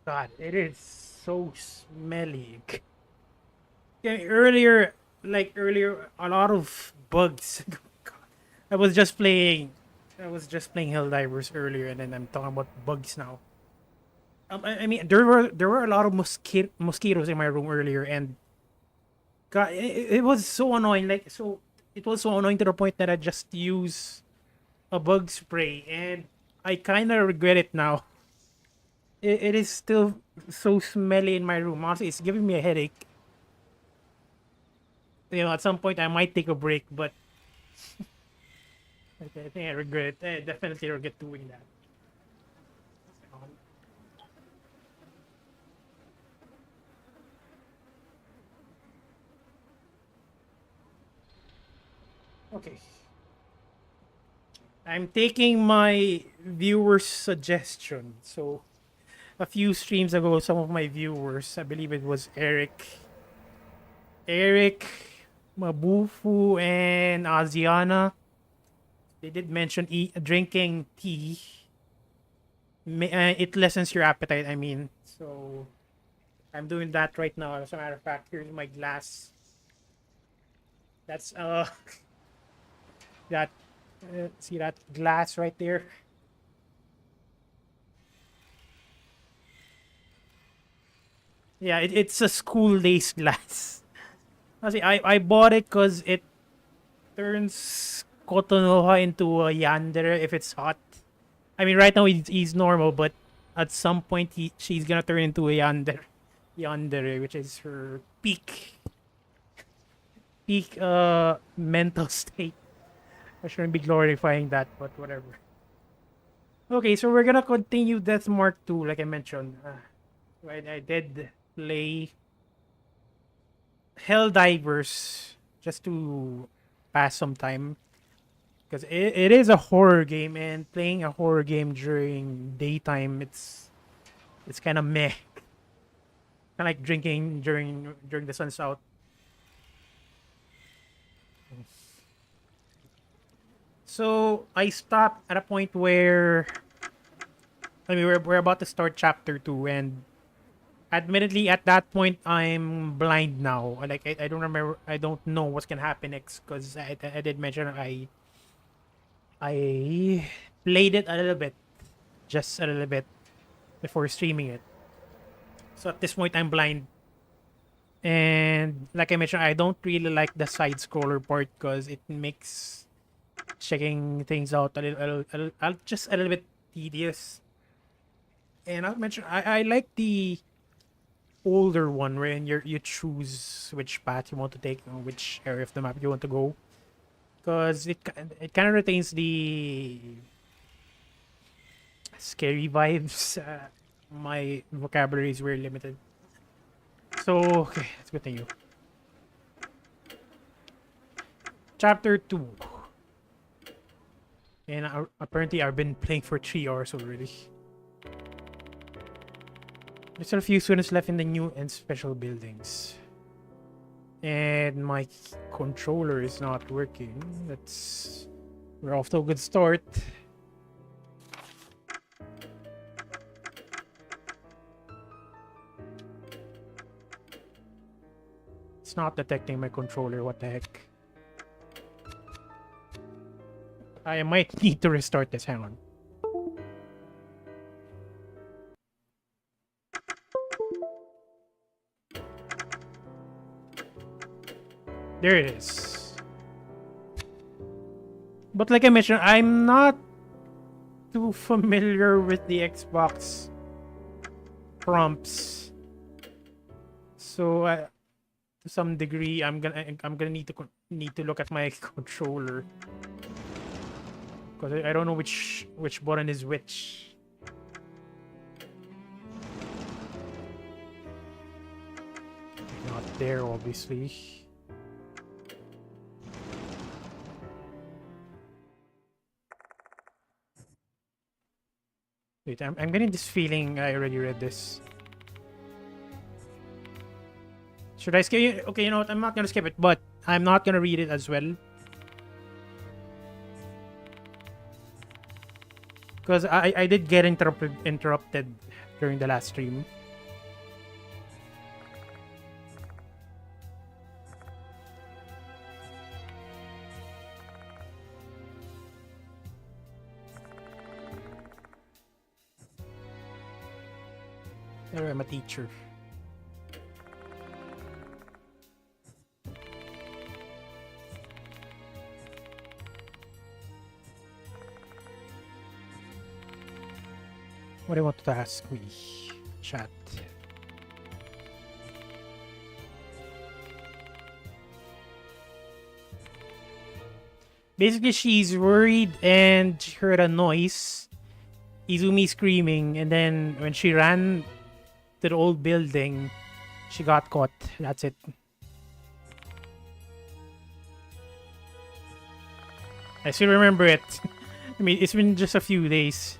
God, it is so smelly. Yeah, earlier, a lot of bugs. God, I was just playing. I was just playing Helldivers earlier, and then I'm talking about bugs now. I mean, there were a lot of mosquitoes in my room earlier, and God, it was so annoying. It was so annoying to the point that I just use a bug spray, and I kind of regret it now. It is still so smelly in my room. Honestly, it's giving me a headache. At some point I might take a break, but I think I regret it. I definitely regret doing that. Okay. I'm taking my viewers' suggestion. So a few streams ago, some of my viewers, I believe it was Eric, Mabufu, and Aziana, they did mention drinking tea. It lessens your appetite, I mean. So I'm doing that right now. As a matter of fact, here's my glass. That's that see that glass right there. Yeah, it's a school days glass. I bought it because it turns Kotonoha into a yandere if it's hot. I mean, right now he's normal, but at some point she's gonna turn into a yandere, which is her peak mental state. I shouldn't be glorifying that, but whatever. Okay, so we're gonna continue Death Mark 2, like I mentioned. Right, I did play Helldivers just to pass some time because it is a horror game, and playing a horror game during daytime, it's kind of meh. Kind of like drinking during the sun's out. So I stopped at a point where I mean we're about to start chapter 2, and admittedly at that point I'm blind now. I don't remember, I don't know what's gonna happen next because I did mention I played it a little bit, just a little bit before streaming it. So at this point I'm blind, and like I mentioned, I don't really like the side scroller part because it makes checking things out just a little bit tedious. And I'll mention I like the older one wherein you choose which path you want to take or which area of the map you want to go, because it kind of retains the scary vibes. My vocabulary is very limited, so okay, let's continue. Chapter 2, and apparently I've been playing for 3 hours already. There's a few students left in the new and special buildings. And my controller is not working. We're off to a good start. It's not detecting my controller, what the heck. I might need to restart this, hang on. There it is. But like I mentioned, I'm not too familiar with the Xbox prompts. So to some degree, I'm gonna need to look at my controller because I don't know which button is which. Not there, obviously. Wait, I'm getting this feeling I already read this. Should I skip it? Okay, you know what? I'm not gonna skip it, but I'm not gonna read it as well. Because I did get interrupted during the last stream. Pero I'm a teacher. What do you want to ask me? Chat. Basically, she's worried and she heard a noise. Izumi screaming, and then when she ran to the old building, she got caught. That's it. I still remember it. I mean, it's been just a few days.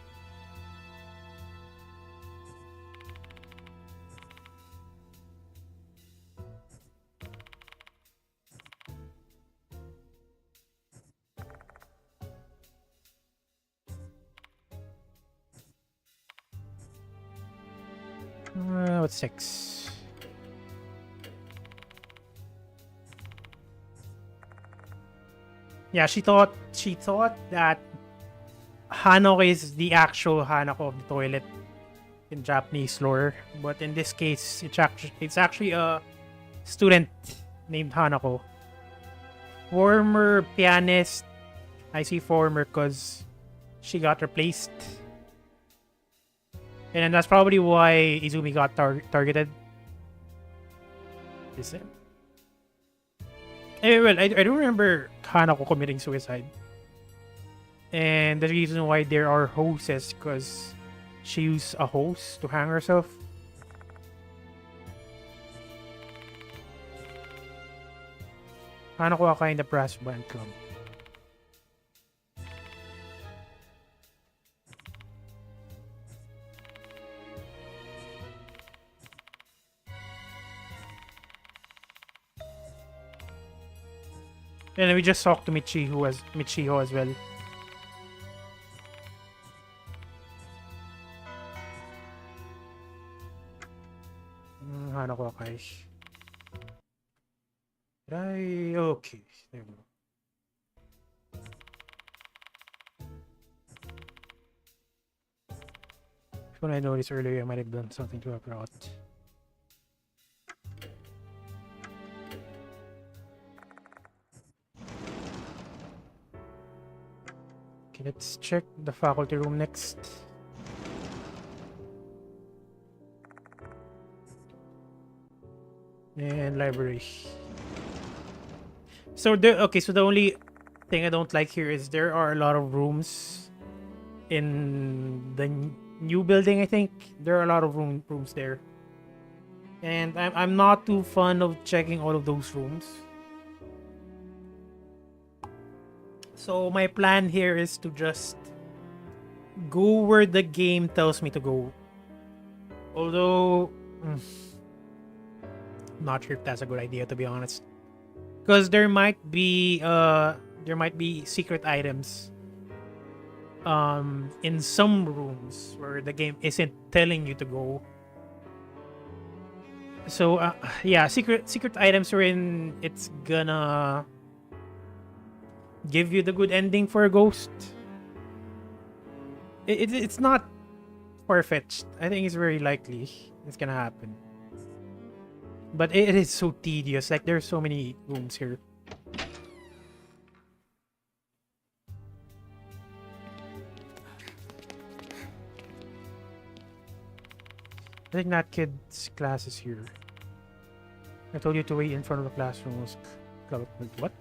What's 6? Yeah, she thought that Hanok is the actual Hanako of the toilet in Japanese lore, but in this case, it's actually a student named Hanako. Former pianist. I see former because she got replaced. And then that's probably why Izumi got targeted. Is it? Anyway, well, I don't remember Hanako committing suicide. And the reason why there are hoses because she used a hose to hang herself. Hanako Akai in the brass band club. And we just talked to Michiho as well. Hanako Akai. Okay. There we go. When I noticed earlier, I might have done something to her route. Okay, let's check the faculty room next. And library. So the only thing I don't like here is there are a lot of rooms in the new building. I think there are a lot of rooms there, and I'm not too fond of checking all of those rooms. So my plan here is to just go where the game tells me to go. Although, not sure if that's a good idea, to be honest, because there might be secret items in some rooms where the game isn't telling you to go. So yeah, secret items wherein it's gonna give you the good ending for a ghost. It's not far-fetched. I think it's very likely it's gonna happen. But it is so tedious. Like, there's so many rooms here. I think that kid's class is here. I told you to wait in front of the classroom. What?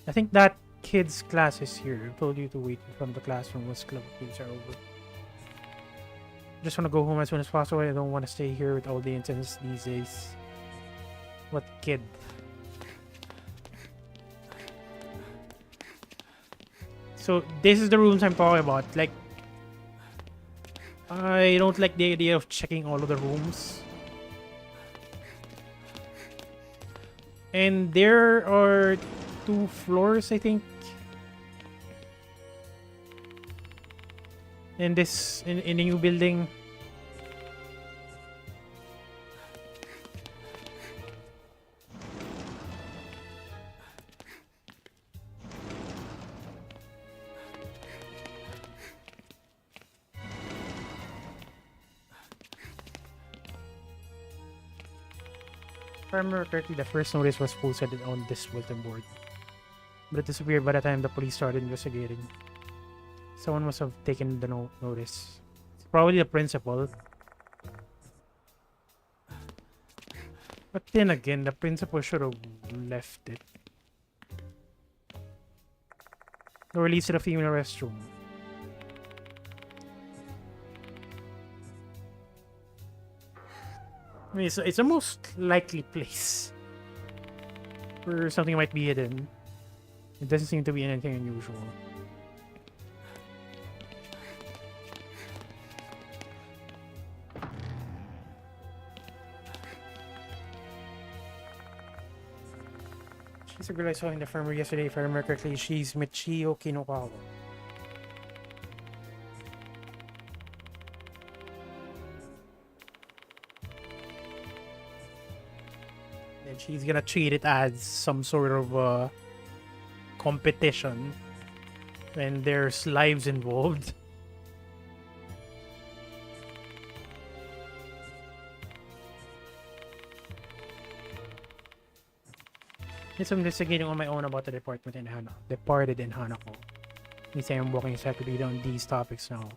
I think that kid's class is here. I told you to wait in front of the classroom once club games are over. Just want to go home as soon as possible. I don't want to stay here with all the incidents these days. What kid? So this is the rooms I'm talking about. Like, I don't like the idea of checking all of the rooms. And there are 2 floors, I think. In the new building. If I remember correctly, the first notice was posted on this bulletin board, but it disappeared by the time the police started investigating. Someone must have taken the notice. It's probably the principal. But then again, the principal should have left it. Or released to the female restroom. I mean, it's the most likely place where something might be hidden. It doesn't seem to be anything unusual. She's a girl I saw in the infirmary yesterday, if I remember correctly. She's Michio Kinokawa. And she's gonna treat it as some sort of competition when there's lives involved. Yes, I'm investigating on my own about the departed in Hanako. They say I'm walking exactly on these topics now.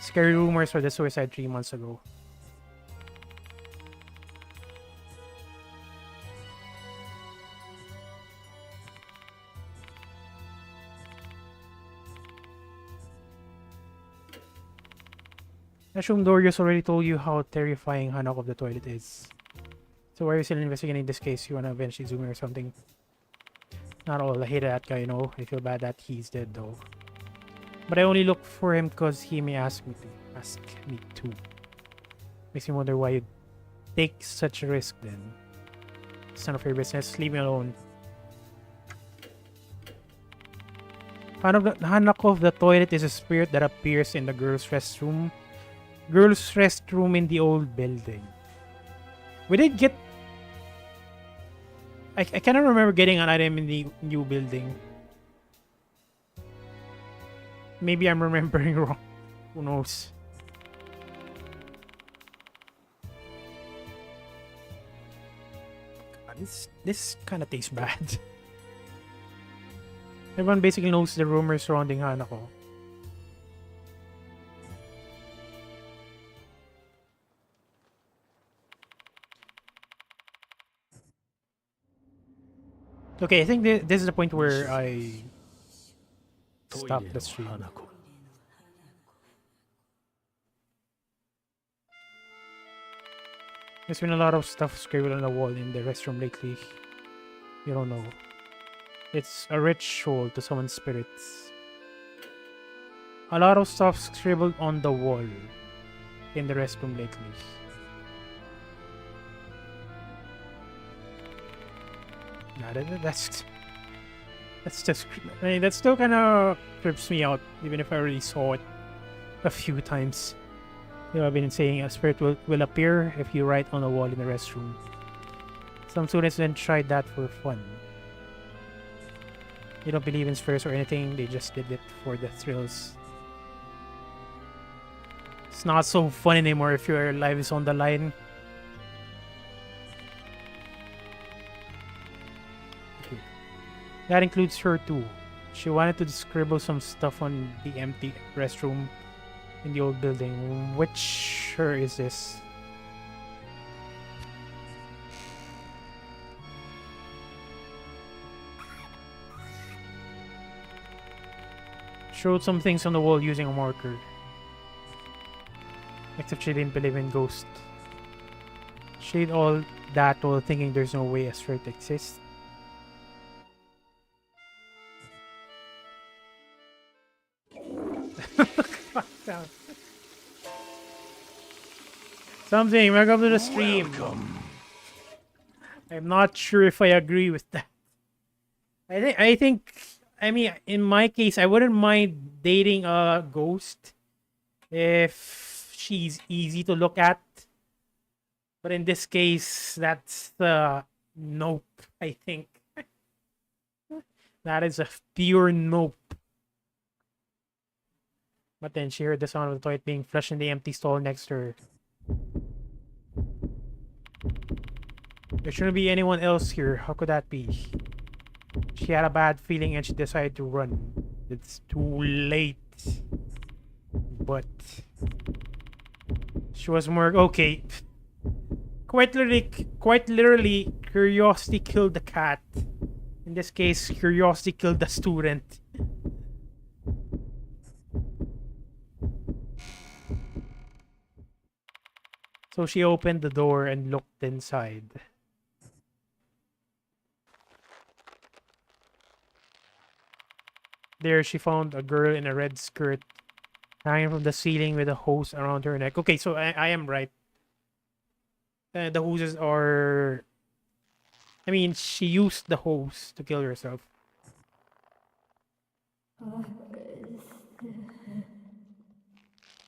Scary rumors for the suicide 3 months ago. I assume Dorius already told you how terrifying Hanako of the toilet is. So why are you still investigating this case? You wanna avenge Izumi or something? Not all. I hate that guy, you know. I feel bad that he's dead though. But I only look for him because he may ask me to. Makes me wonder why you take such a risk then. It's none of your business. Leave me alone. Hanako of the toilet is a spirit that appears in the girls' restroom. Girls' restroom in the old building. We did get... I cannot remember getting an item in the new building. Maybe I'm remembering wrong. Who knows? God, this kind of tastes bad. Everyone basically knows the rumors surrounding Hanako. Okay, I think this is the point where I stop the stream. There's been a lot of stuff scribbled on the wall in the restroom lately. You don't know. It's a ritual to summon spirits. A lot of stuff scribbled on the wall in the restroom lately. Nah, that's just... I mean, that still kind of trips me out, even if I already saw it a few times. You know, I've been saying a spirit will appear if you write on a wall in the restroom. Some students then tried that for fun. They don't believe in spirits or anything, they just did it for the thrills. It's not so fun anymore if your life is on the line. That includes her too. She wanted to scribble some stuff on the empty restroom in the old building. Which her is this? She wrote some things on the wall using a marker. Except she didn't believe in ghosts. She did all that while thinking there's no way a spirit exists. Something, welcome to the stream. Welcome. I'm not sure if I agree with that. I think I mean, in my case, I wouldn't mind dating a ghost if she's easy to look at. But in this case, that's nope, I think. That is a pure nope. But then she heard the sound of the toilet being flushed in the empty stall next to her. There shouldn't be anyone else here. How could that be? She had a bad feeling and she decided to run. It's too late. But she was more okay. Quite literally, curiosity killed the cat. In this case, curiosity killed the student. So she opened the door and looked inside. There she found a girl in a red skirt hanging from the ceiling with a hose around her neck. Okay, so I am right. The hoses are... I mean, she used the hose to kill herself.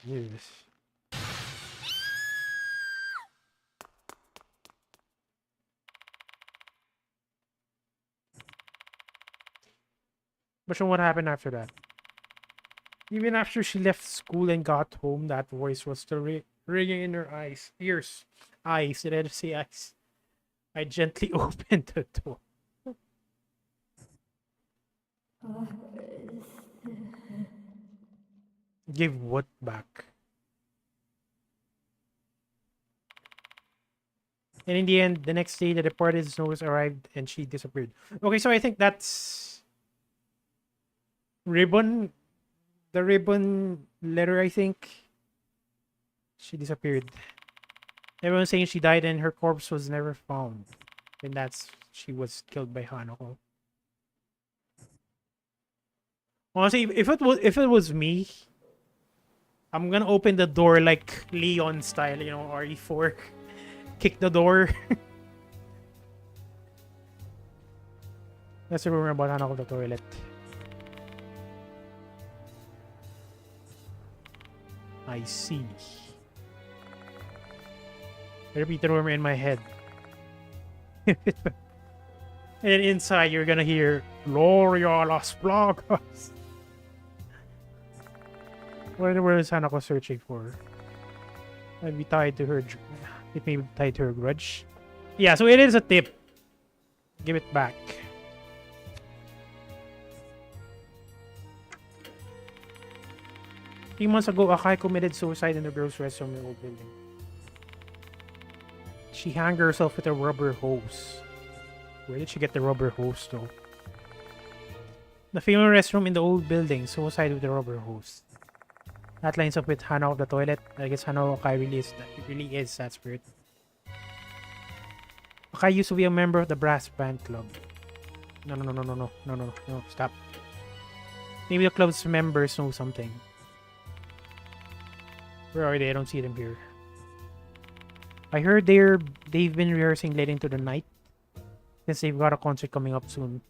Yes. But so what happened after that? Even after she left school and got home, that voice was still ringing in her ears. Eyes, did I just say eyes? I gently opened the door. Give what back? And in the end, the next day, the departed nose arrived and she disappeared. Okay, so I think that's ribbon. The ribbon letter, I think. She disappeared. Everyone's saying she died and her corpse was never found. And that's she was killed by Hanako. Honestly, if it was me, I'm gonna open the door like Leon style, you know, RE4. Kick the door. Let's remember about Hanako the toilet. I see. I repeat the rumor in my head. And inside you're gonna hear Gloria Las Plagas. What is Hanako searching for? Might be tied to her. It may be tied to her grudge. Yeah, so it is a tip. Give it back. A few months ago, Akai committed suicide in the girls' restroom in the old building. She hung herself with a rubber hose. Where did she get the rubber hose, though? The female restroom in the old building, suicide with a rubber hose. That lines up with Hana of the toilet. I guess Hana Akai really is that spirit. Akai used to be a member of the brass band club. No, stop. Maybe the club's members know something. Where are they? I don't see them here. I heard they've been rehearsing late into the night since they've got a concert coming up soon.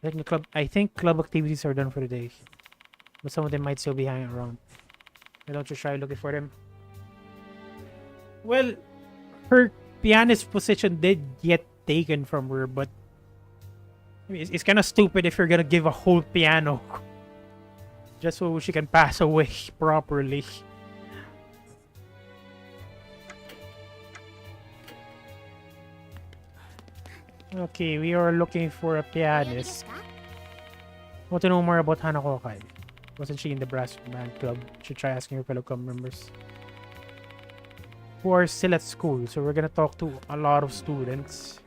I think club activities are done for the day, but some of them might still be hanging around. Why don't you try looking for them? Well, her pianist position did get taken from her, but I mean, it's kind of stupid if you're gonna give a whole piano just so she can pass away properly. Okay, we are looking for a pianist. Want to know more about Hanako Akai? Wasn't she in the brass band club? Should try asking her fellow club members who are still at school. So we're gonna talk to a lot of students.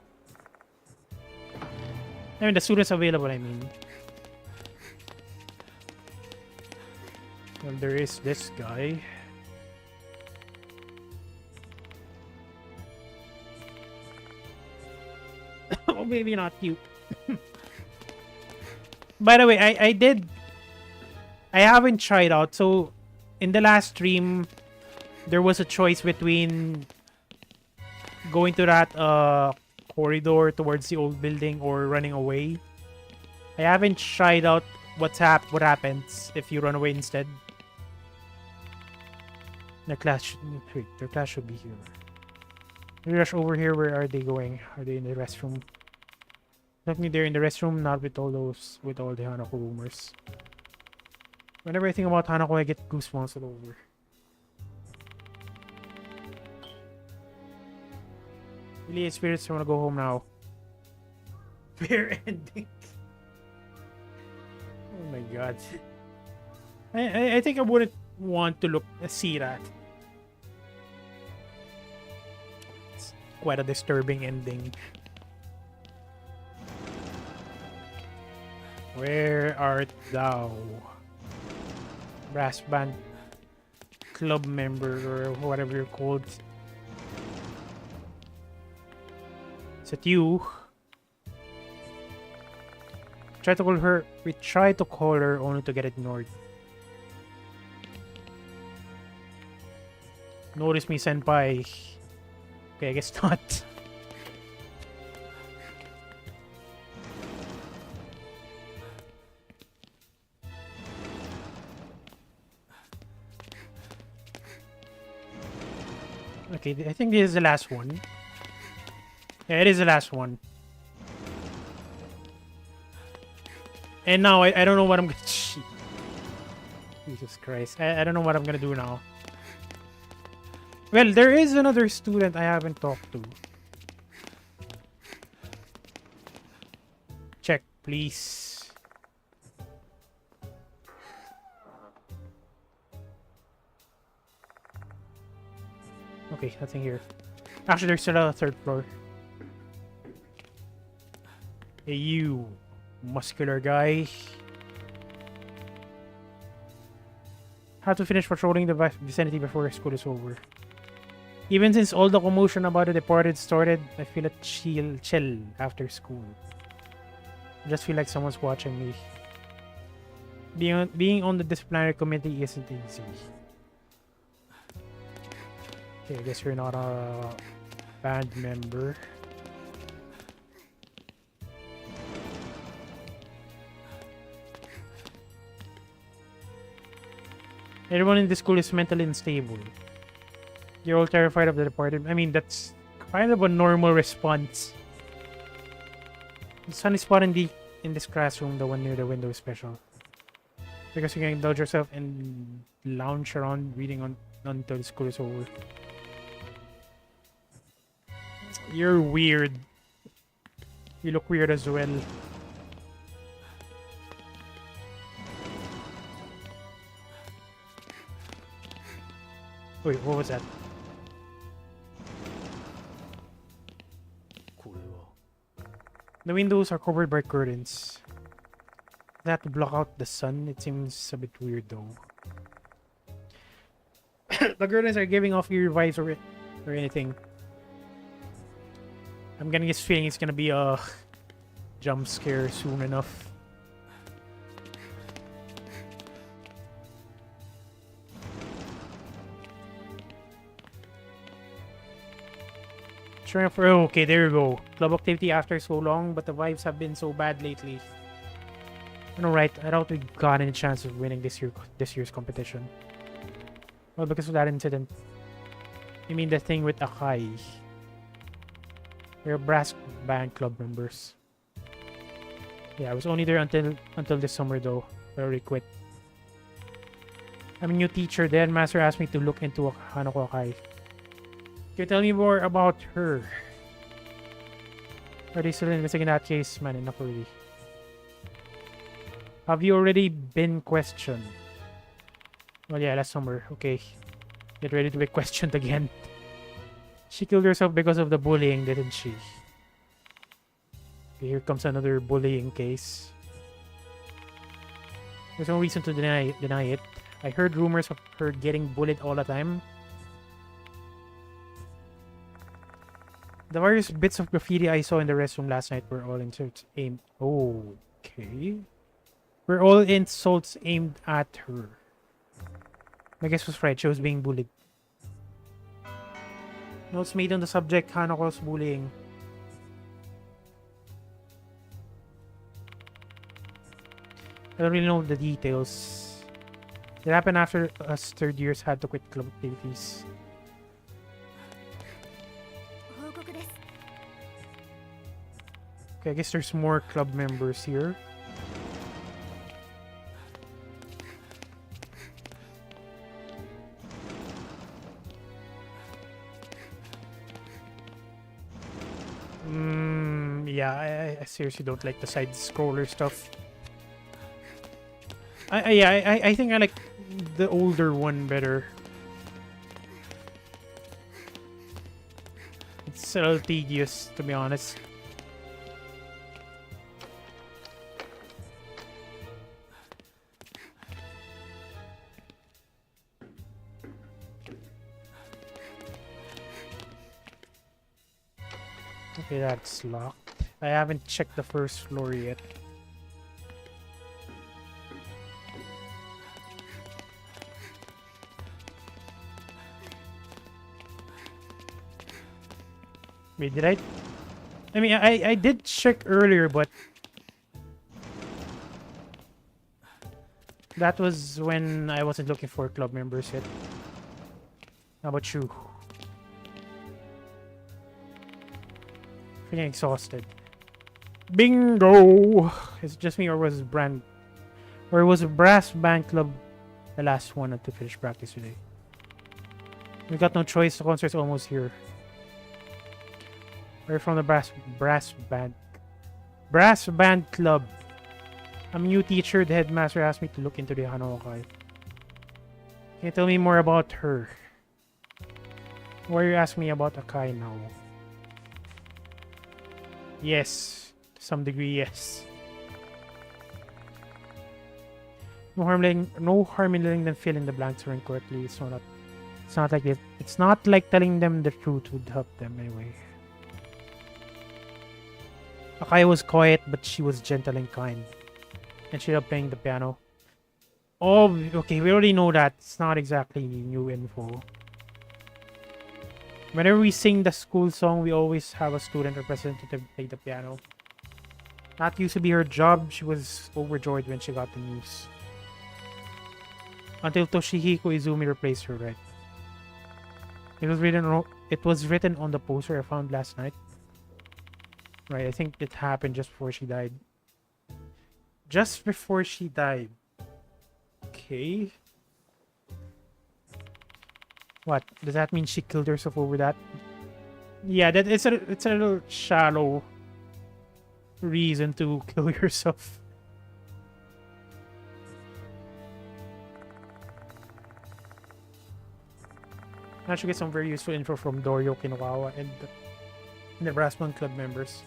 I mean, the students available, I mean. Well, there is this guy. Oh, maybe not cute. By the way, I haven't tried out. So, in the last stream, there was a choice between going to that corridor towards the old building or running away. I haven't tried out what happens if you run away instead. Their class should be here. We rush over here. Where are they going? Are they in the restroom? Definitely they're in the restroom, not with all the Hanako rumors. Whenever I think about Hanako, I get goosebumps all over. Really, spirits want to go home now. Fair ending. Oh my god. I think I wouldn't want to see that. It's quite a disturbing ending. Where art thou? Brass band club member or whatever you're called. Is it you? Try to call her. We try to call her only to get ignored. Notice me, senpai. Okay, I guess not. Okay, I think this is the last one. Yeah, it is the last one. And now I don't know what I'm gonna... Jesus Christ. I don't know what I'm gonna do now. Well, there is another student I haven't talked to. Check, please. Okay, nothing here. Actually, there's still a third floor. Hey, you muscular guy. Have to finish patrolling the vicinity before school is over. Even since all the commotion about the departed started, I feel a chill after school. I just feel like someone's watching me. Being on the disciplinary committee isn't easy. Okay, I guess you're not a band member. Everyone in the school is mentally unstable. You're all terrified of the departed. I mean, that's kind of a normal response. The sunny spot in this classroom, the one near the window, is special. Because you can indulge yourself and lounge around reading until school is over. You're weird. You look weird as well. Wait, what was that? The windows are covered by curtains. That to block out the sun. It seems a bit weird though. The curtains are giving off eerie vibes or anything. I'm getting this feeling it's gonna be a jump scare soon enough. Okay, there you go. Club activity after so long, but the vibes have been so bad lately. I know, right? I doubt we got any chance of winning this year's competition. Well, because of that incident. You mean the thing with KAWAII? We're brass band club members. Yeah, I was only there until this summer though. I already quit. I'm a new teacher. The headmaster asked me to look into Hanako KAWAII. Can you tell me more about her? Are they still investigating that case? Man, enough already. Have you already been questioned? Well, yeah, last summer. Okay. Get ready to be questioned again. She killed herself because of the bullying, didn't she? Okay, here comes another bullying case. There's no reason to deny it. I heard rumors of her getting bullied all the time. The various bits of graffiti I saw in the restroom last night were all insults aimed... Okay. Were all insults aimed at her. My guess was right. She was being bullied. Notes made on the subject, Hanako's bullying. I don't really know the details. It happened after us third years had to quit club activities. Okay, I guess there's more club members here. Yeah, I seriously don't like the side scroller stuff. I think I like the older one better. It's a little tedious, to be honest. Okay, that's locked. I haven't checked the first floor yet. Wait, did I? I mean, I did check earlier, but that was when I wasn't looking for club members yet. How about you? Feeling exhausted. Bingo! Is it just me, or was a brass band club the last one to finish practice today? We got no choice. The concert's almost here. We're from the brass band club. I'm a new teacher. The headmaster asked me to look into the Hanokai. Can you tell me more about her? Why are you asking me about Akai now? Yes. To some degree, yes. No harm in letting them fill in the blanks incorrectly. It's not like telling them the truth would help them anyway. Akai was quiet, but she was gentle and kind. And she loved playing the piano. Oh, okay, we already know that. It's not exactly new info. Whenever we sing the school song, we always have a student representative play the piano. That used to be her job. She was overjoyed when she got the news. Until Toshihiko Izumi replaced her, right? It was written on the poster I found last night. Right, I think it happened just before she died. Just before she died. Okay. What? Does that mean she killed herself over that? Yeah, it's a little shallow reason to kill yourself. I should get some very useful info from Dorio Kinokawa and the Brass Band Club members.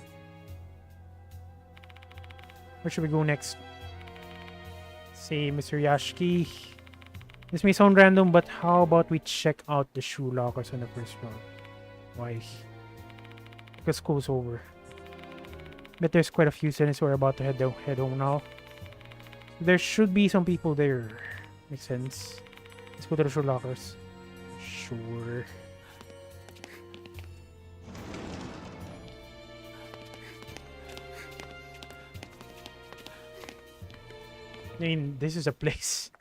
Where should we go next? Say, Mr. Yashiki. This may sound random, but how about we check out the shoe lockers on the first floor? Why? Because school's over. Bet there's quite a few students who are about to head home now. There should be some people there. Makes sense. Let's go to the shoe lockers. Sure. I mean, this is a place.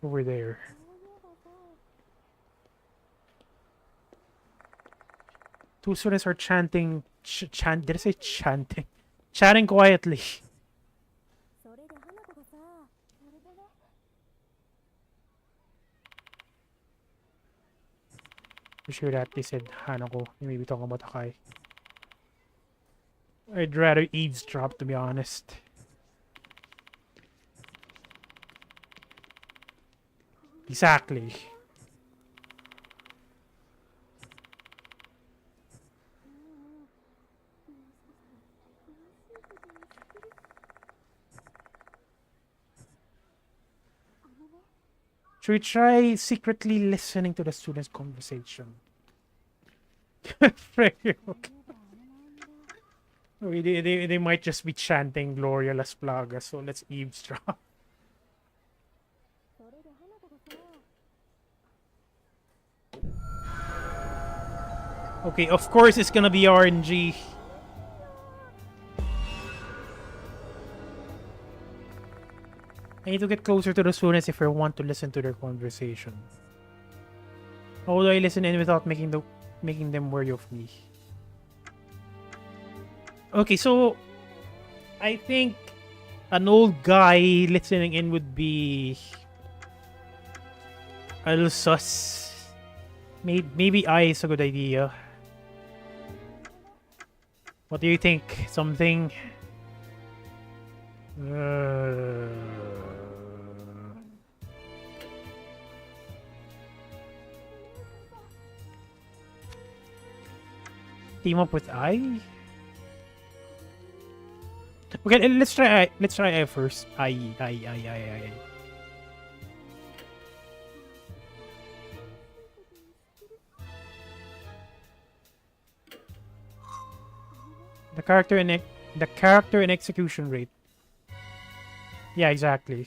Over there. Two students are chanting. Did I say chanting? Chatting quietly. I'm sure that they said Hanako. They may be talking about Akai. I'd rather eavesdrop, to be honest. Exactly. Should we try secretly listening to the students' conversation? They might just be chanting Gloria Las Plagas, so let's eavesdrop. Okay, of course it's gonna be RNG. I need to get closer to the students if I want to listen to their conversation. How do I listen in without making them wary of me? Okay, so I think an old guy listening in would be a little sus. Maybe I is a good idea. What do you think? Something... team up with I? Okay, let's try I. Let's try I first. I. The character and execution rate. Yeah, exactly.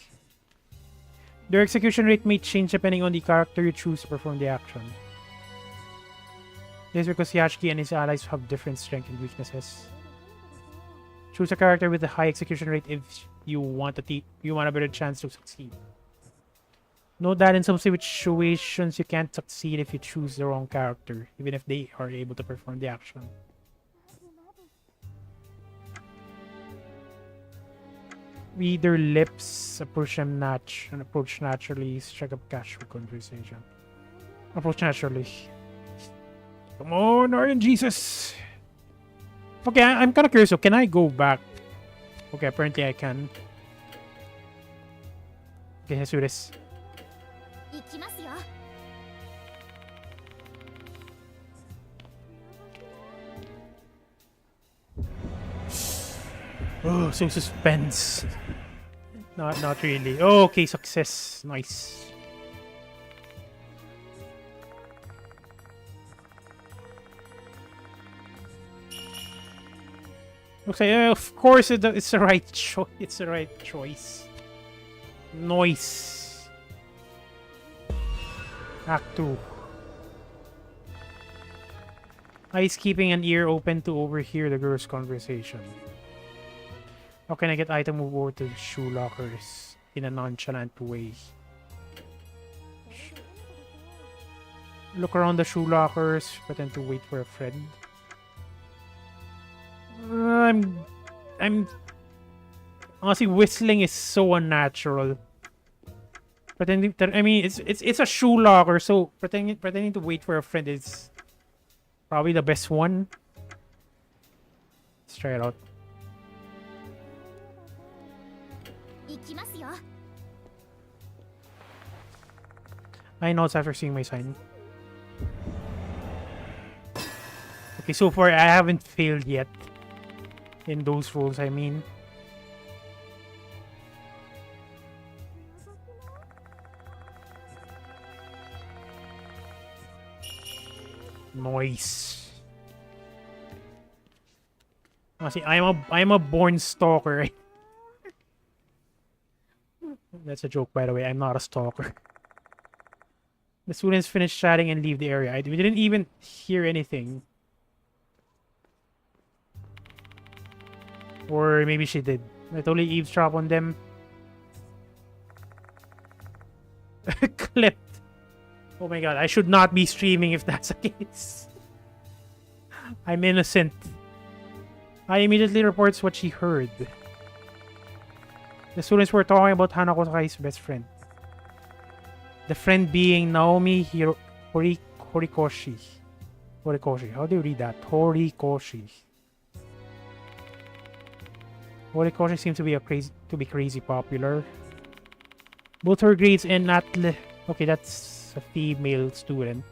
Their execution rate may change depending on the character you choose to perform the action. This is because Yashiki and his allies have different strengths and weaknesses. Choose a character with a high execution rate if you want a better chance to succeed. Note that in some situations you can't succeed if you choose the wrong character, even if they are able to perform the action. Read their lips, approach naturally, strike up casual conversation. Approach naturally. Come on, Aryan Jesus! Okay, I'm kind of curious, so can I go back? Okay, apparently I can. Okay, let's do this. Oh, so suspense. Not really. Oh, okay, success. Nice. Looks like, of course, it's the right choice. It's the right choice. Noise. Act 2. I's keeping an ear open to overhear the girls' conversation. How can I get item move over to the shoe lockers in a nonchalant way? Look around the shoe lockers, pretend to wait for a friend. I'm honestly, whistling is so unnatural. Pretending, I mean, it's a shoe locker, so pretending to wait for a friend is probably the best one. Let's try it out. I know it's after seeing my sign. Okay, so far I haven't failed yet. In those roles, I mean. Noise. See, I'm a born stalker. That's a joke, by the way. I'm not a stalker. The students finish chatting and leave the area. We didn't even hear anything. Or maybe she did. I totally eavesdrop on them. Clipped. Oh my god, I should not be streaming if that's the case. I'm innocent. I immediately reports what she heard. The students were talking about Hanako Sakai's best friend. The friend being Naomi Horikoshi. Horikoshi. How do you read that? Horikoshi. Horikoshi seems to be crazy popular. Both her grades and okay, that's a female student.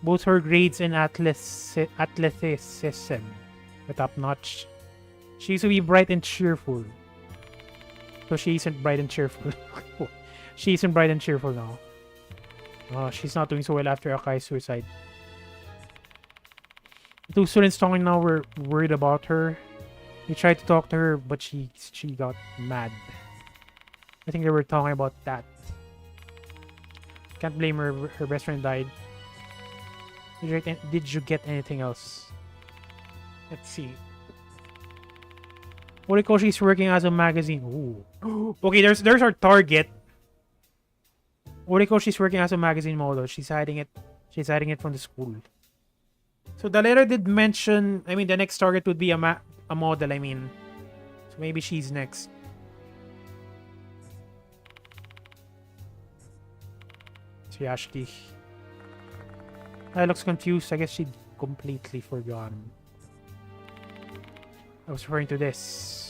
Both her grades and athleticism are top notch. She used to be bright and cheerful. So she isn't bright and cheerful. She isn't bright and cheerful now. She's not doing so well after Akai's suicide. The two students talking now were worried about her. They tried to talk to her, but she got mad. I think they were talking about that. Can't blame her. Her best friend died. Did you get anything else? Let's see. Horikoshi's working as a magazine. Ooh. Okay, there's our target. Horikoshi's working as a magazine model. She's hiding it. She's hiding it from the school. So the letter did mention. I mean, the next target would be a model. I mean, so maybe she's next. Yashiki. I looks confused. I guess she'd completely forgotten. I was referring to this.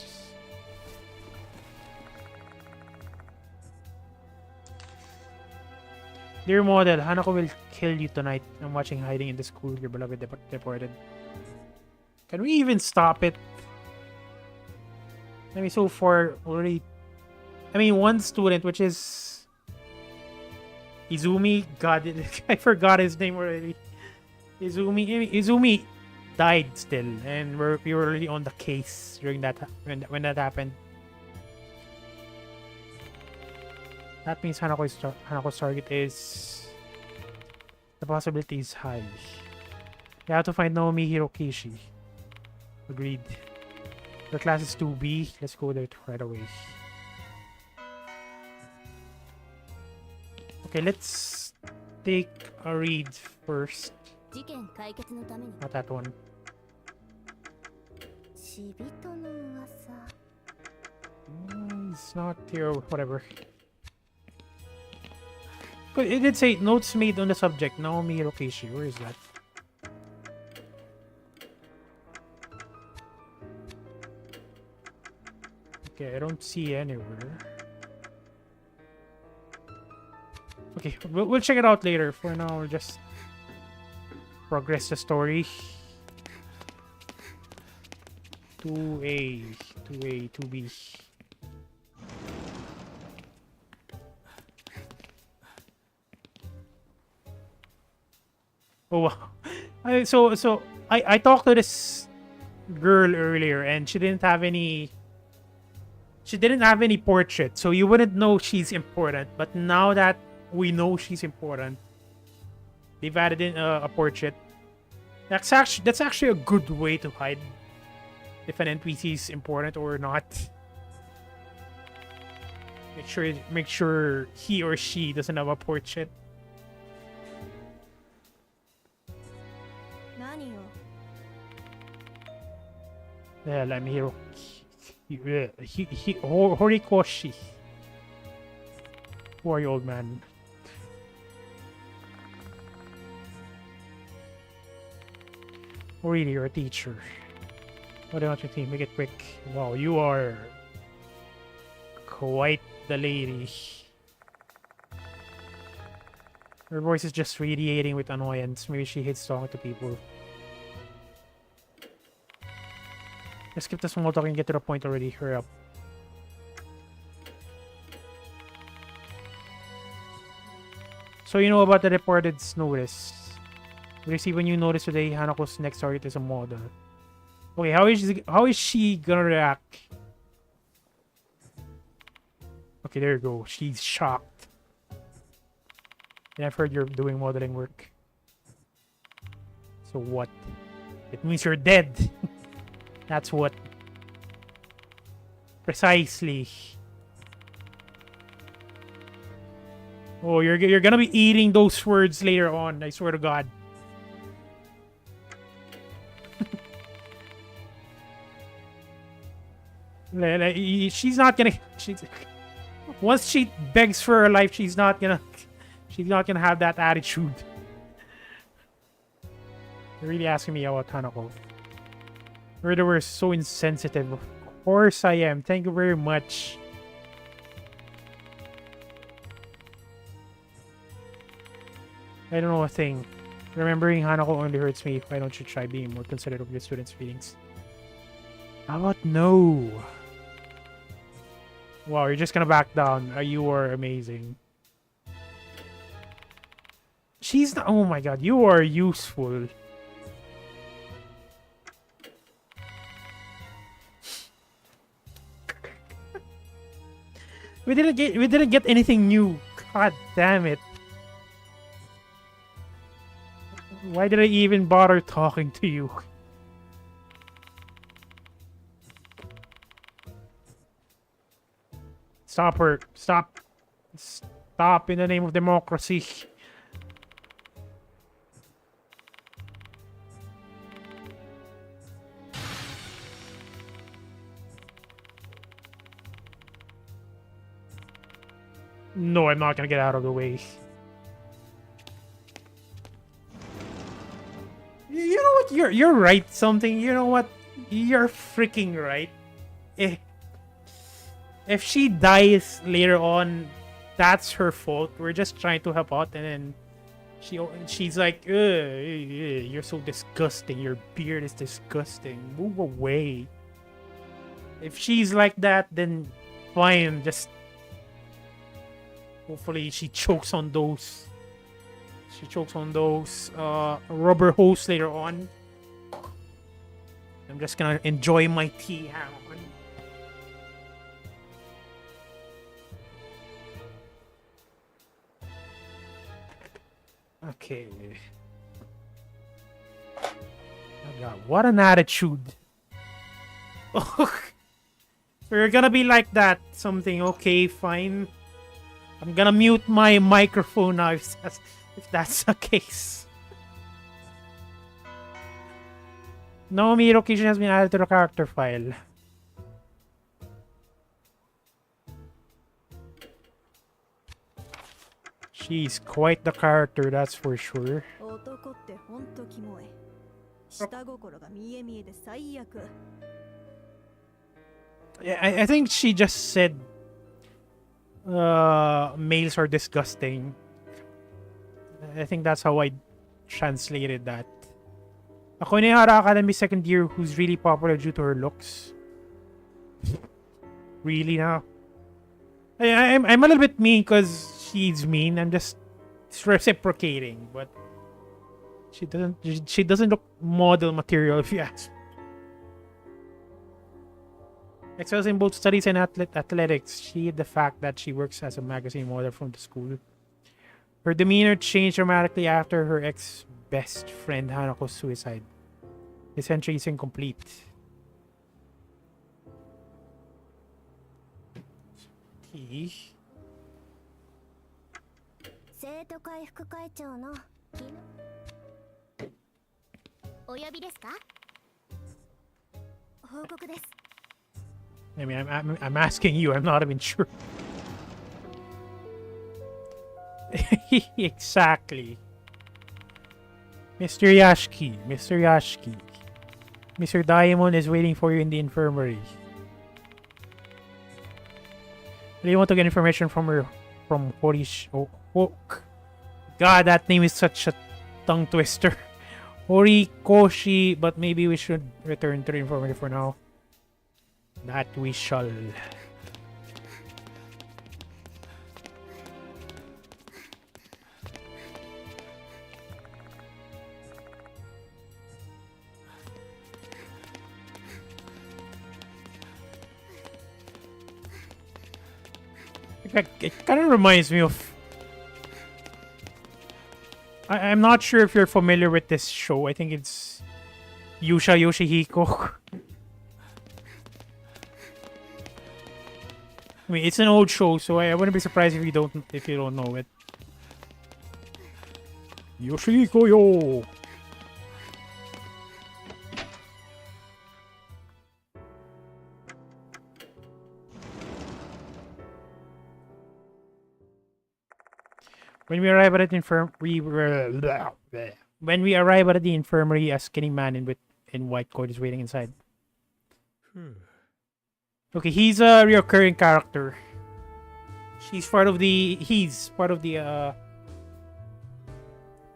Dear model, Hanako will kill you tonight. I'm watching hiding in the school. Your beloved deported. Can we even stop it? I mean, so far already. I mean, one student, which is Izumi. God, I forgot his name already. Izumi died still, and we were already on the case during that when that happened. That means Hanako's target is... The possibility is high. You have to find Naomi Hirokishi. Agreed. The class is 2B. Let's go there right away. Okay, let's take a read first. Not that one. It's not here, whatever. But it did say notes made on the subject. Naomi Hirokishi. Where is that? Okay, I don't see anywhere. Okay, we'll check it out later. For now, we'll just progress the story. 2A, 2A, 2B. Oh wow. I talked to this girl earlier and she didn't have any portrait, so you wouldn't know she's important. But now that we know she's important, they've added in a portrait. That's actually a good way to hide if an NPC is important or not. Make sure he or she doesn't have a portrait. Yeah, let me hear. Horikoshi. Who are you, old man? Really, you're a teacher. What do you want your team? Make it quick. Wow, you are quite the lady. Her voice is just radiating with annoyance. Maybe she hates talking to people. Let's skip the small talk and get to the point already. Hurry up. So you know about the reported notice. We received a new notice today. Hanako's next target is a model. Okay, how is she gonna react? Okay, there you go. She's shocked. And I've heard you're doing modeling work. So what? It means you're dead. That's what. Precisely. Oh, you're gonna be eating those words later on. I swear to God. She's not gonna. Once she begs for her life, she's not gonna have that attitude. You're really asking me about Hanako. Murder were so insensitive. Of course I am. Thank you very much. I don't know a thing. Remembering Hanako only hurts me. Why don't you try being more considerate of your students' feelings? How about no? Wow, you're just gonna back down. You are amazing. She's not. Oh my god, you are useful. We didn't get anything new. God damn it. Why did I even bother talking to you? Stop her. Stop. Stop in the name of democracy. No, I'm not gonna get out of the way. You're right. Something. You know what? You're freaking right. Eh, if she dies later on, that's her fault. We're just trying to help out, and then she's like, "Ugh, you're so disgusting. Your beard is disgusting. Move away." If she's like that, then fine. Just hopefully she chokes on those. She chokes on those rubber hose later on. I'm just gonna enjoy my tea. Hang on. Okay. Oh God, what an attitude. So you're gonna be like that. Something. Okay, fine. I'm gonna mute my microphone now if that's the case. Naomi location has been added to the character file. She's quite the character, that's for sure. Yeah, I think she just said males are disgusting. I think that's how I translated that. A Konehara Academy second year who's really popular due to her looks. Really now? I'm a little bit mean because she's mean. I'm just reciprocating, but she doesn't look model material if you ask. Excels in both studies and athletics. She hid the fact that she works as a magazine model from the school. Her demeanor changed dramatically after her ex-best friend Hanako's suicide. This entry is incomplete. T. 生徒会副会長のお呼びですか？報告です。I mean, I'm asking you. I'm not even sure. Exactly. Mr. Yashiki. Mr. Diamond is waiting for you in the infirmary. Do you want to get information from her? From Horish... Oh, God, that name is such a tongue twister. Horikoshi, but maybe we should return to the infirmary for now. That we shall. It kind of reminds me of... I'm not sure if you're familiar with this show. I think it's Yusha Yoshihiko. I mean, it's an old show, so I wouldn't be surprised if you don't know it. Yoshihiko yo. When we arrive at the infirmary, a skinny man in white coat is waiting inside. Okay, he's a recurring character. He's part of the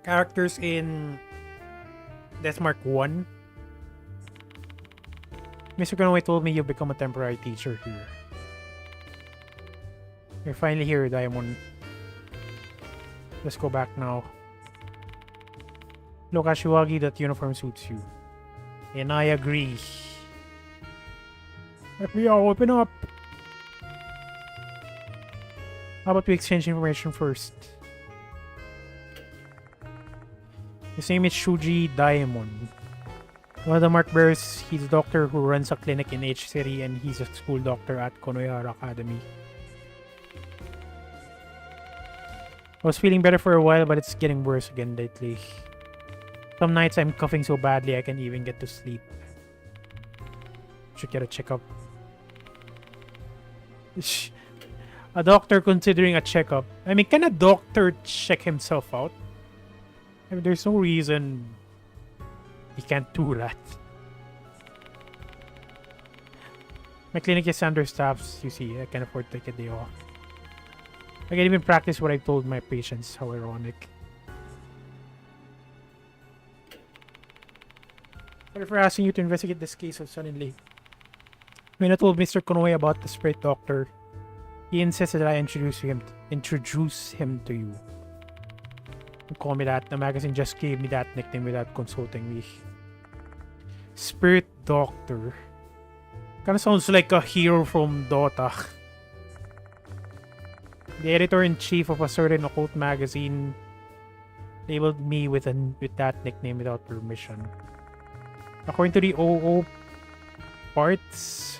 characters in Death Mark 1. Mr. Konoe told me you've become a temporary teacher here. You're finally here, Diamond. Let's go back now. Look, Ashiwagi, that uniform suits you. And I agree. Let me all open up. How about we exchange information first? His name is Shuji Diamond. One of the mark bearers, he's a doctor who runs a clinic in H City and he's a school doctor at Konohara Academy. I was feeling better for a while, but it's getting worse again lately. Some nights I'm coughing so badly I can't even get to sleep. Should get a checkup. A doctor considering a checkup. I mean, can a doctor check himself out? I mean, there's no reason he can't do that. My clinic is understaffed, you see. I can afford to take a day off. I can even practice what I told my patients. How ironic. Sorry for asking you to investigate this case so suddenly. When I told Mr. Konoe about the spirit doctor, he insisted that I introduce him to you. Don't call me that. The magazine just gave me that nickname without consulting me. Spirit Doctor. Kinda sounds like a hero from Dota. The editor-in-chief of a certain occult magazine labeled me with that nickname without permission. According to the OOP Arts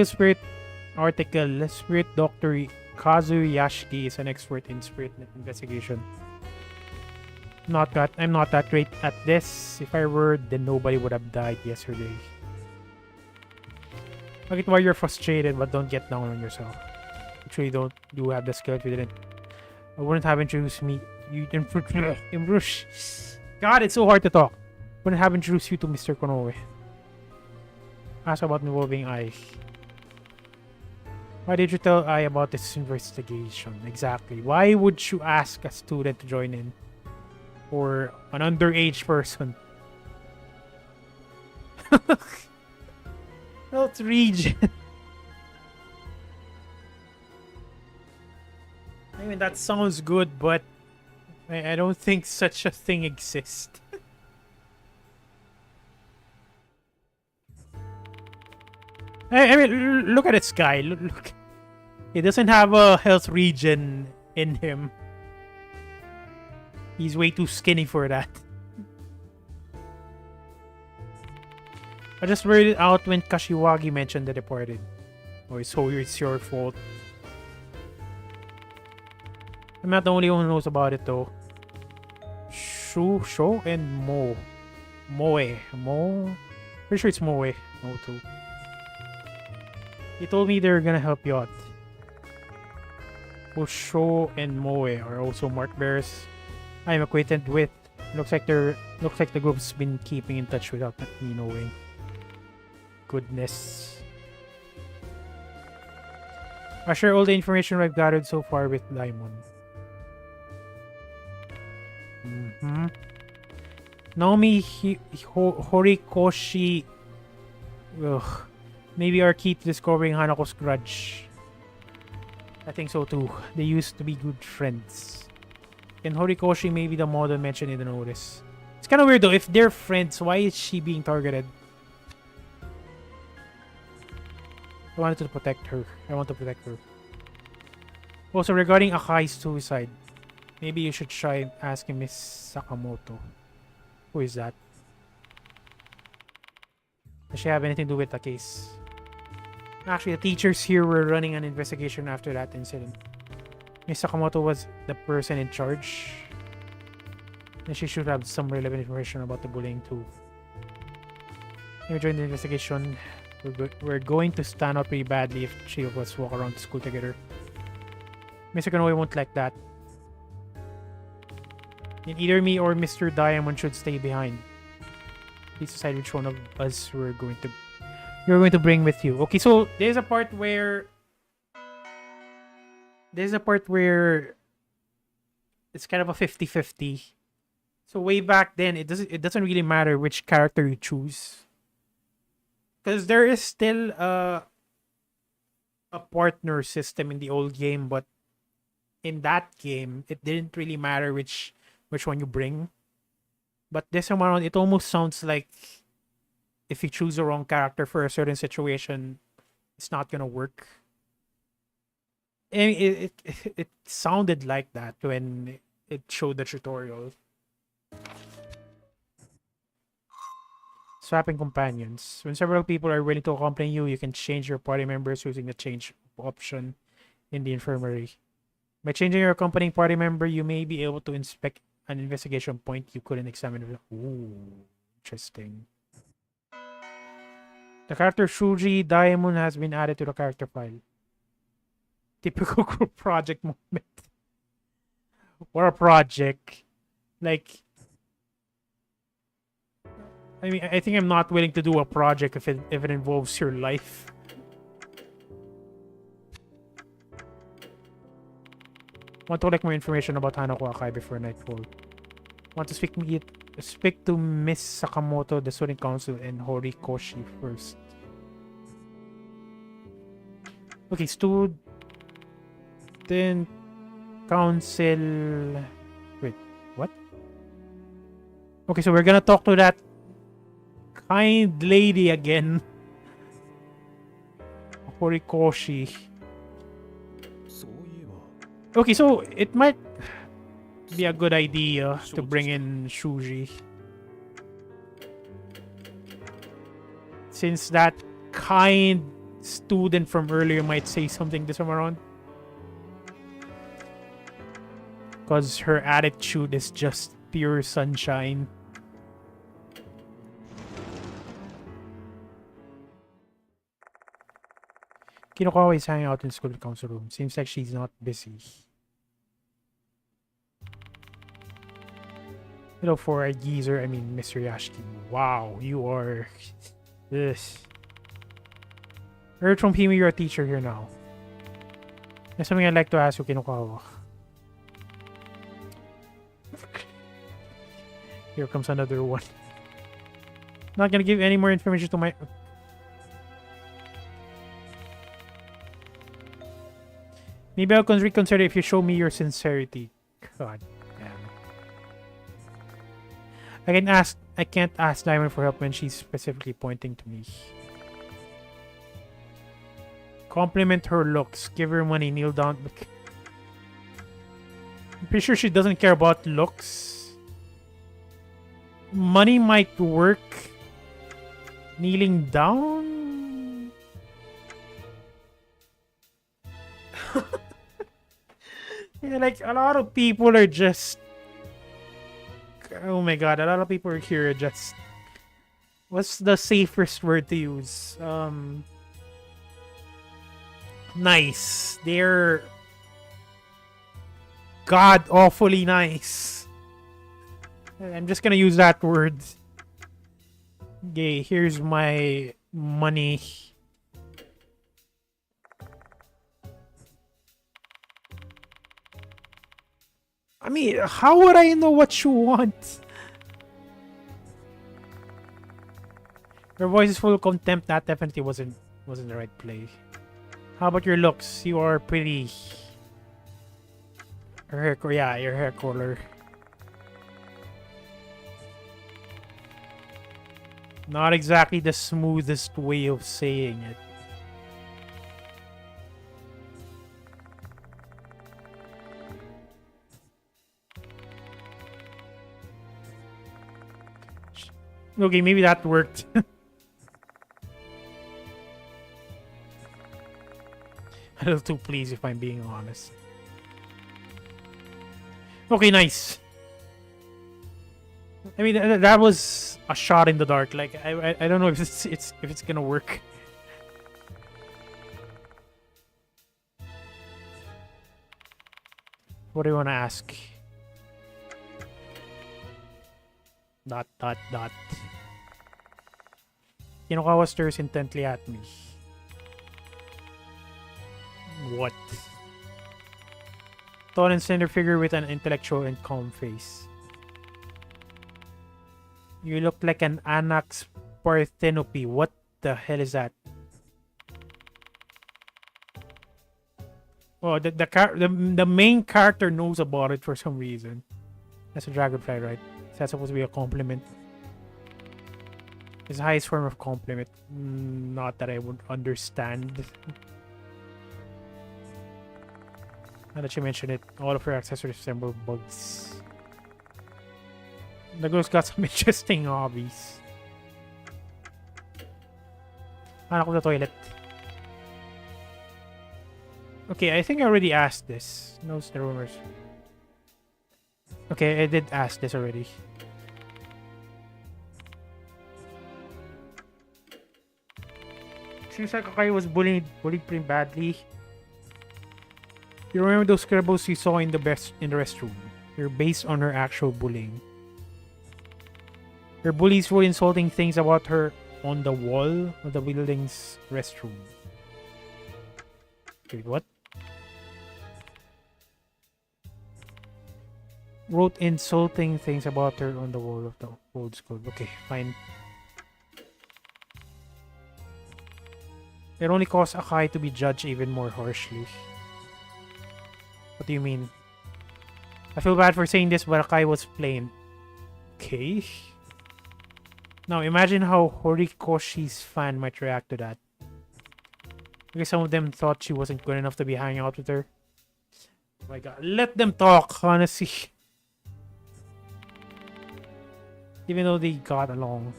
Spirit Doctor Kazu Yashiki is an expert in spirit investigation. I'm not that great at this. If I were, then nobody would have died yesterday. I get why you're frustrated, but don't get down on yourself. Actually, you have the skill if you didn't. I wouldn't have introduced me. You didn't. God, it's so hard to talk. Wouldn't have introduced you to Mr. Konoe. Ask about involving I. Why did you tell I about this investigation? Exactly. Why would you ask a student to join in? Or an underage person? Health region. I mean, that sounds good, but I don't think such a thing exists. I mean, look at this guy. Look. He doesn't have a health region in him. He's way too skinny for that. I just read it out when Kashiwagi mentioned the departed. Oh, so it's your fault. I'm not the only one who knows about it though. Sho and Mo. Pretty sure it's Moe. Mo too. He told me they're gonna help you out. Sho and Moe are also mark bearers I'm acquainted with. Looks like the group's been keeping in touch without me knowing. Goodness. I share all the information I've gathered so far with Daimon. Naomi Horikoshi. Ugh. Maybe our key to discovering Hanako's grudge. I think so too. They used to be good friends. And Horikoshi may be the model mentioned in the notice. It's kind of weird though. If they're friends, why is she being targeted? I wanted to protect her. I want to protect her. Also, regarding Akai's suicide, maybe you should try asking Miss Sakamoto. Who is that? Does she have anything to do with the case? Actually, the teachers here were running an investigation after that incident. Miss Sakamoto was the person in charge. And she should have some relevant information about the bullying too. When we join the investigation, we're going to stand out pretty badly if three of us walk around the school together. Mr. Konoe won't like that. And either me or Mr. Diamond should stay behind. Please decide which one of us you're going to bring with you. Okay, so there's a part where it's kind of a 50-50. So way back then, it doesn't really matter which character you choose, because there is still a partner system in the old game, but in that game, it didn't really matter which one you bring. But this time around, it almost sounds like if you choose the wrong character for a certain situation, it's not gonna work. And it sounded like that when it showed the tutorial. Swapping companions. When several people are willing to accompany you, you can change your party members using the change option in the infirmary. By changing your accompanying party member, you may be able to inspect an investigation point you couldn't examine. Ooh, interesting. The character Shuji Daemon has been added to the character file. Typical group project moment. What a project. Like, I mean, I think I'm not willing to do a project if it involves your life. Want to collect more information about Hana KAWAII before nightfall. Want to speak to Miss Sakamoto, the student council, and Horikoshi first. Okay, student council. Wait, what? Okay, so we're gonna talk to that kind lady again. Horikoshi. Okay, so it might be a good idea to bring in Shuji. Since that kind student from earlier might say something this time around. Because her attitude is just pure sunshine. Kinokawa is hanging out in school council room. Seems like she's not busy. Hello for a geezer, I mean Mr. Yashiki. Wow, you are... this. Heard from Pimi, you're a teacher here now. There's something I'd like to ask you, Kinokawa. Here comes another one. Not gonna give any more information to my... Maybe I'll reconsider if you show me your sincerity. God damn it. I can't ask Diamond for help when she's specifically pointing to me. Compliment her looks. Give her money. Kneel down. I'm pretty sure she doesn't care about looks. Money might work. Kneeling down? Yeah, like a lot of people are just... Oh my god, a lot of people here are just... What's the safest word to use? Nice. They're... god-awfully nice. I'm just gonna use that word. Okay, here's my money. I mean, how would I know what you want? Your voice is full of contempt. That definitely wasn't the right play. How about your looks? You are pretty. Your hair color. Not exactly the smoothest way of saying it. Okay, maybe that worked. A little too pleased if I'm being honest. Okay, nice. I mean, that was a shot in the dark. Like, I don't know if it's gonna work. What do you want to ask? Dot. Kinokawa stares intently at me. What? Tall and slender figure with an intellectual and calm face. You look like an Anax Parthenope. What the hell is that? Oh, the main character knows about it for some reason. That's a dragonfly, right? Is that supposed to be a compliment? It's the highest form of compliment. Not that I would understand. Now that you mention it, all of her accessories resemble bugs. The girl's got some interesting hobbies. Anak ko the toilet. Okay, I think I already asked this. Knows the rumors. Okay, I did ask this already. Seems like KAWAII was bullied pretty badly. You remember those scribbles you saw in the restroom? They're based on her actual bullying. Her bullies wrote insulting things about her on the wall of the building's restroom. Wait, what? Wrote insulting things about her on the wall of the old school. Okay, fine. It only caused Akai to be judged even more harshly. What do you mean? I feel bad for saying this, but Akai was plain. Okay. Now imagine how Horikoshi's fan might react to that. Because some of them thought she wasn't good enough to be hanging out with her. Oh my god, let them talk, honestly. Even though they got along.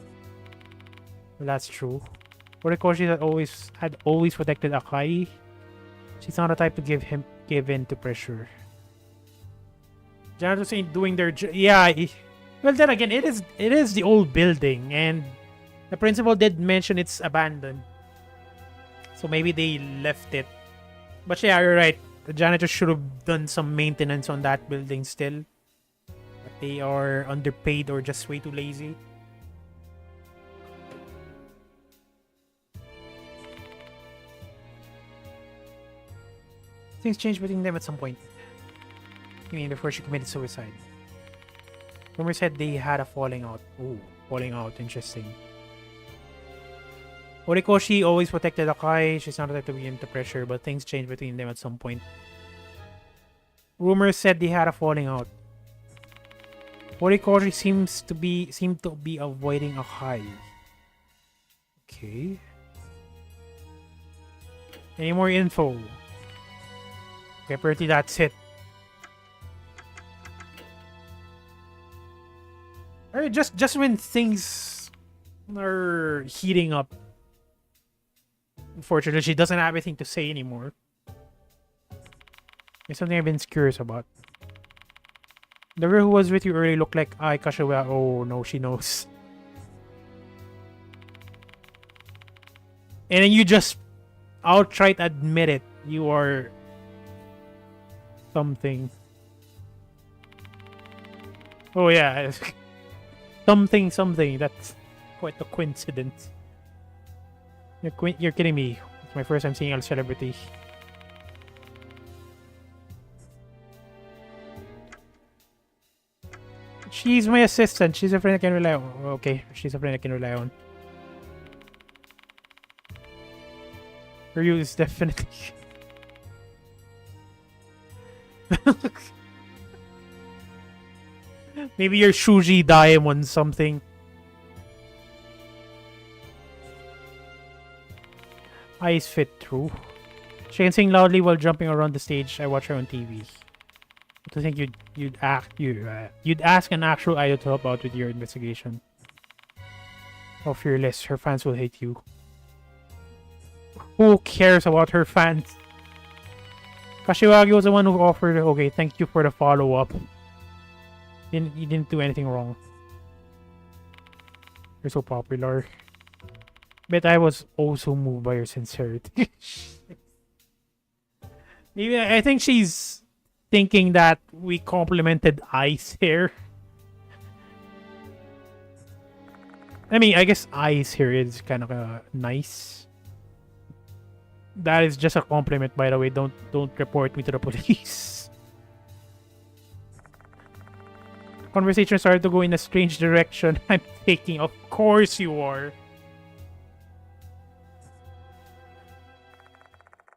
Well, that's true. Horikoshi had always protected Akai. She's not the type to give in to pressure. Janitors ain't doing their job. Yeah. Well, then again, it is the old building, and the principal did mention it's abandoned. So maybe they left it. But yeah, you're right. The janitor should have done some maintenance on that building still. But they are underpaid or just way too lazy. Things changed between them at some point. You mean before she committed suicide? Rumor said they had a falling out. Ooh, falling out. Interesting. Horikoshi always protected Akai. She's not the type to be into pressure, but things changed between them at some point. Rumors said they had a falling out. Horikoshi seemed to be avoiding Akai. Okay. Any more info? Okay, apparently that's it. Alright, just when things are heating up. Unfortunately, she doesn't have anything to say anymore. It's something I've been curious about. The girl who was with you earlier looked like Ai Kashiwa. Oh no, she knows. And then you just outright admit it. You are something. Oh yeah. something. That's quite a coincidence. You're kidding me. It's my first time seeing a celebrity. She's my assistant. She's a friend I can rely on. Okay, she's a friend I can rely on. Her you is definitely... Maybe your Shuji Diamond something. Eyes fit through. She can sing loudly while jumping around the stage. I watch her on TV. I think you'd ask an actual idol to help out with your investigation. Oh, fearless. Her fans will hate you. Who cares about her fans? Kashiwagi was the one who offered. Okay, thank you for the follow-up. You didn't do anything wrong. You're so popular. Bet I was also moved by your sincerity. Maybe I think she's thinking that we complimented Ice here. I mean, I guess Ice here is kind of nice. That is just a compliment, by the way. Don't report me to the police. Conversation started to go in a strange direction. I'm taking. Of course you are.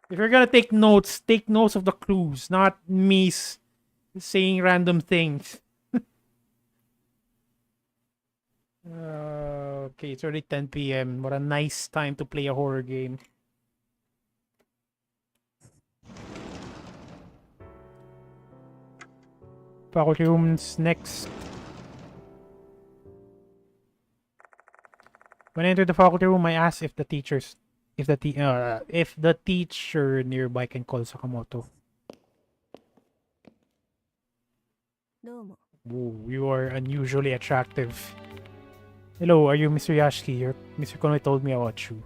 If you're gonna take notes of the clues, not me saying random things. Okay, it's already 10 p.m. What a nice time to play a horror game. Faculty rooms next. When I entered the faculty room, I asked if the teacher nearby can call Sakamoto. Ooh, you are unusually attractive. Hello, are you Mr. Yashiki? Mr. Konoe told me about you.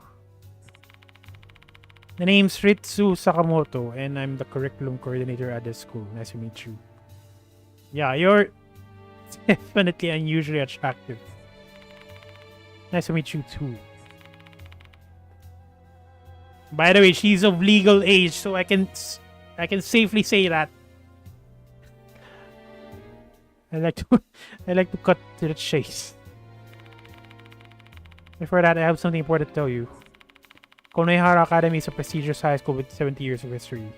The name's Ritsu Sakamoto, and I'm the curriculum coordinator at this school. Nice to meet you. Yeah, you're definitely unusually attractive. Nice to meet you too. By the way, she's of legal age, so I can safely say that. I like to I like to cut to the chase. Before that, I have something important to tell you. Konohara Academy is a prestigious high school with 70 years of history.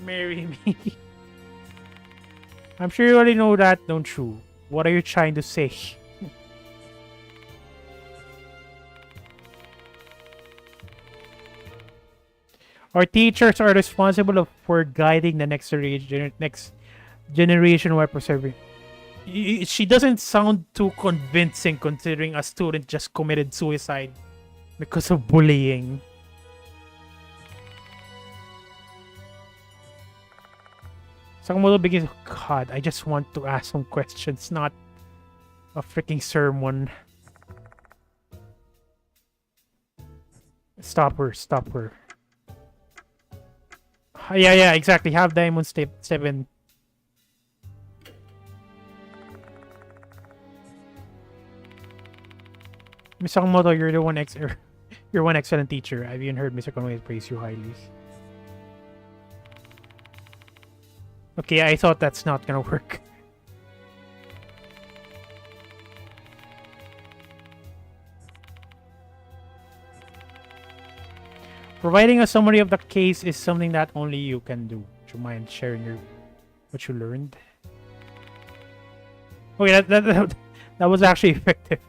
Marry me. I'm sure you already know that, don't you? What are you trying to say? Our teachers are responsible for guiding the next generation while preserving. She doesn't sound too convincing considering a student just committed suicide because of bullying. Sakamoto begins, God, I just want to ask some questions, not a freaking sermon. Stop her, stop her. Yeah, exactly. Have Diamond step in. Miss Sakamoto, you're one excellent teacher. I've even heard Mr. Konoe praise you highly. Okay, I thought that's not gonna work. Providing a summary of the case is something that only you can do. Would you mind sharing what you learned? Okay, that was actually effective.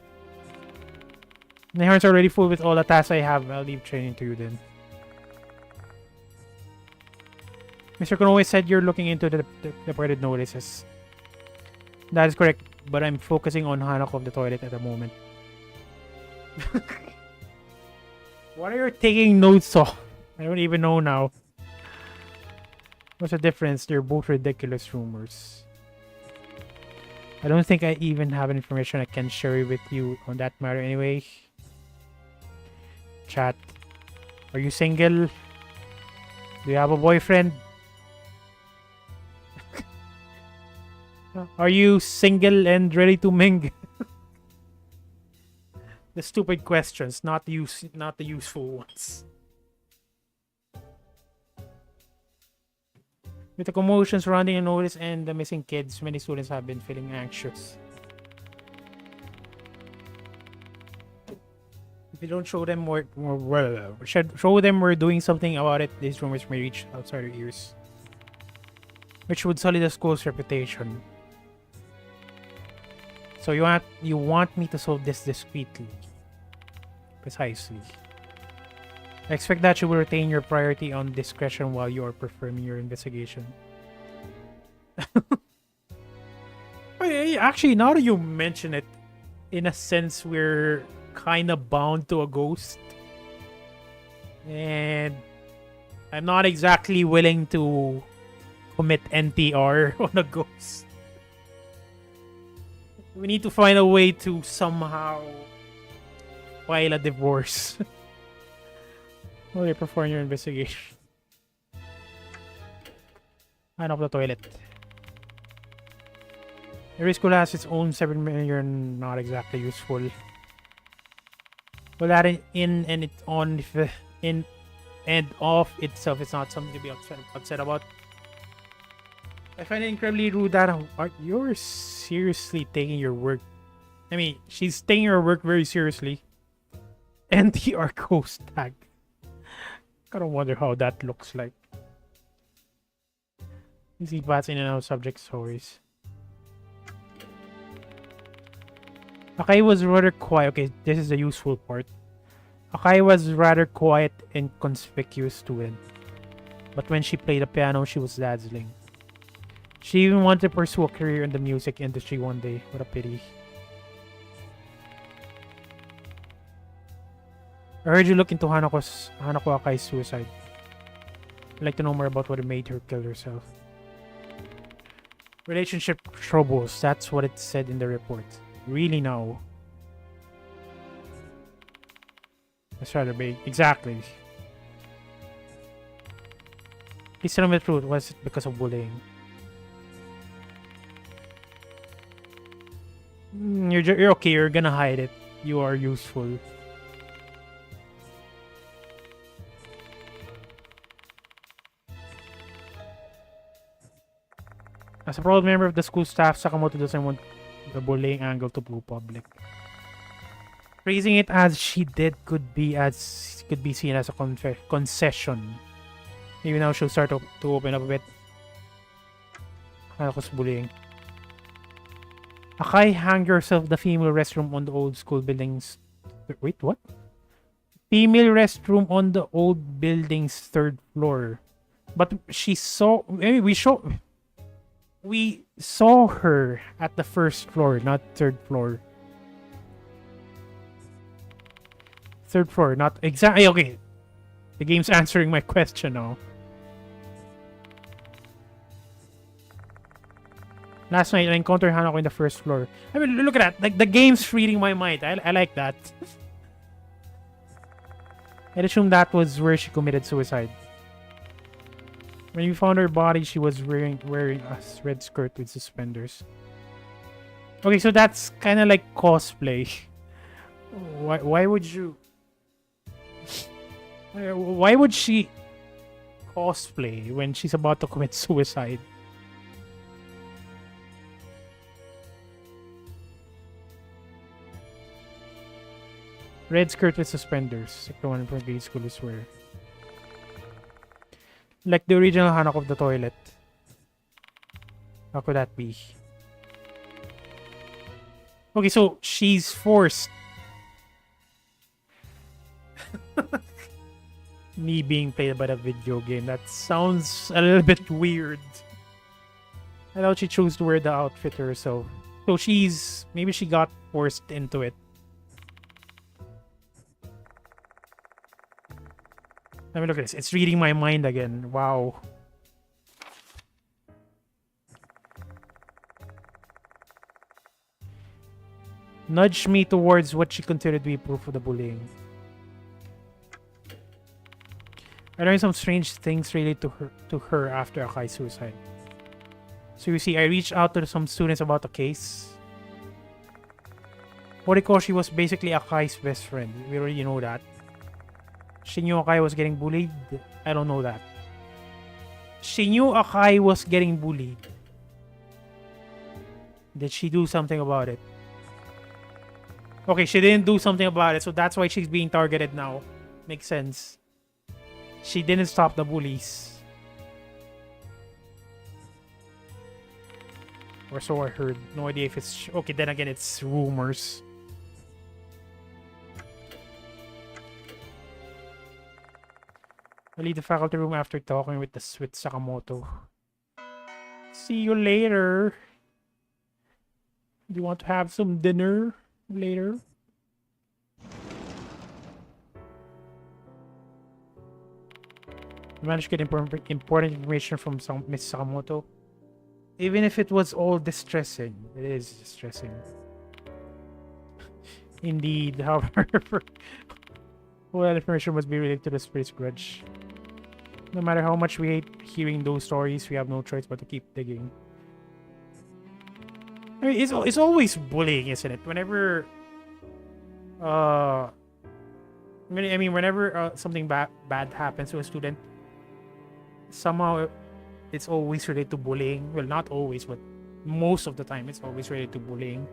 My hands are already full with all the tasks I have. I'll leave training to you then. Mr. Konoe said you're looking into the departed notices. That is correct, but I'm focusing on Hanako of the toilet at the moment. What are you taking notes of? I don't even know now. What's the difference? They're both ridiculous rumors. I don't think I even have information I can share with you on that matter anyway. Chat. Are you single? Do you have a boyfriend? Are you single and ready to mingle? The stupid questions, not the useful ones. With the commotion surrounding the notice and the missing kids, many students have been feeling anxious. If you don't show them show them we're doing something about it, these rumors may reach outside their ears, which would sully the school's reputation. So you want me to solve this discreetly? Precisely. I expect that you will retain your priority on discretion while you are performing your investigation. Actually, now that you mention it, in a sense, we're kind of bound to a ghost. And I'm not exactly willing to commit NTR on a ghost. We need to find a way to somehow file a divorce while you perform your investigation. Hand off the toilet. Every school has its own 7 million, not exactly useful. Well, that in and it's on in and of itself is not something to be upset about. I find it incredibly rude that you're seriously taking your work. I mean, she's taking her work very seriously. NTR ghost tag. Gotta wonder how that looks like. You see bats in and out subject stories. Akai was rather quiet. Okay, this is the useful part. Akai was rather quiet and conspicuous student. But when she played the piano, she was dazzling. She even wanted to pursue a career in the music industry one day. What a pity. I heard you look into Hanako Akai's suicide. I'd like to know more about what made her kill herself. Relationship troubles, that's what it said in the report. Really now? That's rather big. Exactly. Please tell me the truth. Was it because of bullying? You're okay. You're gonna hide it. You are useful. As a proud member of the school staff, Sakamoto doesn't want the bullying angle to go public. Phrasing it as she did could be seen as a concession. Maybe now she'll start to open up a bit. Halos bullying. Akai, hang yourself the female restroom on the old school buildings. Wait, what? Female restroom on the old building's third floor. But she saw. We saw her at the first floor, not third floor. Third floor, not exactly. Okay, the game's answering my question now. Last night, I encountered Hanako in the first floor. I mean, look at that. Like, the game's reading my mind. I like that. I'd assume that was where she committed suicide. When you found her body, she was wearing a red skirt with suspenders. Okay, so that's kind of like cosplay. Why would you... Why would she cosplay when she's about to commit suicide? Red skirt with suspenders. Like the one from grade school is where. Like the original Hanako of the toilet. How could that be? Okay, so she's forced. Me being played by the video game. That sounds a little bit weird. I thought she chose to wear the outfit herself. So maybe she got forced into it. Let me look at this. It's reading my mind again. Wow. Nudge me towards what she considered to be proof of the bullying. I learned some strange things related to her after Akai's suicide. So you see, I reached out to some students about the case. Horikoshi was basically Akai's best friend. We already know that. She knew Akai was getting bullied. I don't know that. She knew Akai was getting bullied. Did she do something about it? Okay, she didn't do something about it, so that's why she's being targeted now. Makes sense. She didn't stop the bullies. Or so I heard. No idea if it's... Okay, then again, it's rumors. I leave the faculty room after talking with Sakamoto. See you later. Do you want to have some dinner later? I managed to get important information from Miss Sakamoto. Even if it was all distressing. It is distressing. Indeed, however, all that information must be related to the spirit's grudge. No matter how much we hate hearing those stories, we have no choice but to keep digging. I mean, it's always bullying, isn't it? Whenever, whenever something bad happens to a student, somehow it's always related to bullying. Well, not always, but most of the time, it's always related to bullying.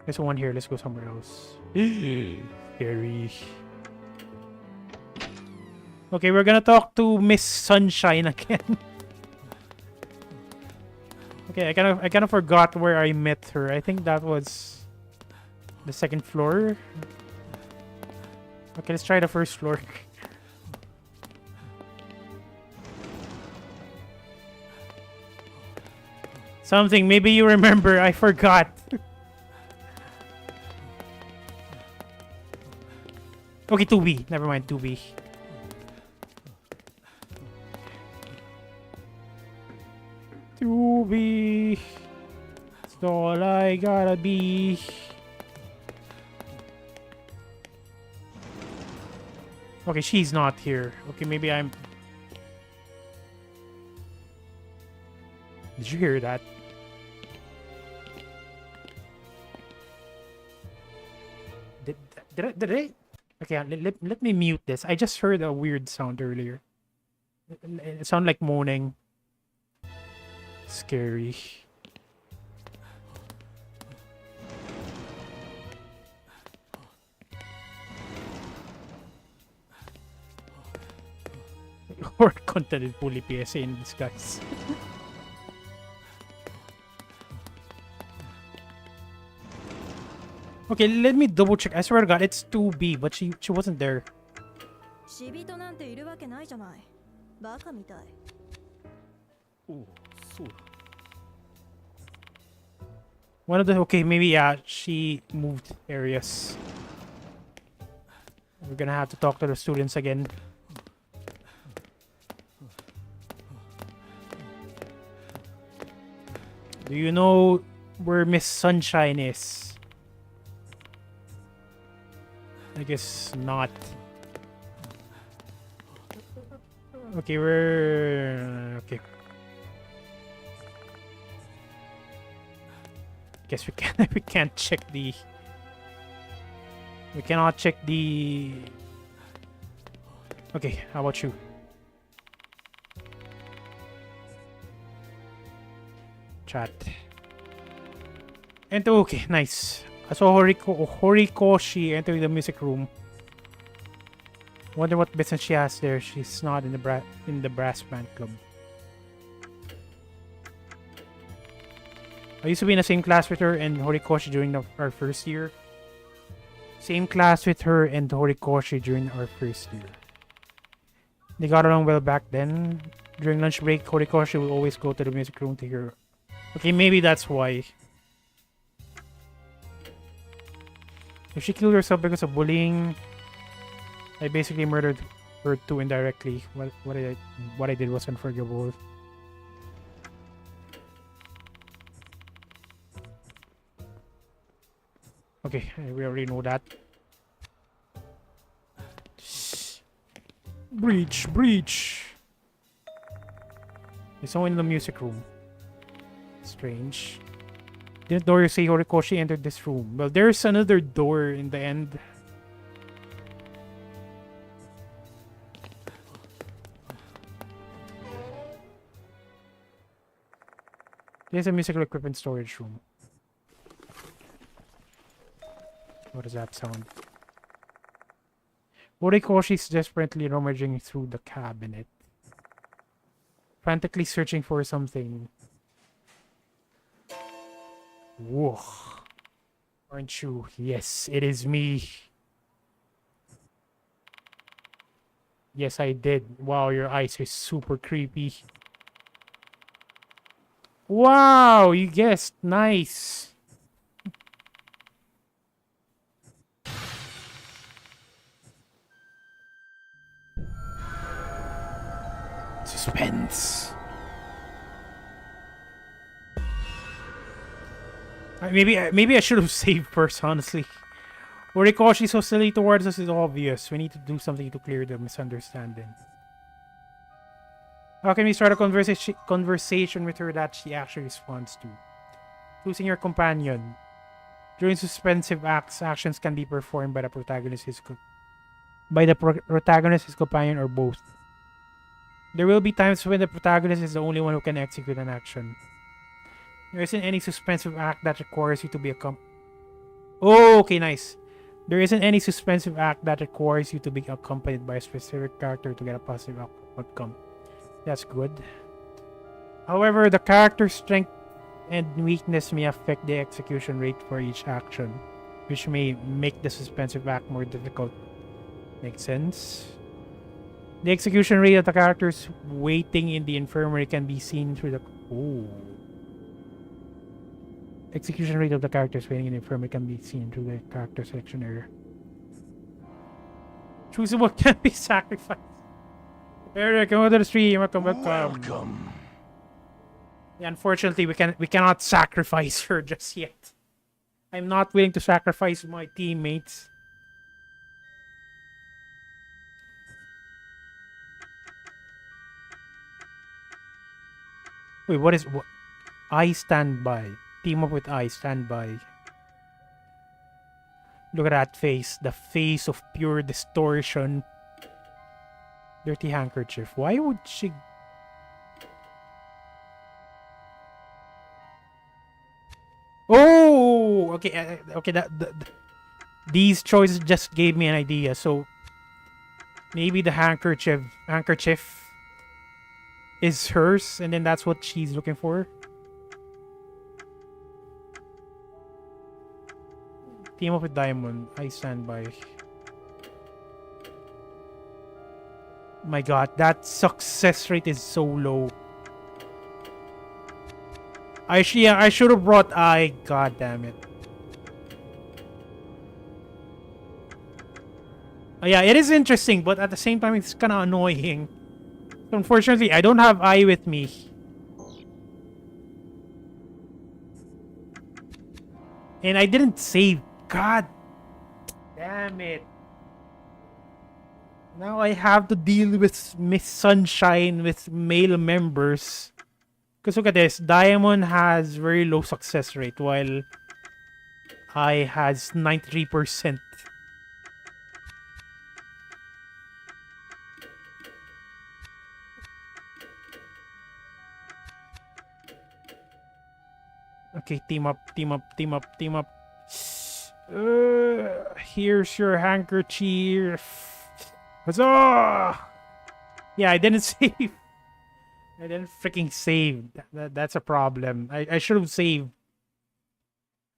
There's one here. Let's go somewhere else. Scary. Okay, we're gonna talk to Miss Sunshine again. Okay, I kind of forgot where I met her. I think that was the second floor. Okay, let's try the first floor. Something. Maybe you remember. I forgot. Okay, 2B. Never mind, 2B. It's all I gotta be. Okay, she's not here. Okay, maybe I'm... Did you hear that? Did I? Okay, let me mute this. I just heard a weird sound earlier. It sounded like moaning. Scary. Or content is fully PSA in disguise. Okay, let me double check. I swear to God, it's 2B, but she wasn't there. 死人なんているわけないじゃない。バカみたい。 One of the... Okay, maybe, yeah, she moved areas. We're gonna have to talk to the students again. Do you know where Miss Sunshine is? I guess not. Okay, we're... Okay. Guess we can't check the... We cannot check the... Okay, how about you? Chat. Enter. Okay, nice. I saw Horikoshi entering the music room. Wonder what business she has there. She's not in the brass band club. I used to be in the same class with her and Horikoshi during our first year. Same class with her and Horikoshi during our first year. They got along well back then. During lunch break, Horikoshi would always go to the music room to hear. Okay, maybe that's why. If she killed herself because of bullying, I basically murdered her too indirectly. What I did was unforgivable. Okay, we already know that. Breach. There's someone in the music room. Strange. Didn't Dory say Horikoshi entered this room? Well, there's another door in the end. There's a musical equipment storage room. What does that sound? Horikoshi's desperately rummaging through the cabinet. Frantically searching for something. Whoa. Aren't you? Yes, it is me. Yes, I did. Wow, your eyes are super creepy. Wow, you guessed. Nice. Suspense. Maybe I should have saved first, honestly. Horikoshi's hostility towards us is obvious. We need to do something to clear the misunderstanding. How can we start a conversation with her that she actually responds to? Choosing your companion. During suspensive acts, actions can be performed by the protagonist, his companion, or both. There will be times when the protagonist is the only one who can execute an action. There isn't any suspensive act that requires you to be Oh, okay, nice. There isn't any suspensive act that requires you to be accompanied by a specific character to get a positive outcome. That's good. However, the character's strength and weakness may affect the execution rate for each action, which may make the suspensive act more difficult. Makes sense. The execution rate of the characters waiting in the infirmary can be seen through the... Ooh. Execution rate of the characters waiting in the infirmary can be seen through the character selection area. Choose what can be sacrificed. Eric, come to the stream. Welcome. Yeah, unfortunately, we cannot sacrifice her just yet. I'm not willing to sacrifice my teammates. Wait, what is what? I stand by. Team up with I stand by. Look at that face. The face of pure distortion. Dirty handkerchief. Why would she... Oh! Okay, okay. These choices just gave me an idea. So maybe the handkerchief is hers, and then that's what she's looking for. Team up with Diamond. I stand by. My god, that success rate is so low. I should have brought I. God damn it. Yeah, it is interesting, but at the same time, it's kind of annoying. So unfortunately, I don't have I with me. And I didn't save. God damn it. Now I have to deal with Miss Sunshine with male members. Because look at this. Diamond has very low success rate while I has 93%. Okay, team up, team up, team up, team up. Here's your handkerchief. Huzzah! Yeah, I didn't save. I didn't freaking save. That's a problem. I should have saved.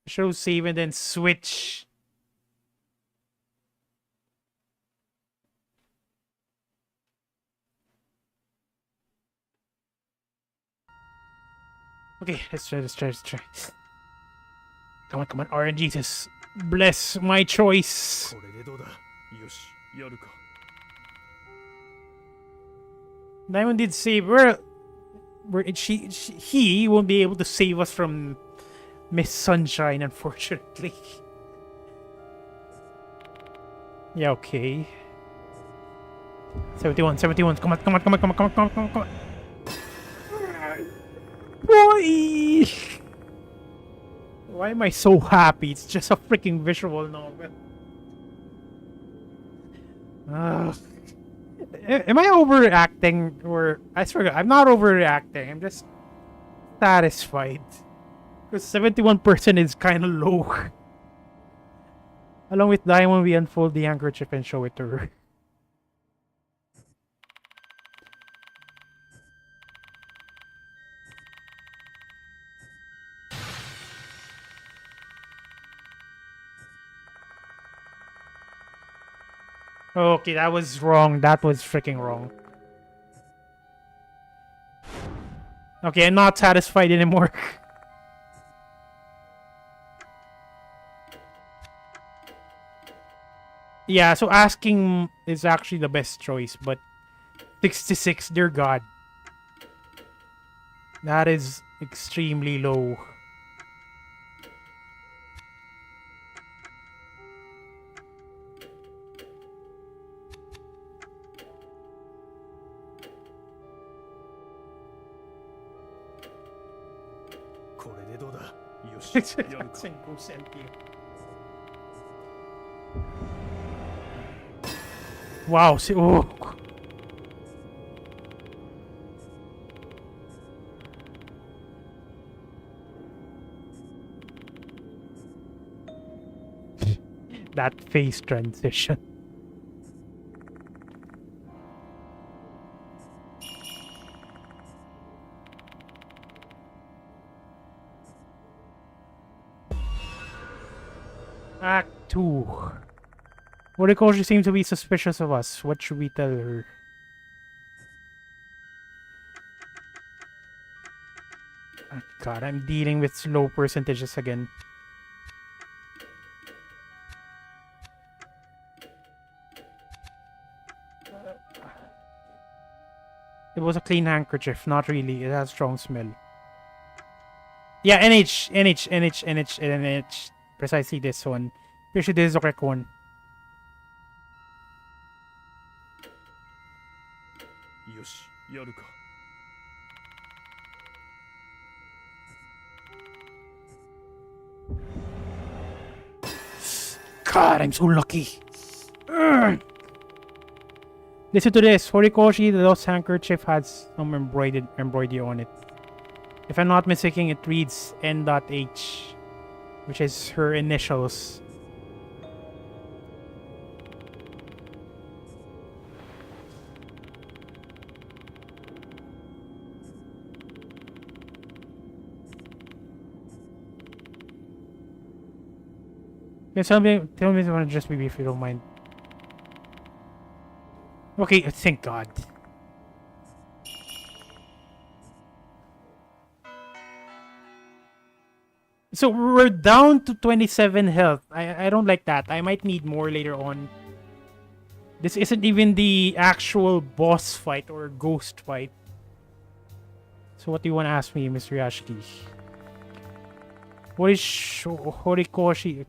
I should have saved and then switch. Okay, let's try. Come on, RNG, just bless my choice. Diamond did save. He won't be able to save us from Miss Sunshine, unfortunately. Yeah, okay. 71. Come on. Boy! Why am I so happy? It's just a freaking visual novel. Am I overreacting? Or I swear, I'm not overreacting. I'm just satisfied. Because 71% is kind of low. Along with Diamond, we unfold the handkerchief and show it to her. Okay, that was wrong. That was freaking wrong. Okay, I'm not satisfied anymore. Yeah, so asking is actually the best choice, but 66, dear God. That is extremely low. Wow, see, oh. That face transition. Act 2. Horticulture seems to be suspicious of us. What should we tell her? Oh, God, I'm dealing with low percentages again. It was a clean handkerchief. Not really. It has strong smell. Yeah, NH. Precisely this one. Pretty sure this is the correct one. God, I'm so lucky. Urgh. Listen to this. Horikoshi, the lost handkerchief has some embroidery on it. If I'm not mistaken, it reads N.H, which is her initials. Can tell me if you want to just be if you don't mind. Okay, thank God. So we're down to 27 health. I don't like that. I might need more later on. This isn't even the actual boss fight or ghost fight. So what do you want to ask me, Mr. Yashiki? What is Horikoshi?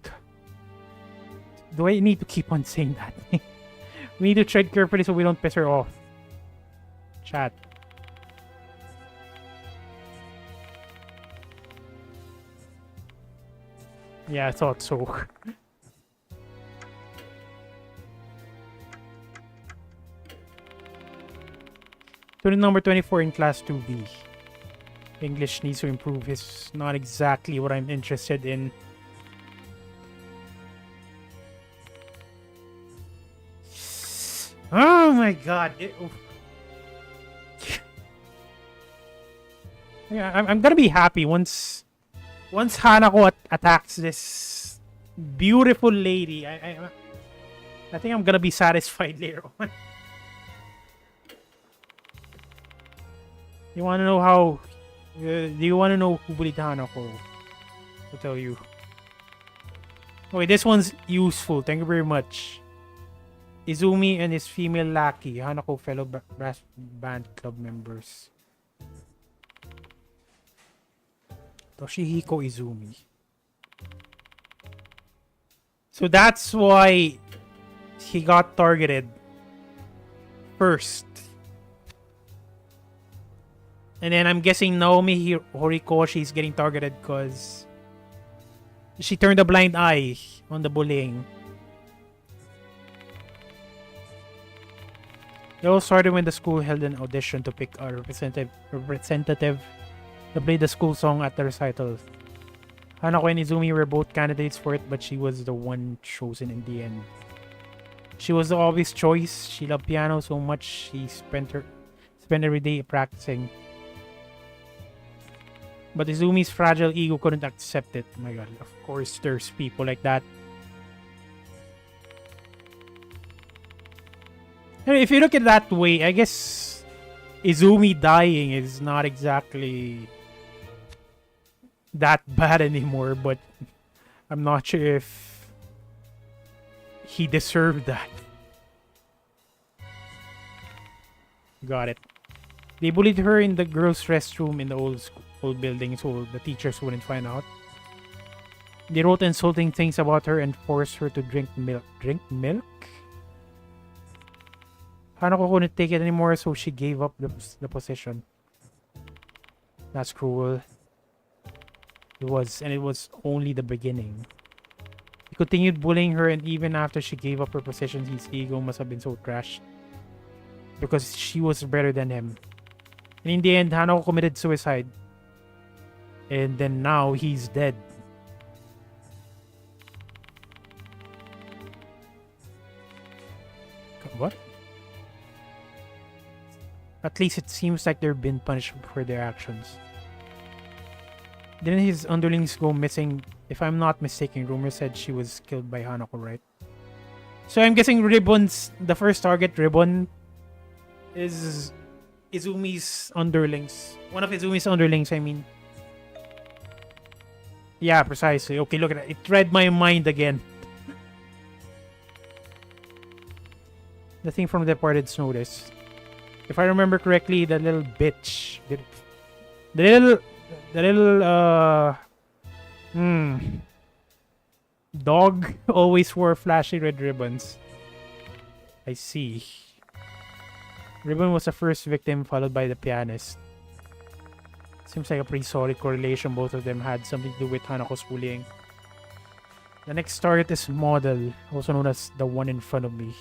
Do I need to keep on saying that? We need to tread carefully so we don't piss her off. Chat. Yeah, I thought so. Student number 24 in class 2B. English needs to improve. It's not exactly what I'm interested in. Oh my God. Yeah, I'm gonna be happy once Hanako attacks this beautiful lady. I think I'm gonna be satisfied later on. You wanna know how? Do you wanna know who bullied Hanako? I'll tell you. Okay, this one's useful. Thank you very much. Izumi and his female lackey, Hanako fellow brass band club members. Toshihiko Izumi. So that's why he got targeted first. And then I'm guessing Naomi Horikoshi is getting targeted because she turned a blind eye on the bullying. It all started when the school held an audition to pick a representative to play the school song at the recital. Hanako and Izumi were both candidates for it, but she was the one chosen in the end. She was the obvious choice. She loved piano so much she spent every day practicing. But Izumi's fragile ego couldn't accept it. Oh my God, of course there's people like that. I mean, if you look at it that way, I guess Izumi dying is not exactly that bad anymore, but I'm not sure if he deserved that. Got it. They bullied her in the girls' restroom in the old building so the teachers wouldn't find out. They wrote insulting things about her and forced her to drink milk. Drink milk? Hanako couldn't take it anymore, so she gave up the position. That's cruel. It was only the beginning. He continued bullying her, and even after she gave up her position, his ego must have been so trashed. Because she was better than him. And in the end, Hanako committed suicide. And then now, he's dead. What? At least it seems like they've been punished for their actions. Didn't his underlings go missing? If I'm not mistaken, rumor said she was killed by Hanako, right? So I'm guessing Ribbon's, the first target, Ribbon, is Izumi's underlings. One of Izumi's underlings, I mean. Yeah, precisely. Okay, look at that. It read my mind again. The thing from Departed's notice. If I remember correctly, the little bitch. The little dog always wore flashy red ribbons. I see. Ribbon was the first victim, followed by the pianist. Seems like a pretty solid correlation. Both of them had something to do with Hanako's bullying. The next target is model, also known as the one in front of me.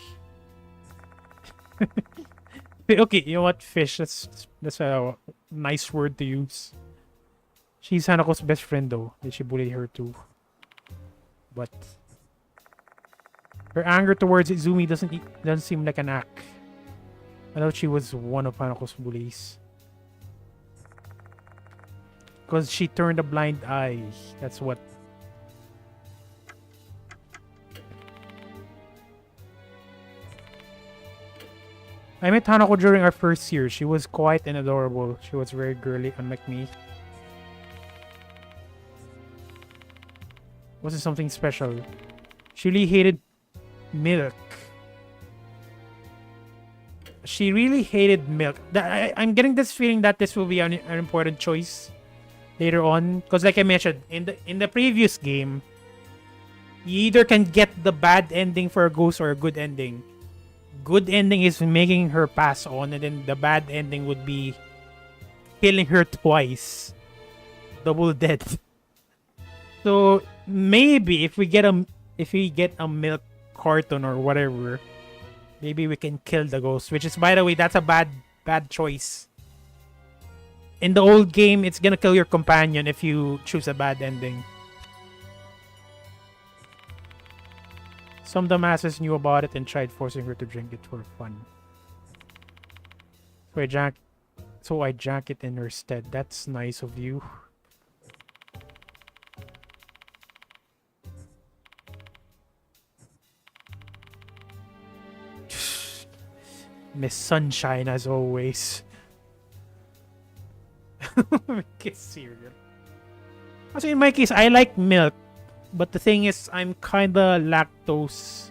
Okay, you know what? Fish. That's a nice word to use. She's Hanako's best friend though. Did she bully her too? But her anger towards Izumi doesn't seem like an act. I thought she was one of Hanako's bullies. Because she turned a blind eye. That's what. I met Hanako during our first year. She was quiet and adorable. She was very girly, unlike me. Wasn't something special. She really hated milk. She really hated milk. I'm getting this feeling that this will be an important choice later on. Because like I mentioned, in the previous game, you either can get the bad ending for a ghost or a good ending. Good ending is making her pass on, and then the bad ending would be killing her twice. Double dead. So maybe if we get a milk carton or whatever, maybe we can kill the ghost. Which is, by the way, that's a bad choice. In the old game, it's gonna kill your companion if you choose a bad ending. Some dumbasses knew about it and tried forcing her to drink it for fun. So I drank it in her stead. That's nice of you. Miss Sunshine as always. Kiss cereal. Also, in my case, I like milk. But the thing is, I'm kinda lactose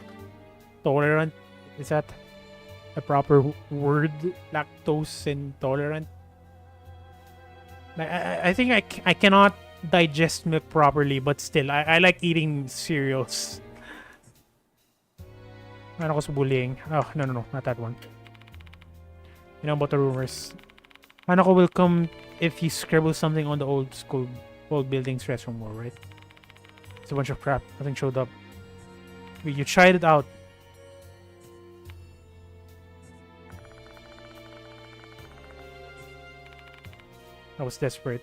tolerant. Is that a proper word? Lactose intolerant? I think I cannot digest milk properly, but still, I like eating cereals. Ano ko sa bullying? Oh, no, not that one. You know about the rumors. Hanako will come if you scribble something on the old building's restroom wall, right? It's a bunch of crap. Nothing showed up. Wait, you tried it out. I was desperate.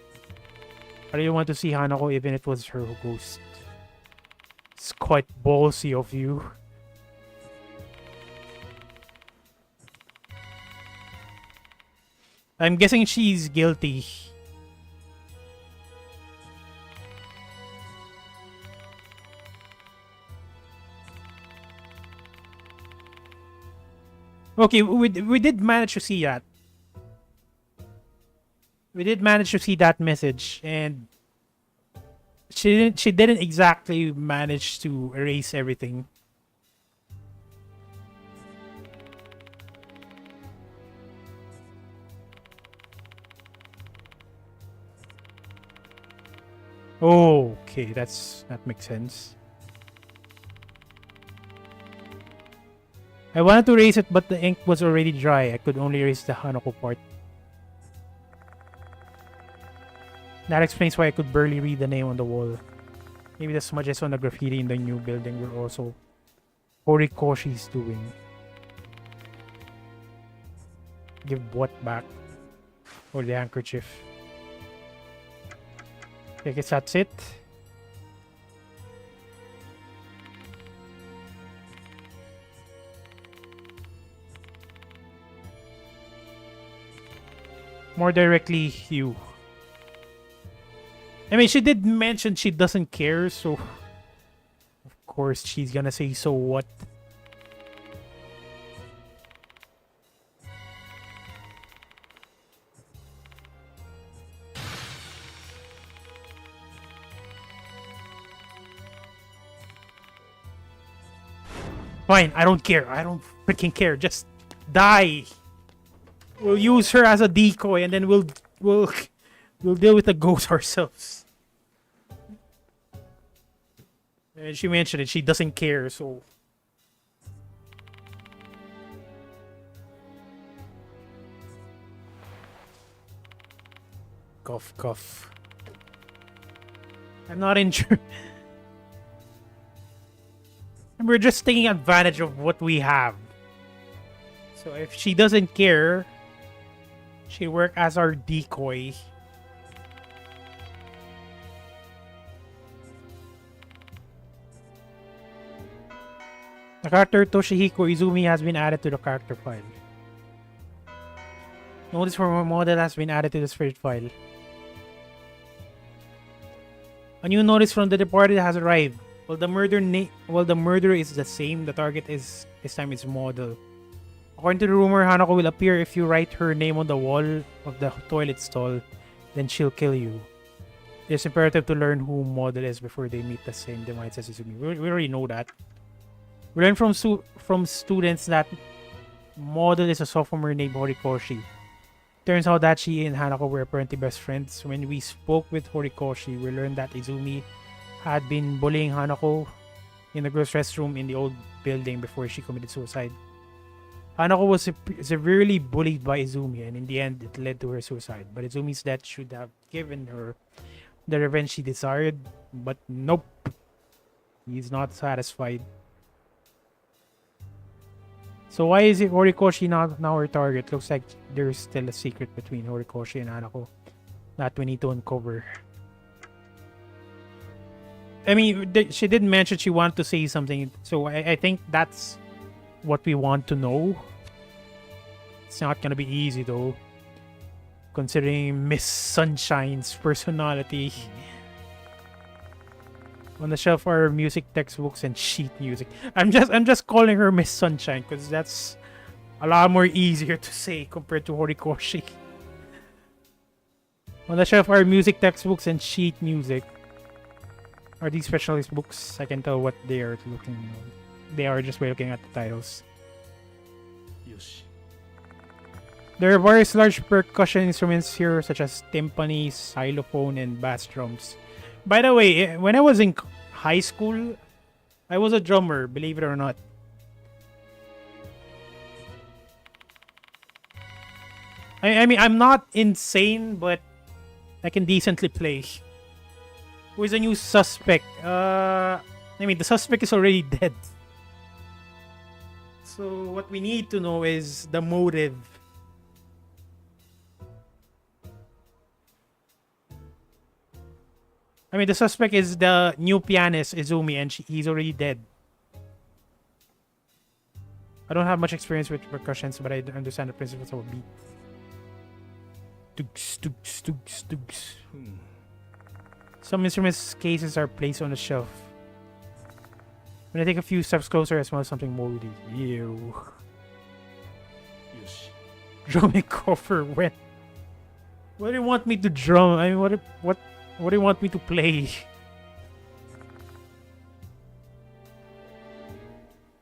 I really want to see Hanako even if it was her ghost. It's quite ballsy of you. I'm guessing she's guilty. Okay, we did manage to see that. We did manage to see that message, and she didn't exactly manage to erase everything. Oh, okay, that makes sense. I wanted to erase it, but the ink was already dry. I could only erase the Hanako part. That explains why I could barely read the name on the wall. Maybe the smudges on the graffiti in the new building were also Horikoshi's doing. Give what back? Or the handkerchief. I guess that's it. More directly, you. I mean, she did mention she doesn't care, so of course she's gonna say so what. Fine, I don't care. I don't freaking care. Just die. We'll use her as a decoy, and then we'll deal with the ghost ourselves. And she mentioned it. She doesn't care, so. Cough, cough. I'm not injured. And we're just taking advantage of what we have. So if she doesn't care, she'll work as our decoy. The character Toshihiko Izumi has been added to the character file. Notice for a model has been added to the spirit file. A new notice from the departed has arrived. While the murderer is the same, the target is this time is model. According to the rumor, Hanako will appear if you write her name on the wall of the toilet stall. Then she'll kill you. It's imperative to learn who model is before they meet the same demise as Izumi. We already know that. We learned from students that model is a sophomore named Horikoshi. Turns out that she and Hanako were apparently best friends. When we spoke with Horikoshi, we learned that Izumi had been bullying Hanako in the girls' restroom in the old building before she committed suicide. Hanako was severely bullied by Izumi, and in the end, it led to her suicide. But Izumi's death should have given her the revenge she desired, but nope. He's not satisfied. So why is it Horikoshi not now our target? Looks like there's still a secret between Horikoshi and Hanako that we need to uncover. I mean, she did mention she wanted to say something, so I think that's what we want to know. It's not gonna be easy though, considering Miss Sunshine's personality. On the shelf are music textbooks and sheet music. I'm just calling her Miss Sunshine because that's a lot more easier to say compared to Horikoshi. On the shelf are music textbooks and sheet music. Are these specialist books? I can tell what they are looking at. They are just by looking at the titles. Yoshi. There are various large percussion instruments here such as timpani, xylophone, and bass drums. By the way, when I was in high school, I was a drummer, believe it or not. I mean, I'm not insane, but I can decently play. Who is a new suspect? I mean, the suspect is already dead. So what we need to know is the motive. I mean, the suspect is the new pianist, Izumi, and he's already dead. I don't have much experience with percussions, but I understand the principles of a beat. Dooks, dooks, dooks, dooks. Some instruments cases are placed on the shelf. When I take a few steps closer, I smell something moldy. Ew. Yoshi. Drumming cover when? What do you want me to drum? I mean, what do you want me to play?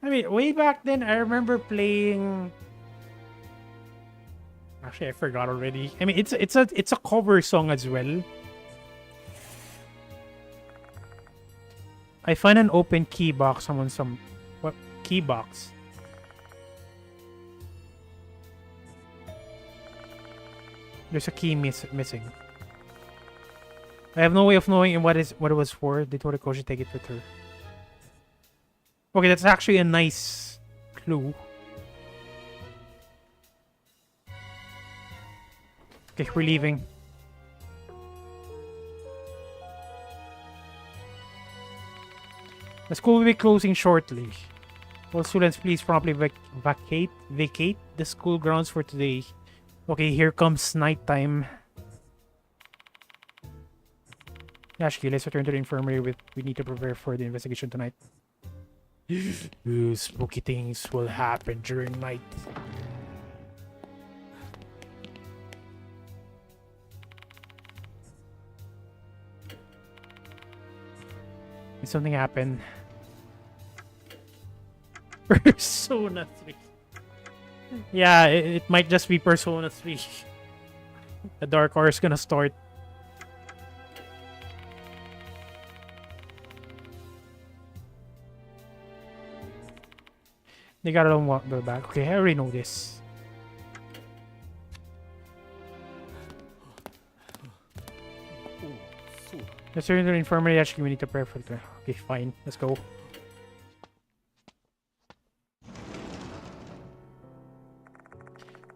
I mean, way back then, I remember playing. Actually, I forgot already. I mean, it's a cover song as well. I find an open key box. What key box? There's a key missing. I have no way of knowing what it was for. Did Horikoshi take it with her? Okay, that's actually a nice clue. Okay, we're leaving. The school will be closing shortly. Will students please promptly vacate the school grounds for today? Okay, here comes nighttime. Yashiki, let's return to the infirmary we need to prepare for the investigation tonight. Ooh, spooky things will happen during night. Did something happen? Persona 3. Yeah, it might just be Persona 3. The Dark Hour is gonna start. They got a long walk back. Okay, I already know this. Let's return to the infirmary. Actually, we need to prepare for the. Okay, fine. Let's go.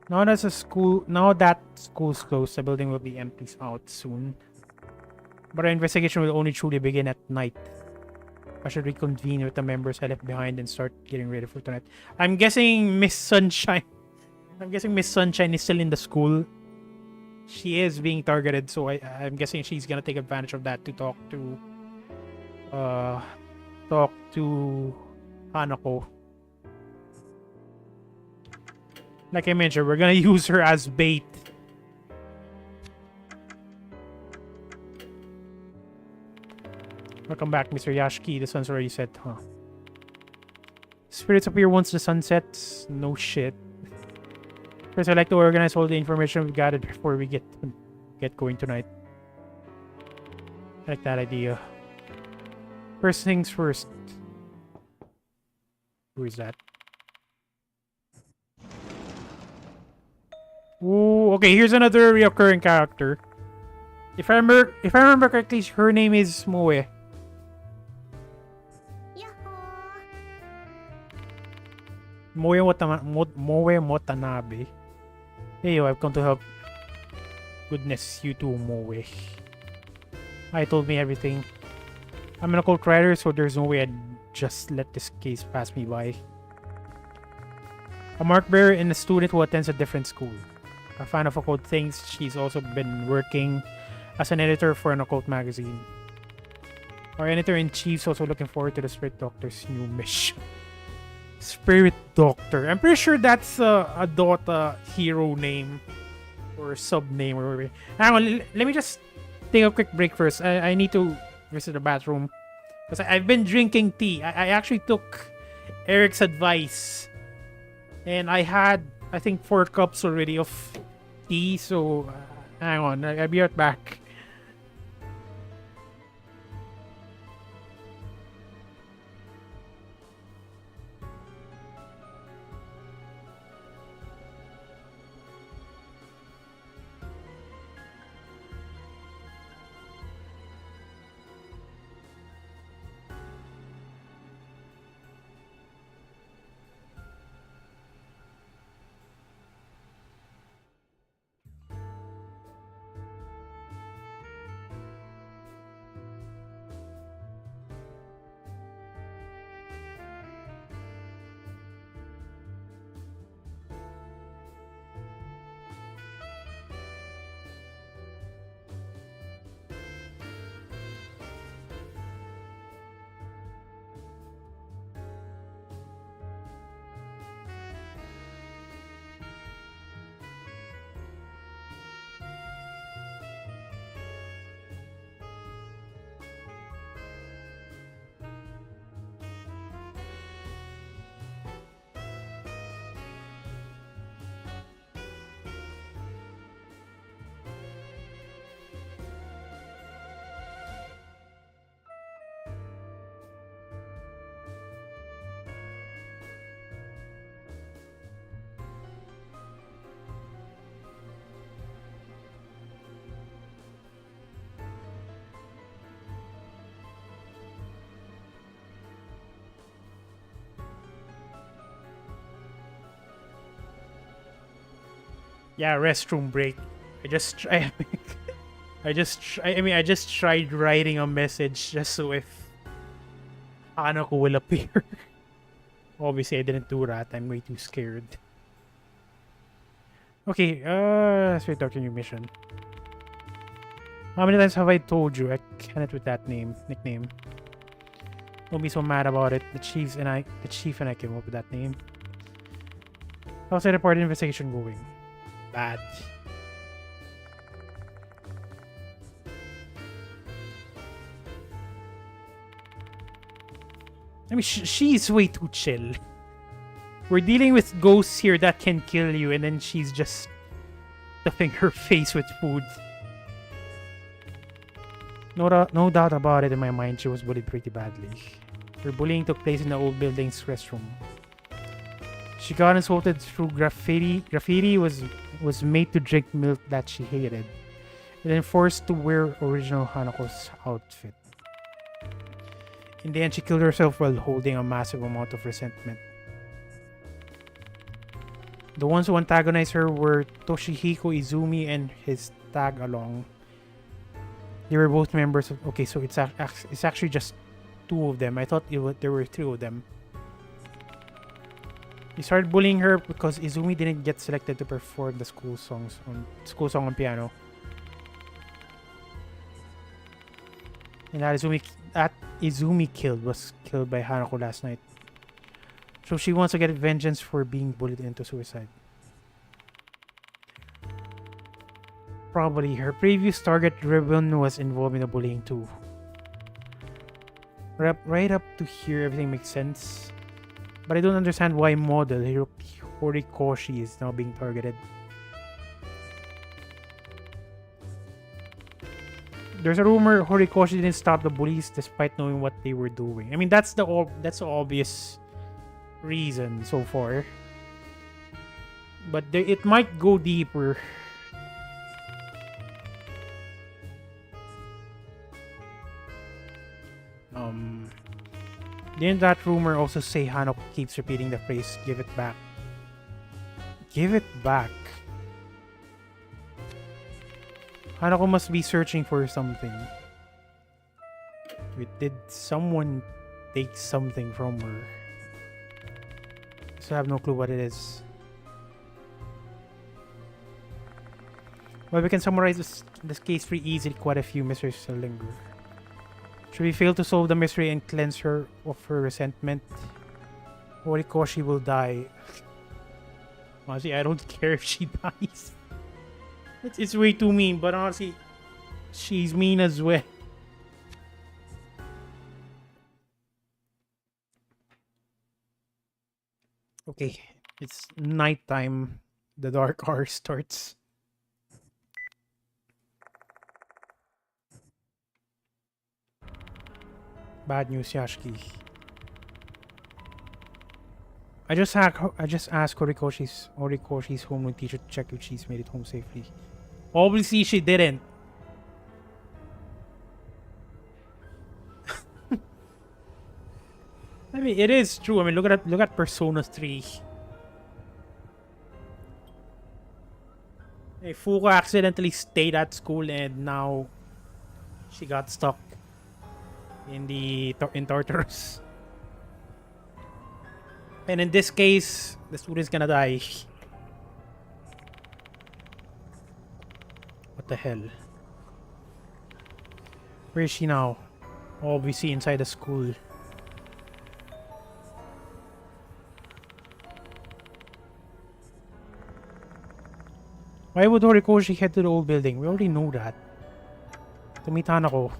Now that school's closed, the building will be empty out soon. But our investigation will only truly begin at night. I should reconvene with the members I left behind and start getting ready for tonight. I'm guessing Miss Sunshine. I'm guessing Miss Sunshine is still in the school. She is being targeted, so I'm guessing she's gonna take advantage of that to talk to Hanako. Like I mentioned, we're gonna use her as bait. Welcome back, Mr. Yashiki. The sun's already set, huh? Spirits appear once the sun sets. No shit. First, I'd like to organize all the information we've gathered before we get going tonight. I like that idea. First things first. Who is that? Ooh, okay, here's another reoccurring character. If I remember correctly, her name is Moe. Moe Watanabe. Hey, yo, I've come to help. Goodness, you too, Moe. I told me everything. I'm an occult writer, so there's no way I'd just let this case pass me by. A mark bearer and a student who attends a different school. A fan of occult things, she's also been working as an editor for an occult magazine. Our editor-in-chief's also looking forward to the Spirit Doctor's new mission. Spirit Doctor. I'm pretty sure that's a Dota hero name or sub name or whatever. Hang on, let me just take a quick break first. I need to visit the bathroom because I've been drinking tea. I actually took Eric's advice and I had, I think, 4 cups already of tea. So hang on, I'll be right back. Yeah, restroom break. I just tried writing a message just so if Hanako will appear. Obviously, I didn't do that. I'm way too scared. Okay, let's talk to new mission. How many times have I told you I can't with that nickname? Don't be so mad about it. The chief and I came up with that name. How's the report investigation going? Bad. I mean, she's way too chill. We're dealing with ghosts here that can kill you, and then she's just stuffing her face with food. No doubt about it in my mind, she was bullied pretty badly. Her bullying took place in the old building's restroom. She got insulted through graffiti. Graffiti was made to drink milk that she hated, and then forced to wear original Hanako's outfit. In the end, she killed herself while holding a massive amount of resentment. The ones who antagonized her were Toshihiko Izumi and his tag-along. They were both members of... Okay, so it's actually just 2 of them. I thought there were 3 of them. He started bullying her because Izumi didn't get selected to perform the school song on piano. And that Izumi was killed by Hanako last night. So she wants to get vengeance for being bullied into suicide. Probably her previous target, Ribbon, was involved in the bullying too. Right up to here, everything makes sense. But I don't understand why model Horikoshi is now being targeted. There's a rumor Horikoshi didn't stop the bullies despite knowing what they were doing. I mean, that's the obvious reason so far. But it might go deeper. Didn't that rumor also say Hanako keeps repeating the phrase, "Give it back"? Give it back. Hanako must be searching for something. Wait, did someone take something from her? So I have no clue what it is. Well, we can summarize this case pretty easily. Quite a few mysteries still linger. Should we fail to solve the mystery and cleanse her of her resentment, Horikoshi will die. Honestly, I don't care if she dies. It's way too mean, but honestly, she's mean as well. Okay, it's nighttime. The dark hour starts. Bad news, Yashiki. I just asked Horikoshi's homeroom teacher to check if she's made it home safely. Obviously, she didn't. I mean, it is true. I mean, look at Persona 3. Hey, Fuko accidentally stayed at school and now she got stuck in Tartarus. And in this case, the student's gonna die. What the hell? Where is she now? Obviously inside the school. Why would Horikoshi head to the old building? We already know that. To meet Hanako.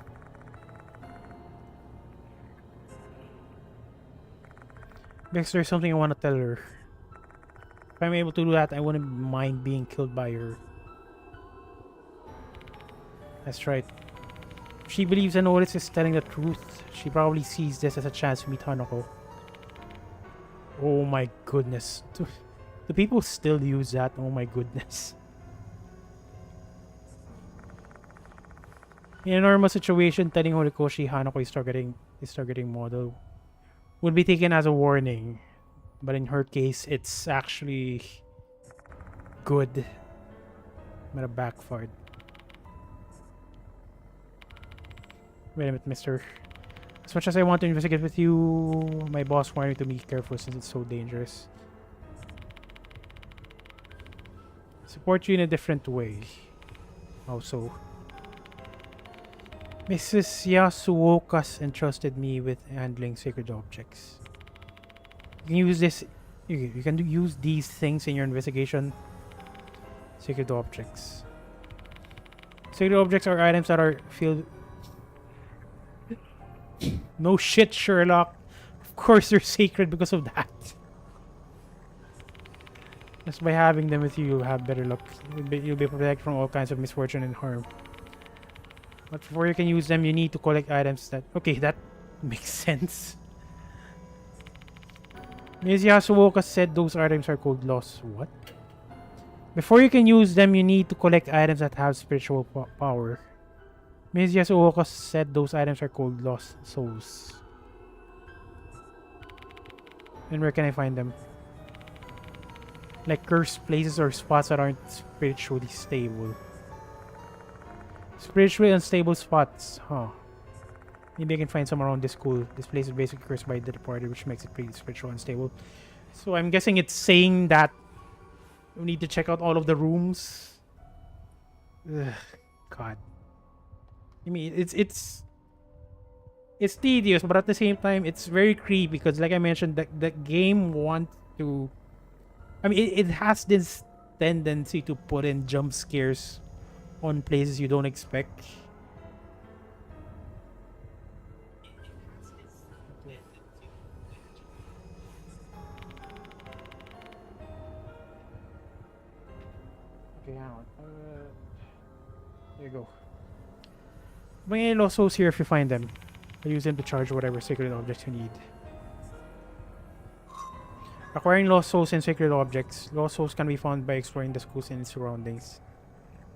Because there's something I want to tell her. If I'm able to do that, I wouldn't mind being killed by her. That's right. If she believes Anoris is telling the truth, she probably sees this as a chance to meet Hanako. Oh my goodness. Do people still use that? Oh my goodness. In a normal situation, telling Horikoshi Hanako is targeting model would be taken as a warning, but in her case, it's actually good. But it backfired. Wait a minute, mister. As much as I want to investigate with you, my boss wanted me to be careful since it's so dangerous. Support you in a different way. How so? Mrs. Yasuoka entrusted me with handling sacred objects. You can use this. You can use these things in your investigation. Sacred objects. Sacred objects are items that are filled. No shit, Sherlock. Of course, they're sacred because of that. Just by having them with you, you'll have better luck. You'll be protected from all kinds of misfortune and harm. But before you can use them, you need to collect items that... Okay, that makes sense. Ms. Yasuoka said those items are called lost. What? Before you can use them, you need to collect items that have spiritual power. Ms. Yasuoka said those items are called lost souls. And where can I find them? Like cursed places or spots that aren't spiritually stable. Spiritually unstable spots, huh? Maybe I can find some around this school. This place is basically cursed by the departed, which makes it pretty spiritual unstable. So I'm guessing it's saying that we need to check out all of the rooms. Ugh, God. I mean, it's tedious, but at the same time, it's very creepy because, like I mentioned, the game wants to. I mean, it has this tendency to put in jump scares on places you don't expect. Okay, hang on. There you go. Bring any lost souls here if you find them. I'll use them to charge whatever sacred objects you need. Acquiring lost souls and sacred objects. Lost souls can be found by exploring the schools and its surroundings.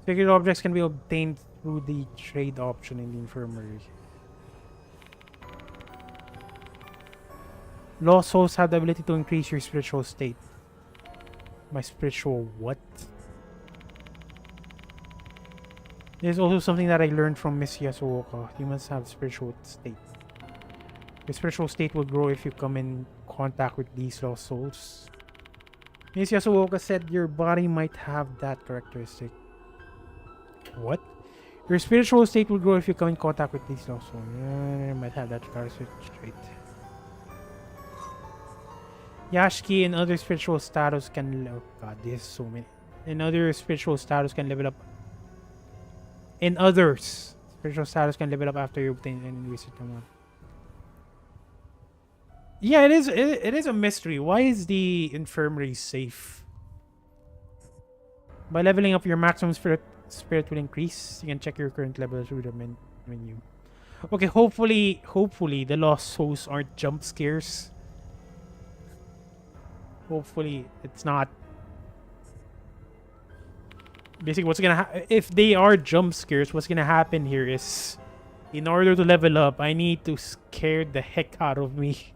Sacred objects can be obtained through the trade option in the infirmary. Lost souls have the ability to increase your spiritual state. My spiritual what? There's also something that I learned from Miss Yasuoka. Humans have spiritual state. Your spiritual state will grow if you come in contact with these lost souls. Miss Yasuoka said your body might have that characteristic. What? Your spiritual state will grow if you come in contact with these lost souls. Might have that characteristic trait. Yashiki and other spiritual status can... Oh god, there's so many. And other spiritual status can level up. In others, spiritual status can level up after you obtain any research command. Yeah, it is a mystery. Why is the infirmary safe? By leveling up, your maximum spirit will increase. You can check your current level through the menu. Okay, hopefully the lost souls aren't jump scares. Hopefully it's not. Basically, what's gonna if they are jump scares, what's gonna happen here is, in order to level up, I need to scare the heck out of me.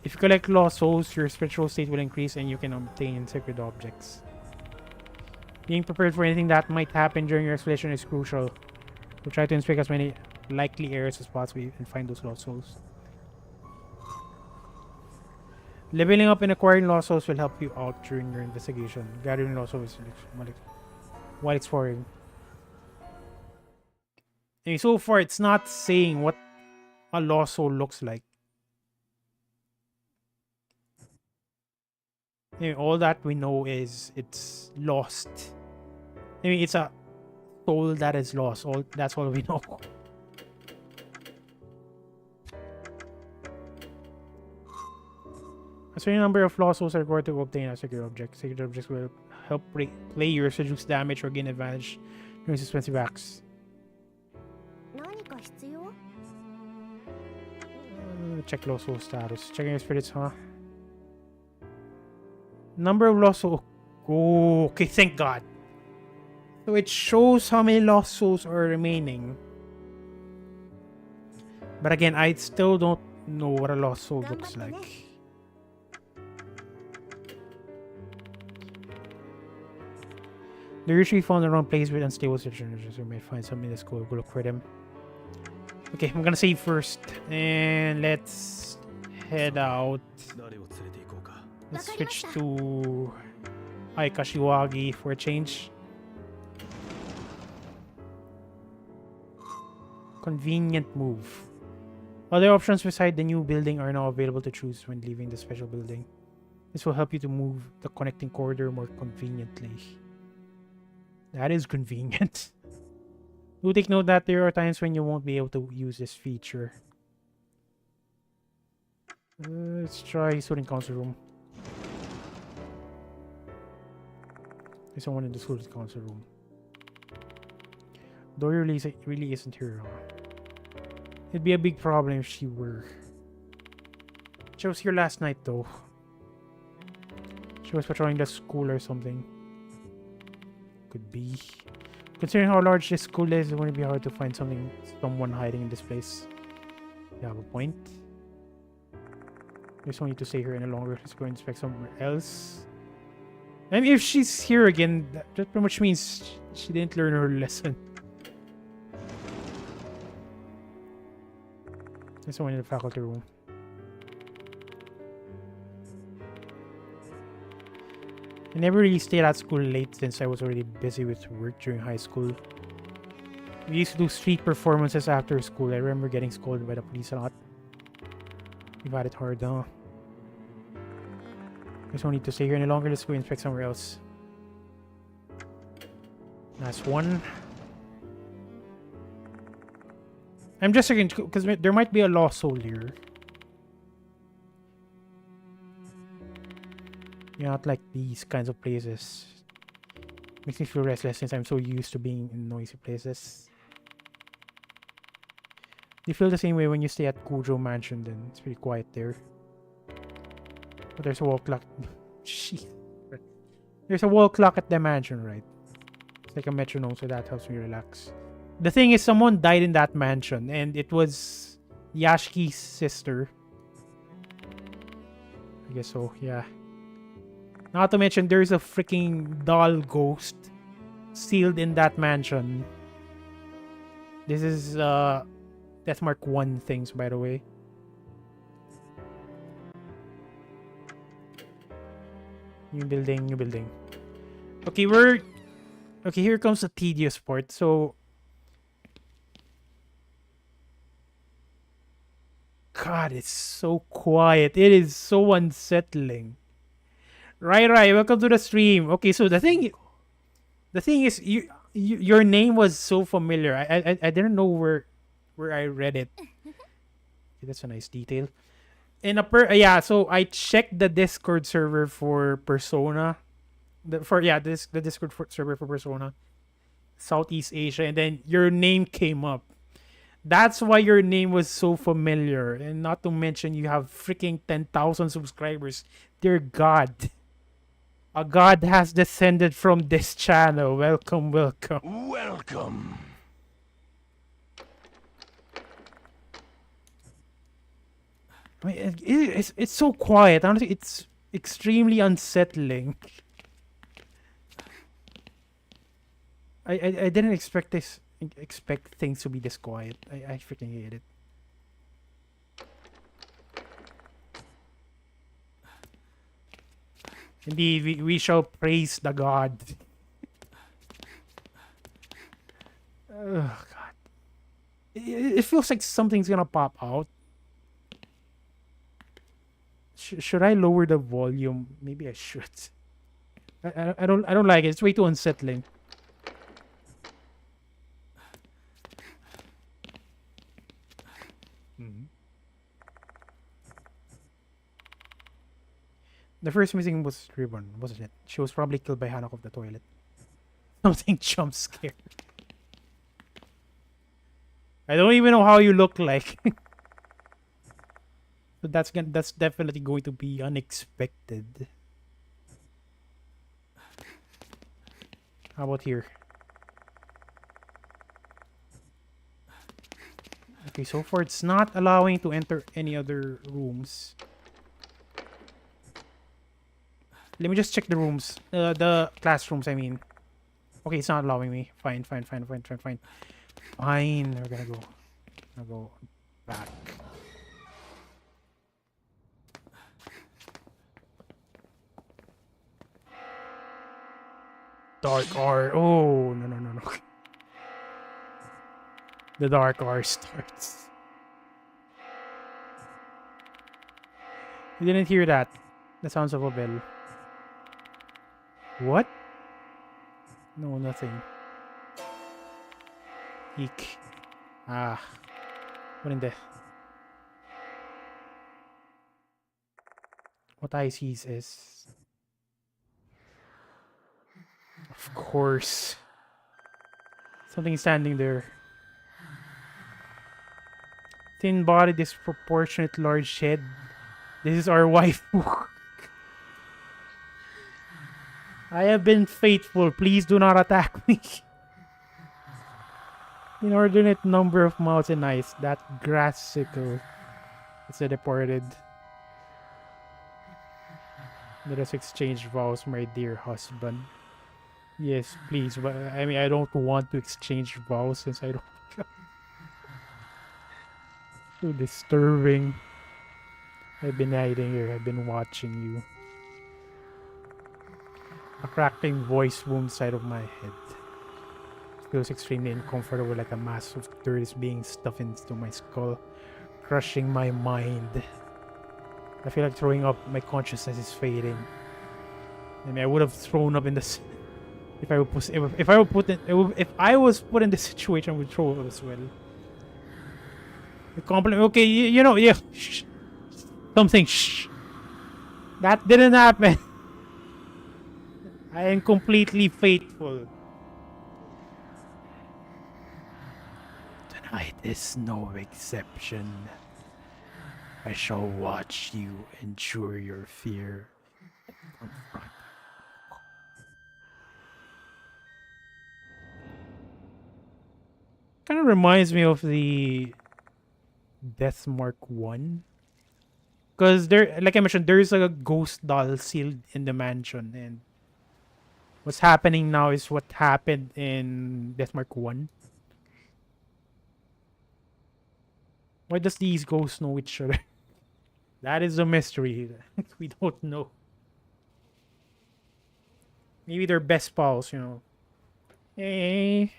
If you collect lost souls, your spiritual state will increase and you can obtain sacred objects. Being prepared for anything that might happen during your exploration is crucial. We'll try to inspect as many likely areas as possible and find those lost souls. Leveling up and acquiring lost souls will help you out during your investigation. Gathering lost souls while exploring. And so far, it's not saying what a lost soul looks like. Anyway, all that we know is it's lost. I mean, it's a soul that is lost. That's all we know. A certain number of lost souls are required to obtain a sacred object. Sacred objects will help players reduce damage or gain advantage during expensive acts. Check lost soul status. Checking your spirits, huh? Number of lost souls. Oh, okay, thank God. So it shows how many lost souls are remaining. But again, I still don't know what a lost soul looks like. They're usually found around places with unstable situations. We may find some in the school. Go look for them. Okay, I'm gonna save first. And let's head out. Let's switch to Kashiwagi for a change. Convenient move. Other options beside the new building are now available to choose when leaving the special building. This will help you to move the connecting corridor more conveniently. That is convenient. Do take note that there are times when you won't be able to use this feature. Let's try student council room. There's someone in the student council room. Though really isn't here. It'd be a big problem if she were. She was here last night though. She was patrolling the school or something. Could be. Considering how large this school is, it wouldn't be hard to find someone hiding in this place. You have a point. There's no need to stay here any longer. Let's go inspect somewhere else. And if she's here again, that pretty much means she didn't learn her lesson. There's someone in the faculty room. I never really stayed at school late since I was already busy with work during high school. We used to do street performances after school. I remember getting scolded by the police a lot. You've had it hard, huh? There's no need to stay here any longer. Let's go inspect somewhere else. Last one. I'm just checking because there might be a lost soul here. You're not like these kinds of places. Makes me feel restless since I'm so used to being in noisy places. Do you feel the same way when you stay at Kujo Mansion then? It's pretty quiet there. But there's a wall clock. Shit. There's a wall clock at the mansion, right? It's like a metronome, so that helps me relax. The thing is, someone died in that mansion, and it was Yashiki's sister. I guess so, yeah. Not to mention, there's a freaking doll ghost sealed in that mansion. This is, Death Mark 1 things, by the way. New building, new building. Okay, okay, here comes the tedious part. So... God, it's so quiet. It is so unsettling. Right. Welcome to the stream. Okay, so the thing is, your name was so familiar. I didn't know where I read it. Okay, that's a nice detail. So I checked the Discord server for Persona. The Discord server for Persona, Southeast Asia, and then your name came up. That's why your name was so familiar. And not to mention you have freaking 10,000 subscribers. Dear God. A god has descended from this channel. Welcome. Welcome. I mean, it's so quiet. Honestly, it's extremely unsettling. I didn't expect things to be this quiet. I freaking hate it. Indeed, we shall praise the god. Oh God. It feels like something's gonna pop out. Should I lower the volume? Maybe I should. I don't like it. It's way too unsettling. The first missing was Ribbon, wasn't it? She was probably killed by Hanako of the toilet. Something jump scare. I don't even know how you look like. But that's definitely going to be unexpected. How about here? Okay, so far it's not allowing to enter any other rooms. Let me just check the rooms. The classrooms, I mean. Okay, it's not allowing me. Fine. Fine, we're gonna go back. Dark R. Oh, no. The dark R starts. You didn't hear that. The sounds of a bell. What? No, nothing. Eek. Ah. What in the... What I see is... Of course. Something standing there. Thin body, disproportionate large head. This is our waifu. I have been faithful. Please do not attack me. Inordinate number of mouths and eyes. That grassicle. It's a deported. Let us exchange vows, my dear husband. Yes, please. But I mean, I don't want to exchange vows since I don't. Too disturbing. I've been hiding here. I've been watching you. A crackling voice booms inside of my head. It feels extremely uncomfortable, like a mass of dirt is being stuffed into my skull, crushing my mind. I feel like throwing up. My consciousness is fading. I mean, I would have thrown up in this if I would if I was put in this situation. I would throw up as well. The compliment. Okay, you know, yeah. Shh. Something. Shh. That didn't happen. I am completely faithful. Tonight is no exception. I shall watch you endure your fear. Kind of reminds me of the Death Mark 1. Because there, like I mentioned, there's a ghost doll sealed in the mansion, and what's happening now is what happened in Death Mark 1. Why does these ghosts know each other? That is a mystery. We don't know. Maybe they're best pals, you know. Hey,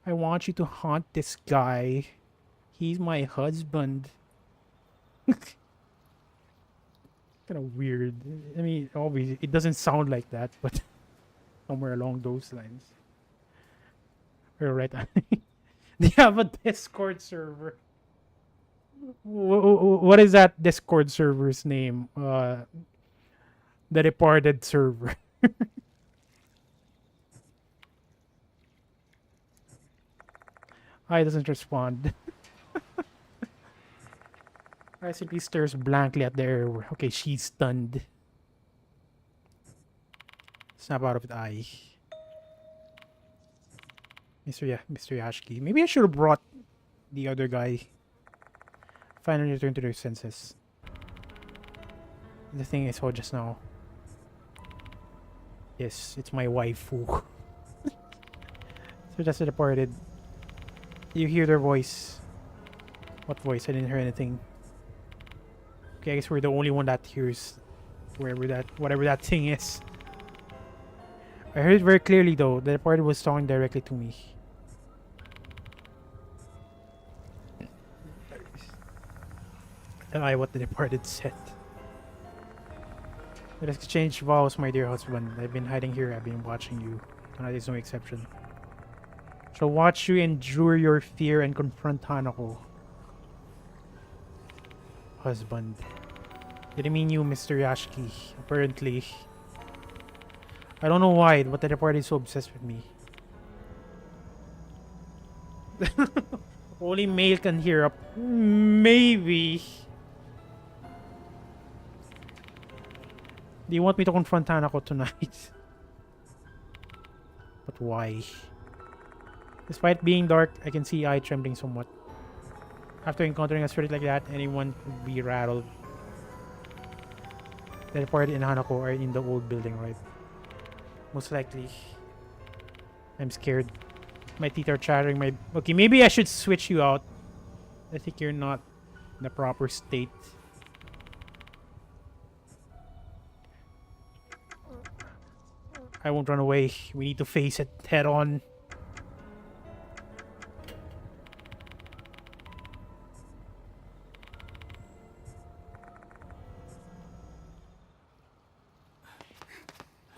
I want you to haunt this guy. He's my husband. Kind of weird. I mean, obviously, it doesn't sound like that, but somewhere along those lines. Or right. They have a Discord server. What is that Discord server's name? The Departed server. It doesn't respond. I simply stares blankly at the air. Okay, she's stunned. Snap out of the eye. Mr. Yashki. Maybe I should have brought the other guy. Finally return to their senses. The thing I saw just now. Yes, it's my waifu. So that's the Departed. You hear their voice. What voice? I didn't hear anything. Okay, I guess we're the only one that hears whatever that thing is. I heard it very clearly though. The Departed was talking directly to me. What the Departed said. Let us exchange vows, my dear husband. I've been hiding here. I've been watching you. Tonight is no exception. Shall watch you endure your fear and confront Hanako. Husband. Did I mean you, Mr. Yashiki? Apparently. I don't know why, but the Departed is so obsessed with me. Only male can hear up. Maybe. Do you want me to confront Hanako tonight? But why? Despite being dark, I can see eye trembling somewhat. After encountering a spirit like that, anyone could be rattled. The Departed and Hanako are in the old building, right? Most likely. I'm scared. My teeth are chattering. Okay, maybe I should switch you out. I think you're not in the proper state. I won't run away. We need to face it head on.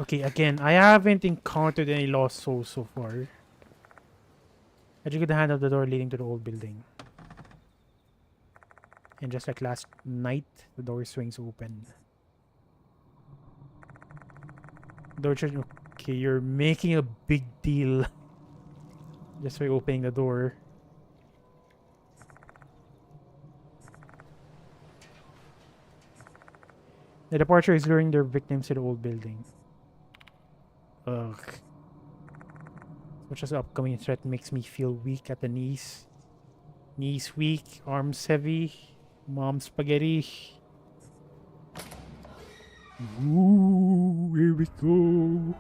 Okay, again, I haven't encountered any lost souls so far. I just get the hand of the door leading to the old building. And just like last night, the door swings open. Okay, you're making a big deal just by opening the door. The departure is luring their victims to the old building. Ugh. Such as the upcoming threat makes me feel weak at the knees. Knees weak, arms heavy, mom spaghetti. Ooh, here we go.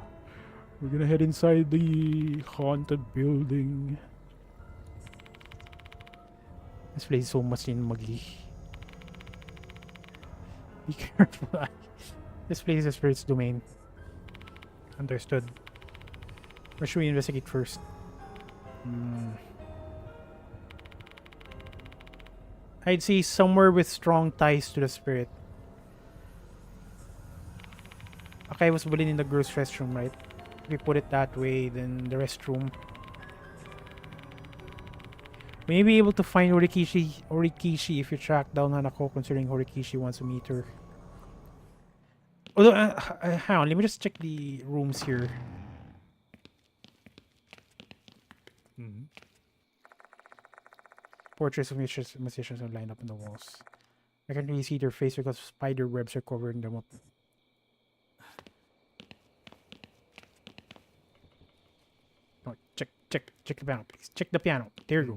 We're gonna head inside the haunted building. This place is so much in muggy. Be careful. This place is a spirit's domain. Understood. Where should we investigate first? I'd say somewhere with strong ties to the spirit. Okay, I was bullied in the girls' restroom, right? If we put it that way, then the restroom. We may be able to find Horikishi if you track down Hanako, considering Horikishi wants to meet her. Although, hang on, let me just check the rooms here. Portraits of musicians are lined up on the walls. I can't really see their face because spider webs are covering them up. Oh, check the piano, please. Check the piano. There you go.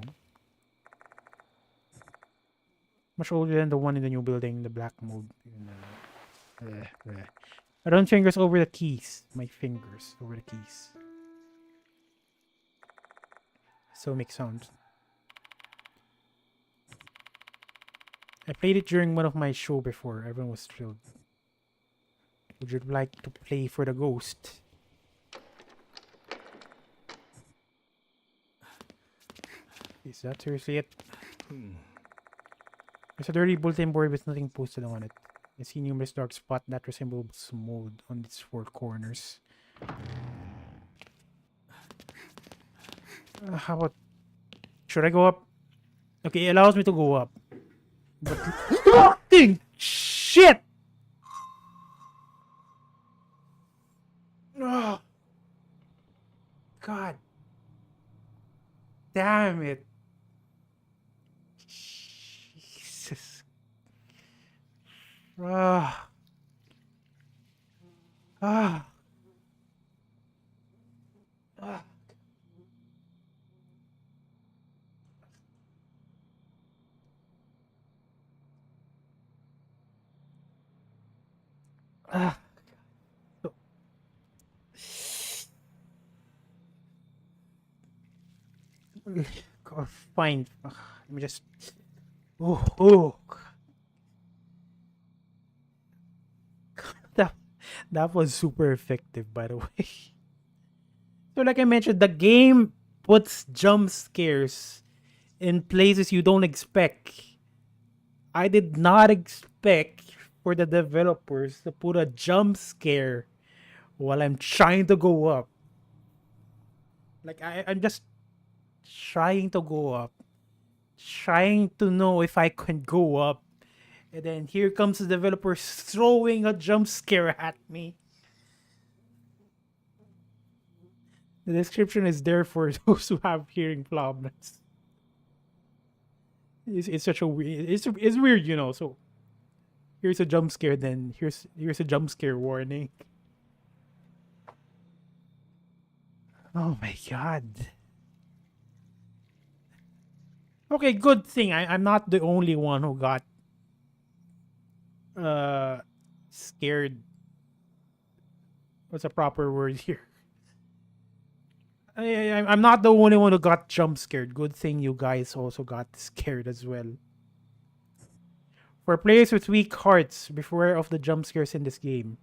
Much older than the one in the new building, the black mold. I run fingers over the keys. My fingers over the keys. So make sounds. I played it during one of my show before. Everyone was thrilled. Would you like to play for the ghost? Is that seriously it? There's a dirty bulletin board with nothing posted on it. I see numerous dark spots that resembles mold on its four corners. How about... Should I go up? Okay, it allows me to go up. But... Fucking shit! Oh. God. Damn it. Jesus. Ah. Ah. Ah. Ah. God, fine. Let me just. Oh. That was super effective, by the way. So, like I mentioned, the game puts jump scares in places you don't expect. I did not expect for the developers to put a jump scare while I'm trying to go up. Like, I'm just trying to go up, trying to know if I can go up, and then here comes the developer throwing a jump scare at me. The description is there for those who have hearing problems. It's such a weird. It's weird, you know. So here's a jump scare. Then here's a jump scare warning. Oh my god. Okay, good thing I'm not the only one who got scared. What's a proper word here? I'm not the only one who got jump scared. Good thing you guys also got scared as well. For players with weak hearts, beware of the jump scares in this game.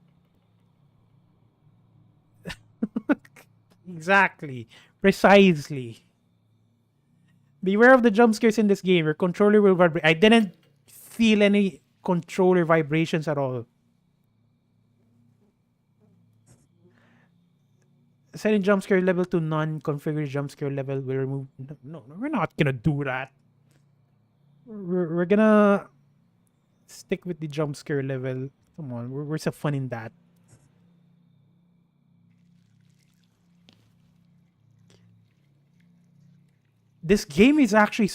Exactly. Precisely. Beware of the jump scares in this game. Your controller will vibrate. I didn't feel any controller vibrations at all. Setting jump scare level to none. Configure jump scare level will remove. No, we're not gonna do that. We're gonna stick with the jump scare level. Come on, where's the fun in that? This game is actually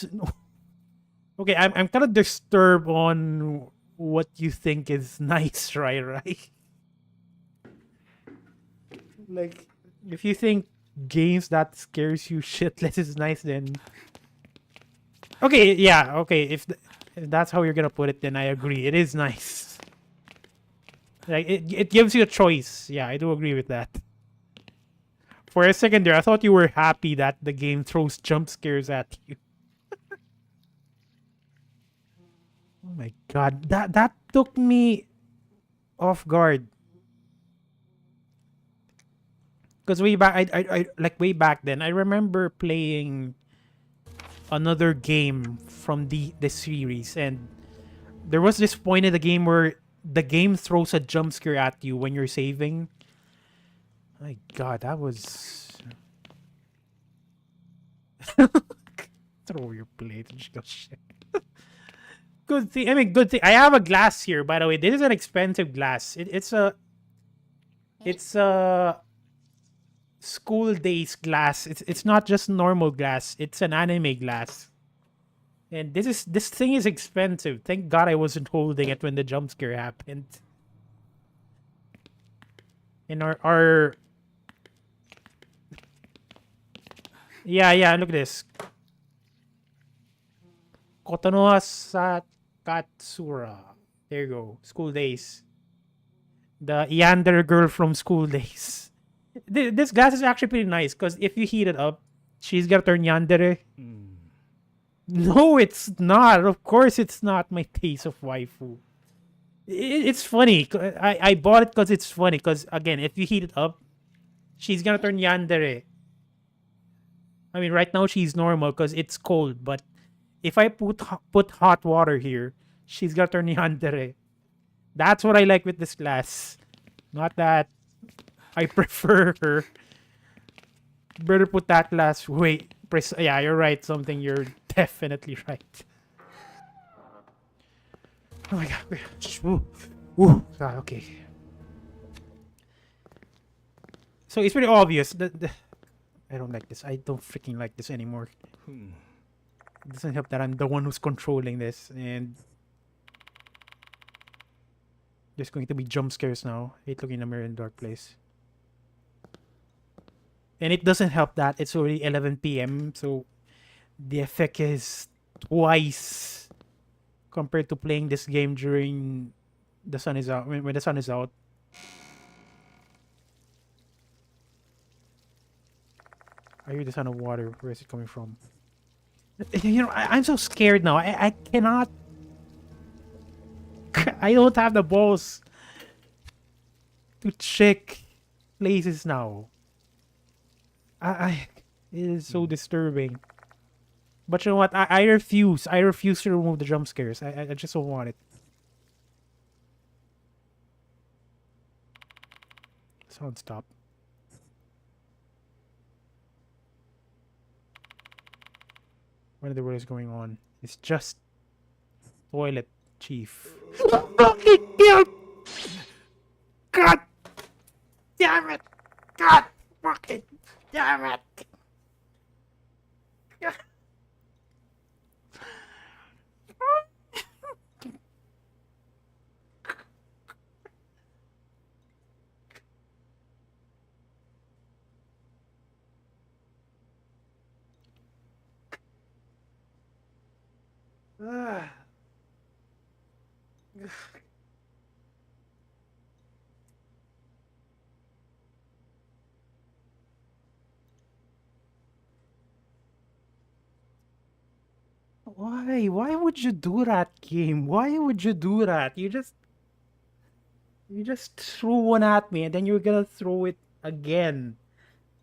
okay. I'm kind of disturbed on what you think is nice, right? Like, if you think games that scares you shitless is nice, then okay, yeah, okay. If that's how you're gonna put it, then I agree. It is nice. Like it gives you a choice. Yeah, I do agree with that. For a second there, I thought you were happy that the game throws jump scares at you. Oh my god, that took me off guard. Because way back, I like way back then, I remember playing another game from the series, and there was this point in the game where the game throws a jump scare at you when you're saving. My god, that was throw your plate and just go shit. Good thing. I mean, good thing. I have a glass here, by the way. This is an expensive glass. It's a school days glass. It's not just normal glass. It's an anime glass. And this thing is expensive. Thank God I wasn't holding it when the jump scare happened. And our yeah, look at this. Kotonoha Sakatsura. There you go. School days. The Yandere girl from school days. This glass is actually pretty nice because if you heat it up, she's gonna turn yandere. No, it's not. Of course, it's not my taste of waifu. It's funny. I bought it because it's funny. Because again, if you heat it up, she's gonna turn yandere. I mean, right now she's normal because it's cold. But if I put hot water here, she's gonna turn yandere. That's what I like with this glass. Not that I prefer her. Better put that glass. Wait, yeah, you're right. Something, you're definitely right. Oh my god. Ooh. Ooh. God, okay. So it's pretty obvious that I don't like this. I don't freaking like this anymore. It doesn't help that I'm the one who's controlling this, and there's going to be jump scares now. I hate looking in a mirror in a dark place. And it doesn't help that it's already 11 p.m. So the effect is twice compared to playing this game during the sun is out. When the sun is out. I hear the sound of water. Where is it coming from? You know, I'm so scared now. I cannot. I don't have the balls to check places now. It is so disturbing. But you know what? I refuse. I refuse to remove the jump scares. I just don't want it. Sound stop. What in the world is going on? It's just toilet, chief. God damn it! God fucking damn it! Why? Why would you do that, game? Why would you do that? You just threw one at me and then you're gonna throw it again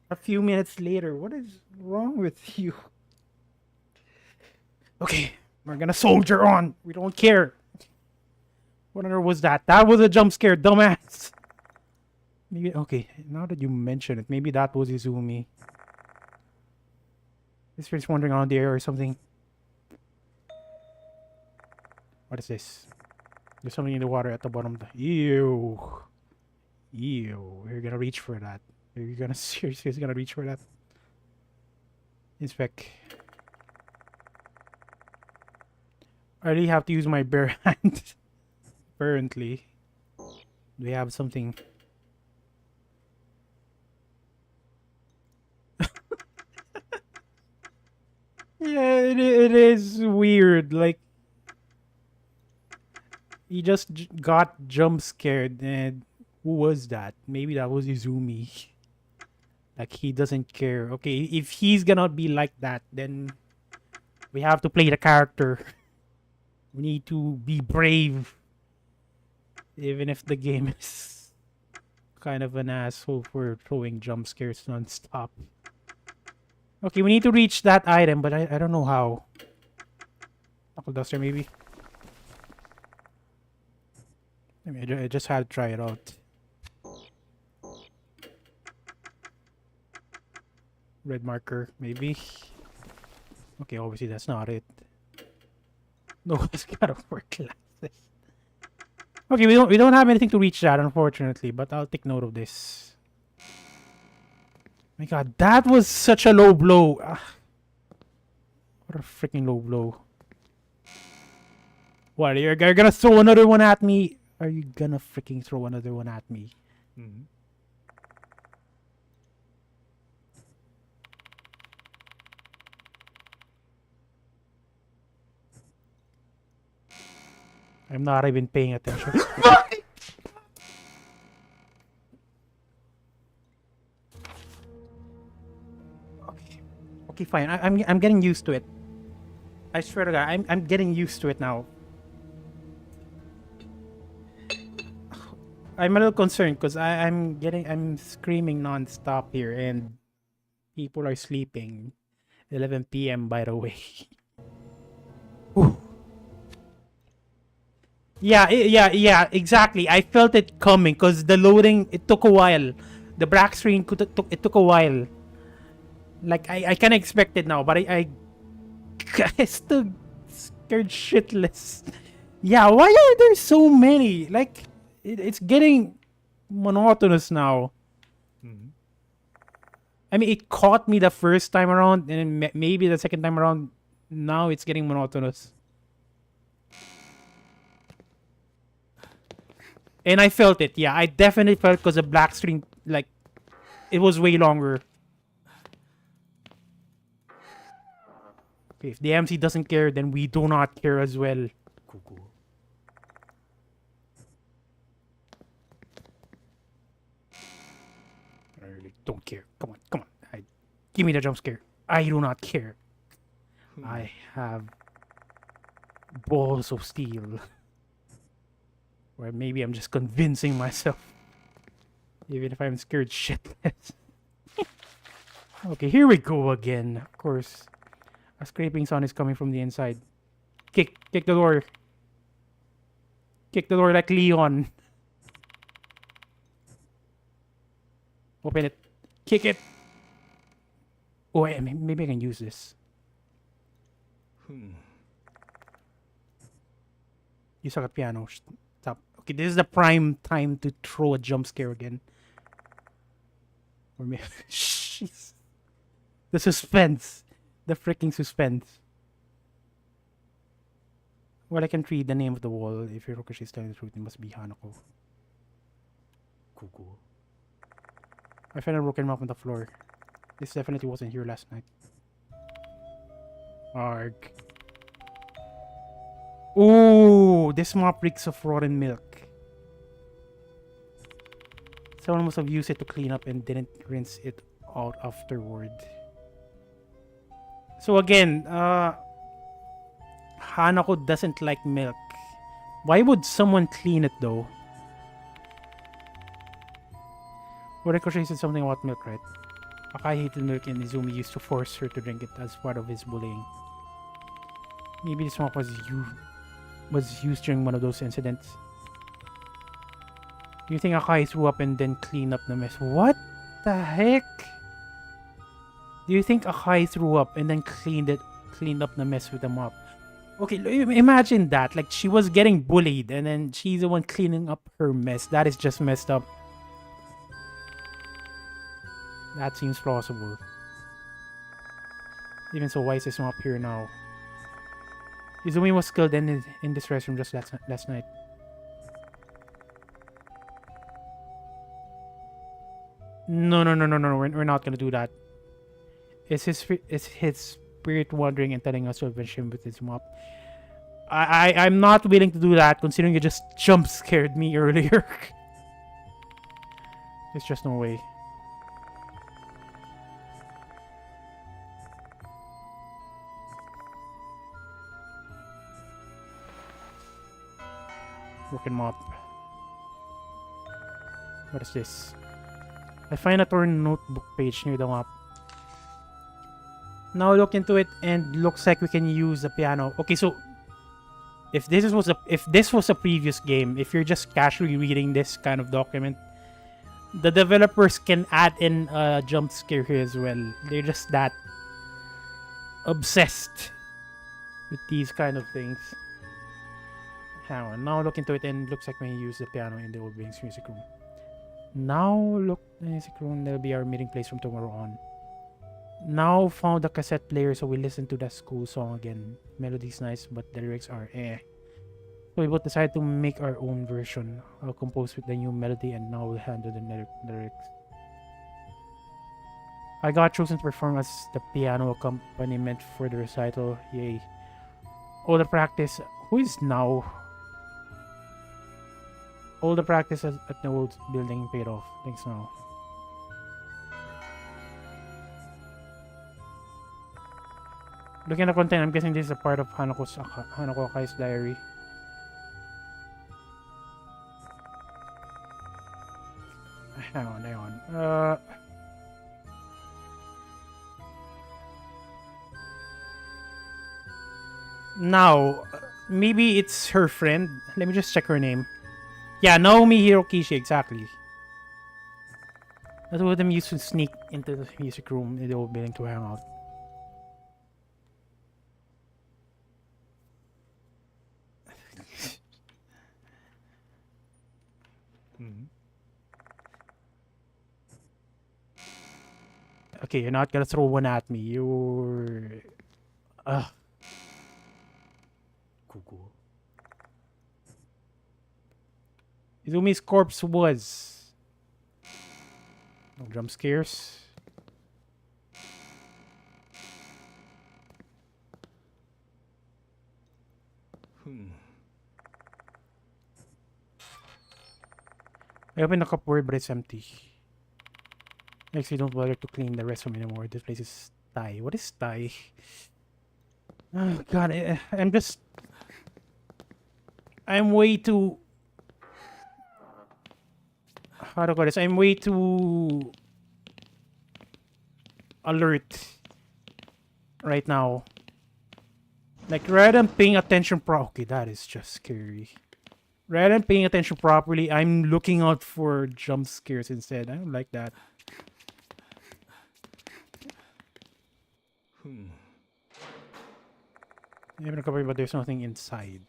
a few minutes later. What is wrong with you? Okay, we're gonna soldier on. We don't care. What on earth was that? That was a jump scare, dumbass. Maybe, okay, now that you mention it, maybe that was Izumi. This friend's wandering around the air or something. What is this? There's something in the water at the bottom of the... Ew. Ew. You're gonna reach for that. You're gonna seriously gonna reach for that. Inspect. I really have to use my bare hand. Apparently. Do we have something? Yeah, it is weird. Like, He just got jump scared, and who was that? Maybe that was Izumi. Like, he doesn't care. Okay, if he's gonna be like that, then we have to play the character. We need to be brave, even if the game is kind of an asshole for throwing jump scares non-stop. Okay, we need to reach that item, but I don't know how. Knuckle duster, maybe. I mean, I just had to try it out. Red marker, maybe. Okay, obviously that's not it. No, it's gotta work glasses. Okay, we don't have anything to reach that, unfortunately, but I'll take note of this. My God, that was such a low blow. Ah, what a freaking low blow. What, you're gonna throw another one at me? Are you gonna freaking throw another one at me? Mm-hmm. I'm not even paying attention. Okay. Okay, fine. I'm getting used to it. I swear to God, I'm getting used to it now. I'm a little concerned because I'm screaming non-stop here and people are sleeping. 11 p.m. by the way. Ooh. Yeah, exactly. I felt it coming because the loading, it took a while. The black screen, it took a while. Like, I kind of expect it now, but I still scared shitless. Yeah, why are there so many? Like, it's getting monotonous now. Mm-hmm. I mean, it caught me the first time around, and then maybe the second time around, now it's getting monotonous. And I felt it, yeah. I definitely felt because the black screen, like, it was way longer. Okay, if the MC doesn't care, then we do not care as well. Cool. I really don't care. Come on. Give me the jump scare. I do not care. I have balls of steel. Or maybe I'm just convincing myself. Even if I'm scared shitless. Okay, here we go again. Of course. A scraping sound is coming from the inside. Kick the door. Kick the door like Leon. Open it. Kick it. Oh, wait, maybe I can use this. You suck at piano. Stop. Okay, this is the prime time to throw a jump scare again. Or maybe... Jeez. The suspense. The freaking suspense. Well, I can read the name of the wall. If your Rokushi is telling the truth, it must be Hanako. Cool. I found a broken map on the floor. This definitely wasn't here last night. Arg. Ooh, this mop reeks of rotten milk. Someone must have used it to clean up and didn't rinse it out afterward. So again, Hanako doesn't like milk. Why would someone clean it though? Ricochet said something about milk, right? Akai hated milk and Izumi used to force her to drink it as part of his bullying. Maybe this mop was used during one of those incidents. Do you think Akai threw up and then cleaned up the mess? What the heck? Do you think Akai threw up and then cleaned up the mess with the mop? Okay, imagine that. Like, she was getting bullied and then she's the one cleaning up her mess. That is just messed up. That seems plausible. Even so, why is this mop here now? Izumi was killed in this restroom just last night. No. We're not gonna do that. Is his spirit wandering and telling us to avenge him with his mop? I'm not willing to do that, considering you just jump scared me earlier. There's just no way. Broken mop. What is this? I find a torn notebook page near the map. Now look into it and looks like we can use the piano. Okay, so if this was a previous game, if you're just casually reading this kind of document, the developers can add in a jump scare here as well. They're just that obsessed with these kind of things. Hang on, now look into it and looks like we can use the piano in the old Wings music room. Now look in the music room, that'll be our meeting place from tomorrow on. Now found the cassette player, so we listen to the school song again. Melody's nice, but the lyrics are eh. So we both decided to make our own version. I'll compose with the new melody and now we'll handle the lyrics. I got chosen to perform as the piano accompaniment for the recital. Yay. All the practice. Who is now? All the practice at the old building paid off. Thanks now. Looking at the content, I'm guessing this is a part of Hanako Akai's diary. Hang on. Now, maybe it's her friend. Let me just check her name. Yeah, Naomi Hirokishi, exactly. That's what them used to sneak into the music room in the old building to hang out. Okay, you're not gonna throw one at me. You're... Google. Izumi's corpse was... No jump scares. I opened the cupboard, but it's empty. Actually, don't bother to clean the restroom anymore. This place is Thai. What is Thai? Oh god, I'm way too... How to call this? I'm way too... alert right now. Like, rather than paying attention okay, that is just scary. Rather than paying attention properly, I'm looking out for jump scares instead. I don't like that. Even a couple, but there's nothing inside.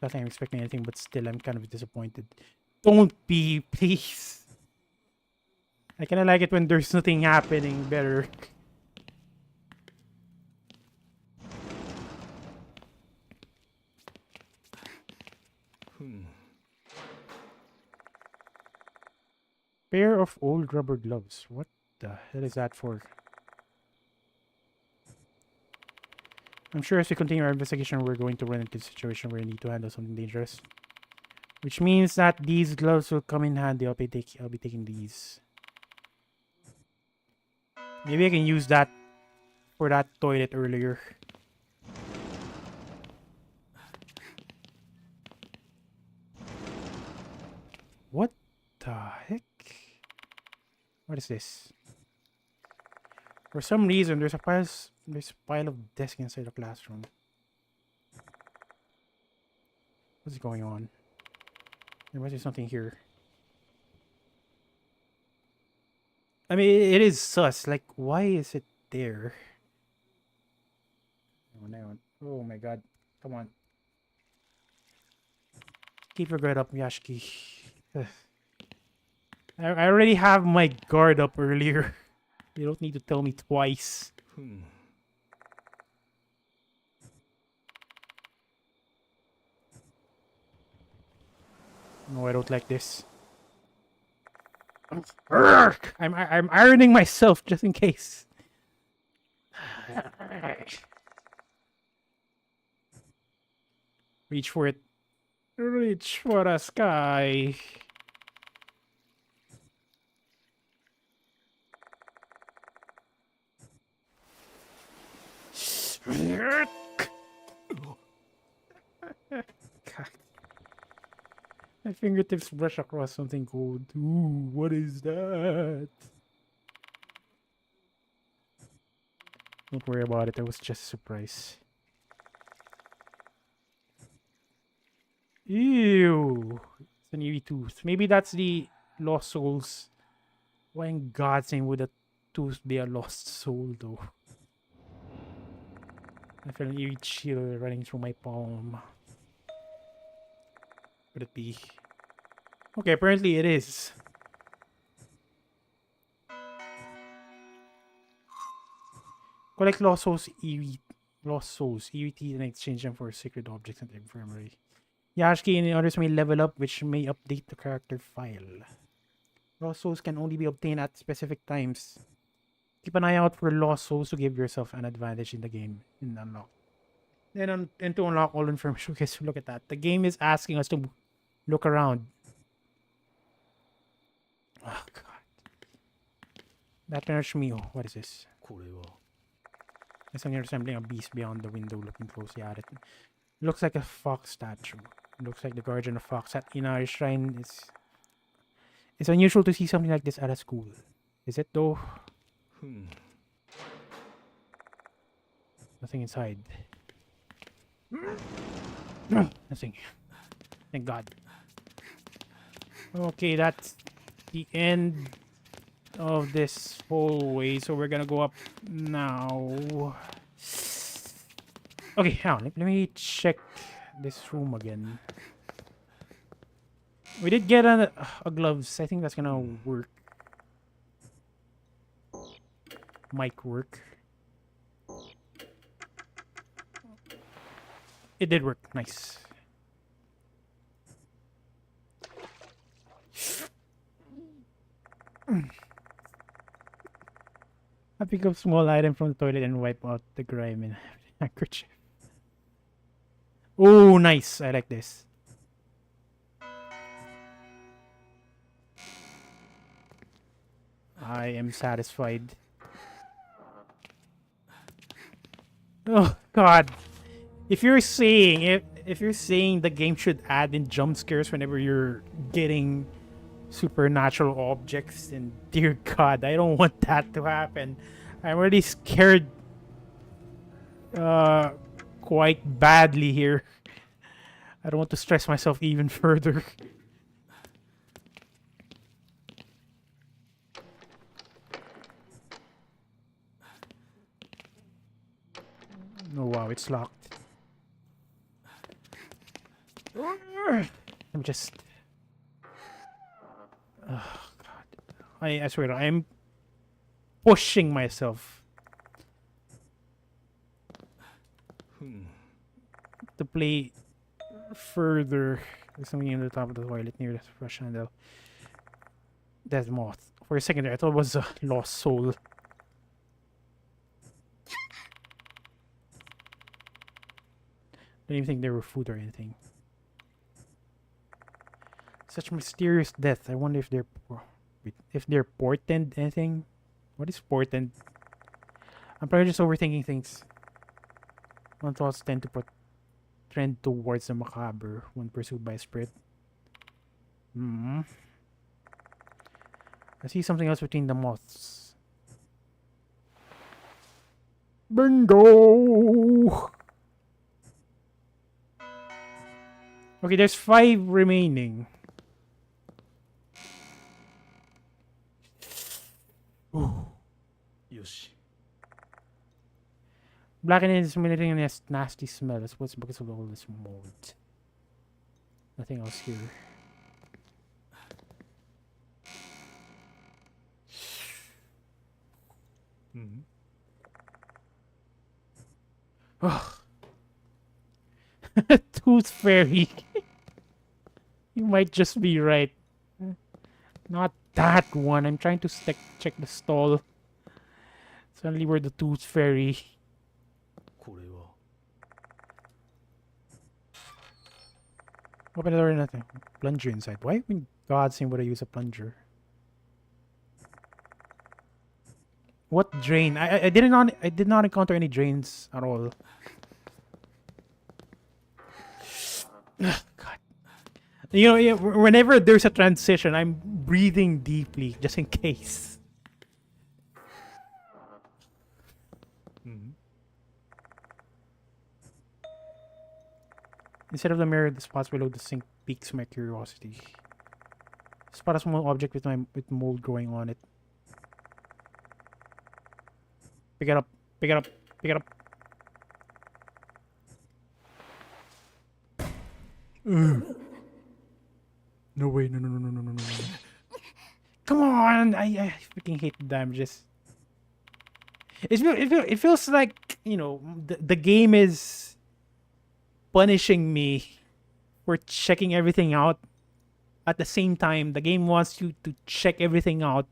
Not that I'm expecting anything, but still, I'm kind of disappointed. Don't be, please. I kind of like it when there's nothing happening better. Pair of old rubber gloves. What the hell is that for? I'm sure as we continue our investigation, we're going to run into a situation where we need to handle something dangerous. Which means that these gloves will come in handy. I'll be taking these. Maybe I can use that for that toilet earlier. What the heck? What is this? For some reason, there's a pile of desks inside the classroom. What's going on? There must be something here. I mean, it is sus. Like, why is it there? Oh my god. Come on. Keep your guard up, Miyashiki. I already have my guard up earlier. You don't need to tell me twice. No, I don't like this. I'm ironing myself just in case. Reach for it. Reach for the sky. God. My fingertips brush across something cold. Ooh, what is that? Don't worry about it. That was just a surprise. Ew. It's an eerie tooth. Maybe that's the lost souls. Why in God's name would a tooth be a lost soul, though? I feel an eerie chill running through my palm. Could it be? Okay, apparently it is. Collect lost souls, eerie teeth, and exchange them for sacred objects in the infirmary. Yashki and others may level up, which may update the character file. Lost souls can only be obtained at specific times. Keep an eye out for lost souls to give yourself an advantage in the game in unlock. Then and to unlock all information, guys, look at that. The game is asking us to look around. Oh God. That turns me. Oh, what is this? It's only resembling a beast beyond the window, looking closely at it. Looks like a fox statue. Looks like the guardian of fox at Inari Shrine. It's unusual to see something like this at a school. Is it though? Nothing inside. Nothing. Thank God. Okay, that's the end of this hallway, so we're gonna go up now. Okay, hang on. Let me check this room again. We did get a gloves. I think that's gonna work. Might work. It did work. Nice. I pick up small item from the toilet and wipe out the grime in a handkerchief. Oh, nice. I like this. I am satisfied. Oh God. If you're saying the game should add in jump scares whenever you're getting supernatural objects, and dear God, I don't want that to happen. I'm already scared quite badly here. I don't want to stress myself even further. Oh wow, it's locked. I'm just... Oh God. I swear, I'm pushing myself to play further. There's something in the top of the toilet near the brush handle. Death moth. For a second there, I thought it was a lost soul. Don't even think they were food or anything. Such mysterious death. I wonder if they're portent anything. What is portent? I'm probably just overthinking things. My thoughts tend to trend towards the macabre when pursued by a spirit. I see something else between the moths. Bingo! Okay, there's 5 remaining. Ooh. Yoshi. Blackening is emitting a nasty smell. That's what's because of all this mold. Nothing else here. Oh. Tooth fairy. You might just be right. Not that one. I'm trying to check the stall. Suddenly we're the tooth fairy. Open the door and nothing. Plunger inside. Why in God's name would I use a plunger? What drain? I did not encounter any drains at all. Ugh, God. You know, yeah, whenever there's a transition, I'm breathing deeply just in case. Instead of the mirror, the spots below the sink piques my curiosity. Spot a small object with mold growing on it. Pick it up. Pick it up. Pick it up. Ugh. No way. No. Come on. I freaking hate the damages. It feels like, you know, the game is punishing me for checking everything out. At the same time, the game wants you to check everything out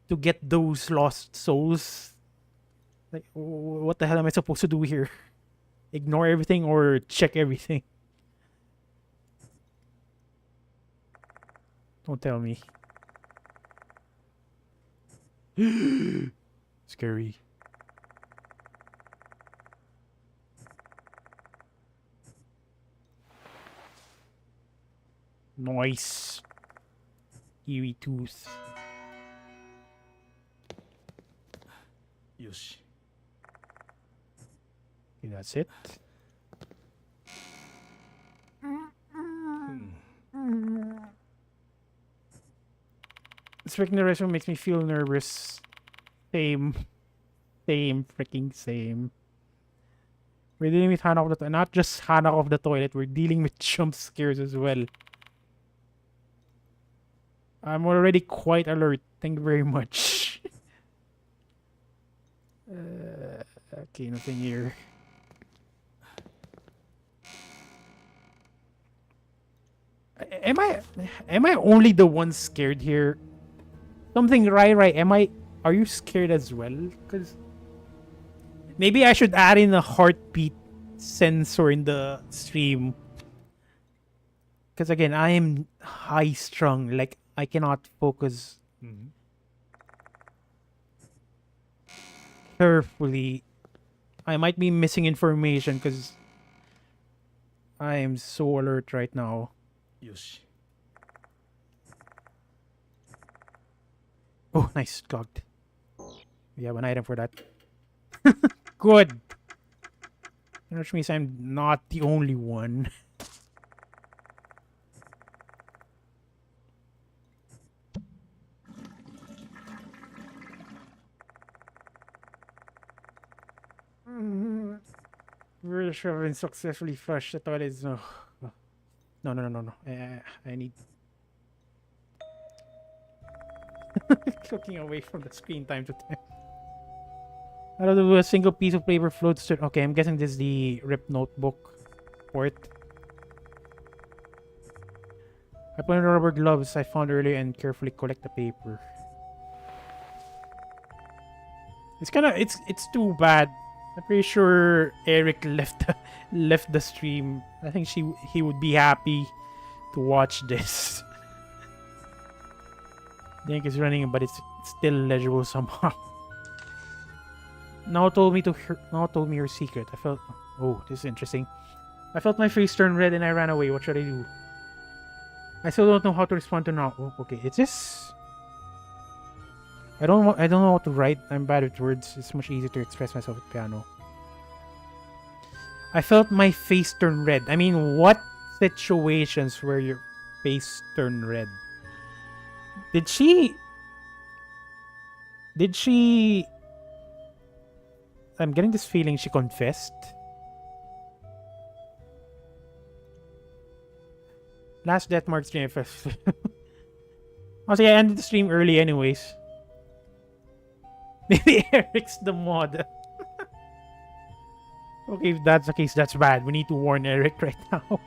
to get those lost souls. Like, what the hell am I supposed to do here? Ignore everything or check everything? Don't tell me. Scary. Nice. Kiwi tooth. Yoshi. Okay, that's it. Speaking the restroom makes me feel nervous. Same. Freaking same. We're dealing with Hana of the toilet. Not just Hana of the toilet. We're dealing with jump scares as well. I'm already quite alert. Thank you very much. Okay, nothing here. Am I only the one scared here? Something right. Are you scared as well? Because maybe I should add in a heartbeat sensor in the stream. Because again, I am high strung. Like, I cannot focus carefully. I might be missing information because I am so alert right now. Yoshi. Oh, nice. Clogged. We have an item for that. Good. Which means I'm not the only one. Really sure I've been successfully flushed. The toilet is no. No. I need. Looking away from the screen time to time. Out of a single piece of paper floats to. Okay, I'm guessing this is the RIP notebook port. I put in the rubber gloves I found earlier and carefully collect the paper. It's too bad. I'm pretty sure Eric left the stream. I think he would be happy to watch this. The ink is running, but it's still legible somehow. Now told me your secret. I felt. Oh, this is interesting. I felt my face turn red and I ran away. What should I do? I still don't know how to respond to now. Oh, okay, it's this. I don't know how to write. I'm bad at words. It's much easier to express myself at piano. I felt my face turn red. I mean, what situations where your face turned red? Did she? I'm getting this feeling she confessed. Last Death Mark stream. Oh, so yeah, I ended the stream early anyways. Maybe Eric's the mod. Okay, if that's the case, that's bad. We need to warn Eric right now.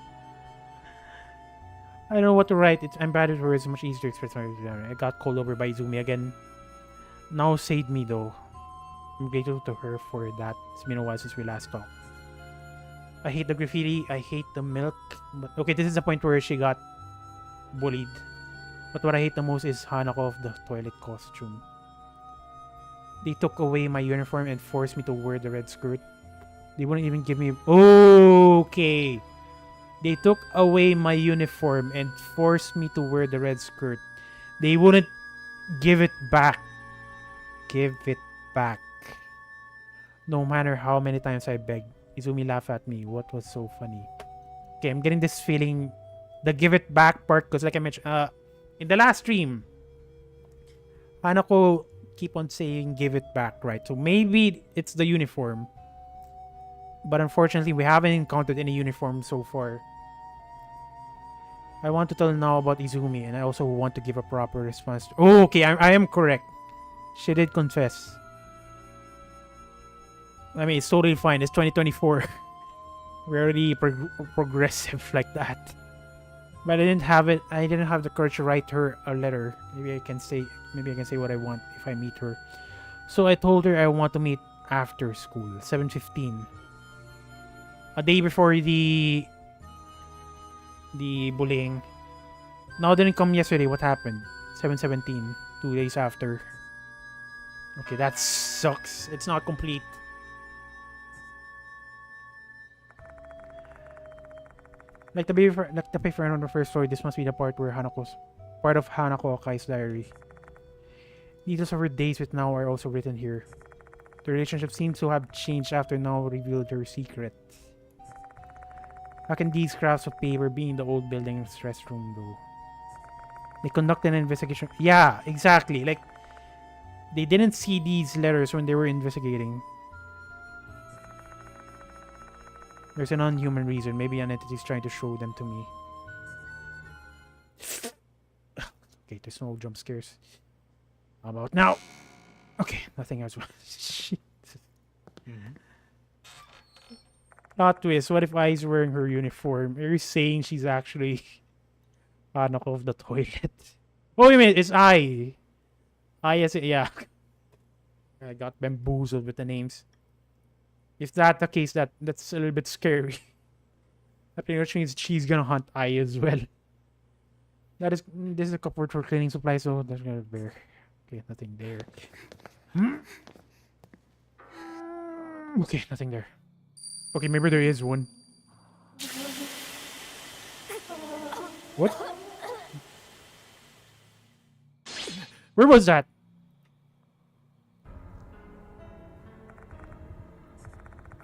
I don't know what to write. I'm bad at words. It's much easier to express my. I got called over by Izumi again. Now saved me though. I'm grateful to her for that. It's been a while since we last talked. I hate the graffiti. I hate the milk. But okay, this is the point where she got bullied. But what I hate the most is Hanako of the toilet costume. They took away my uniform and forced me to wear the red skirt. They wouldn't even give me... Okay. They took away my uniform and forced me to wear the red skirt. They wouldn't give it back. Give it back. No matter how many times I begged. Izumi laughed at me. What was so funny? Okay, I'm getting this feeling... The give it back part, because like I mentioned... in the last stream... Hanako keep on saying give it back, right? So maybe it's the uniform. But unfortunately, we haven't encountered any uniform so far. I want to tell now about Izumi, and I also want to give a proper response. Oh, okay, I am correct. She did confess. I mean, it's totally fine. It's 2024. We're already progressive like that. But I didn't have it. I didn't have the courage to write her a letter. Maybe I can say what I want if I meet her. So I told her I want to meet after school, 7:15. A day before the bullying. Now didn't come yesterday. What happened? 7:17. 2 days after. Okay, that sucks. It's not complete. Like the paper on the first story, this must be the part where part of Hanako Akai's diary. Details of her days with Nao are also written here. The relationship seems to have changed after Nao revealed her secret. How can these scraps of paper be in the old building's restroom though? They conducted an investigation. Yeah, exactly. Like, they didn't see these letters when they were investigating. There's an unhuman reason. Maybe an entity is trying to show them to me. Okay, there's no jump scares. How about now? Okay, nothing else. Shit. Plot twist. What if Ai's wearing her uniform? Are you saying she's actually Hanako of the toilet? Oh, wait a minute. It's Ai. Ai is it? Yeah. I got bamboozled with the names. If that's the case, that's a little bit scary. That pretty much means she's gonna hunt Ai as well. This is a cupboard for cleaning supplies, so there's gonna be there. Okay, nothing there. Okay, nothing there. Okay, maybe there is one. What? Where was that?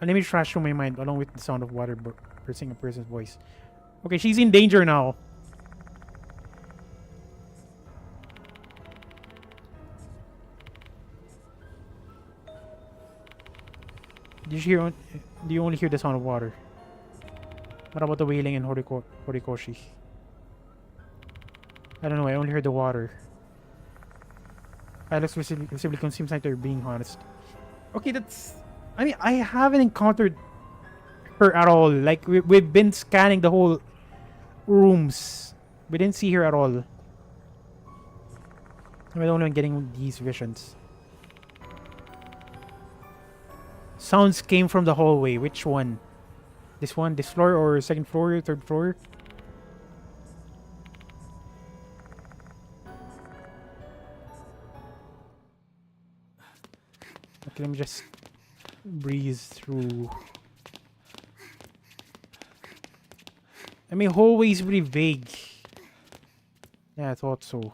An image flashed through my mind, along with the sound of water bursting a person's voice. Okay, she's in danger now. Do you only hear the sound of water? What about the wailing in Horikoshi? I don't know, I only heard the water. Alex visibly seems like they're being honest. Okay, that's... I mean, I haven't encountered her at all. Like, we've been scanning the whole rooms. We didn't see her at all. I don't know I'm getting these visions. Sounds came from the hallway. Which one? This one? This floor or second floor? Third floor? Okay, let me just breeze through. I mean, hallway is really vague. Yeah, I thought so.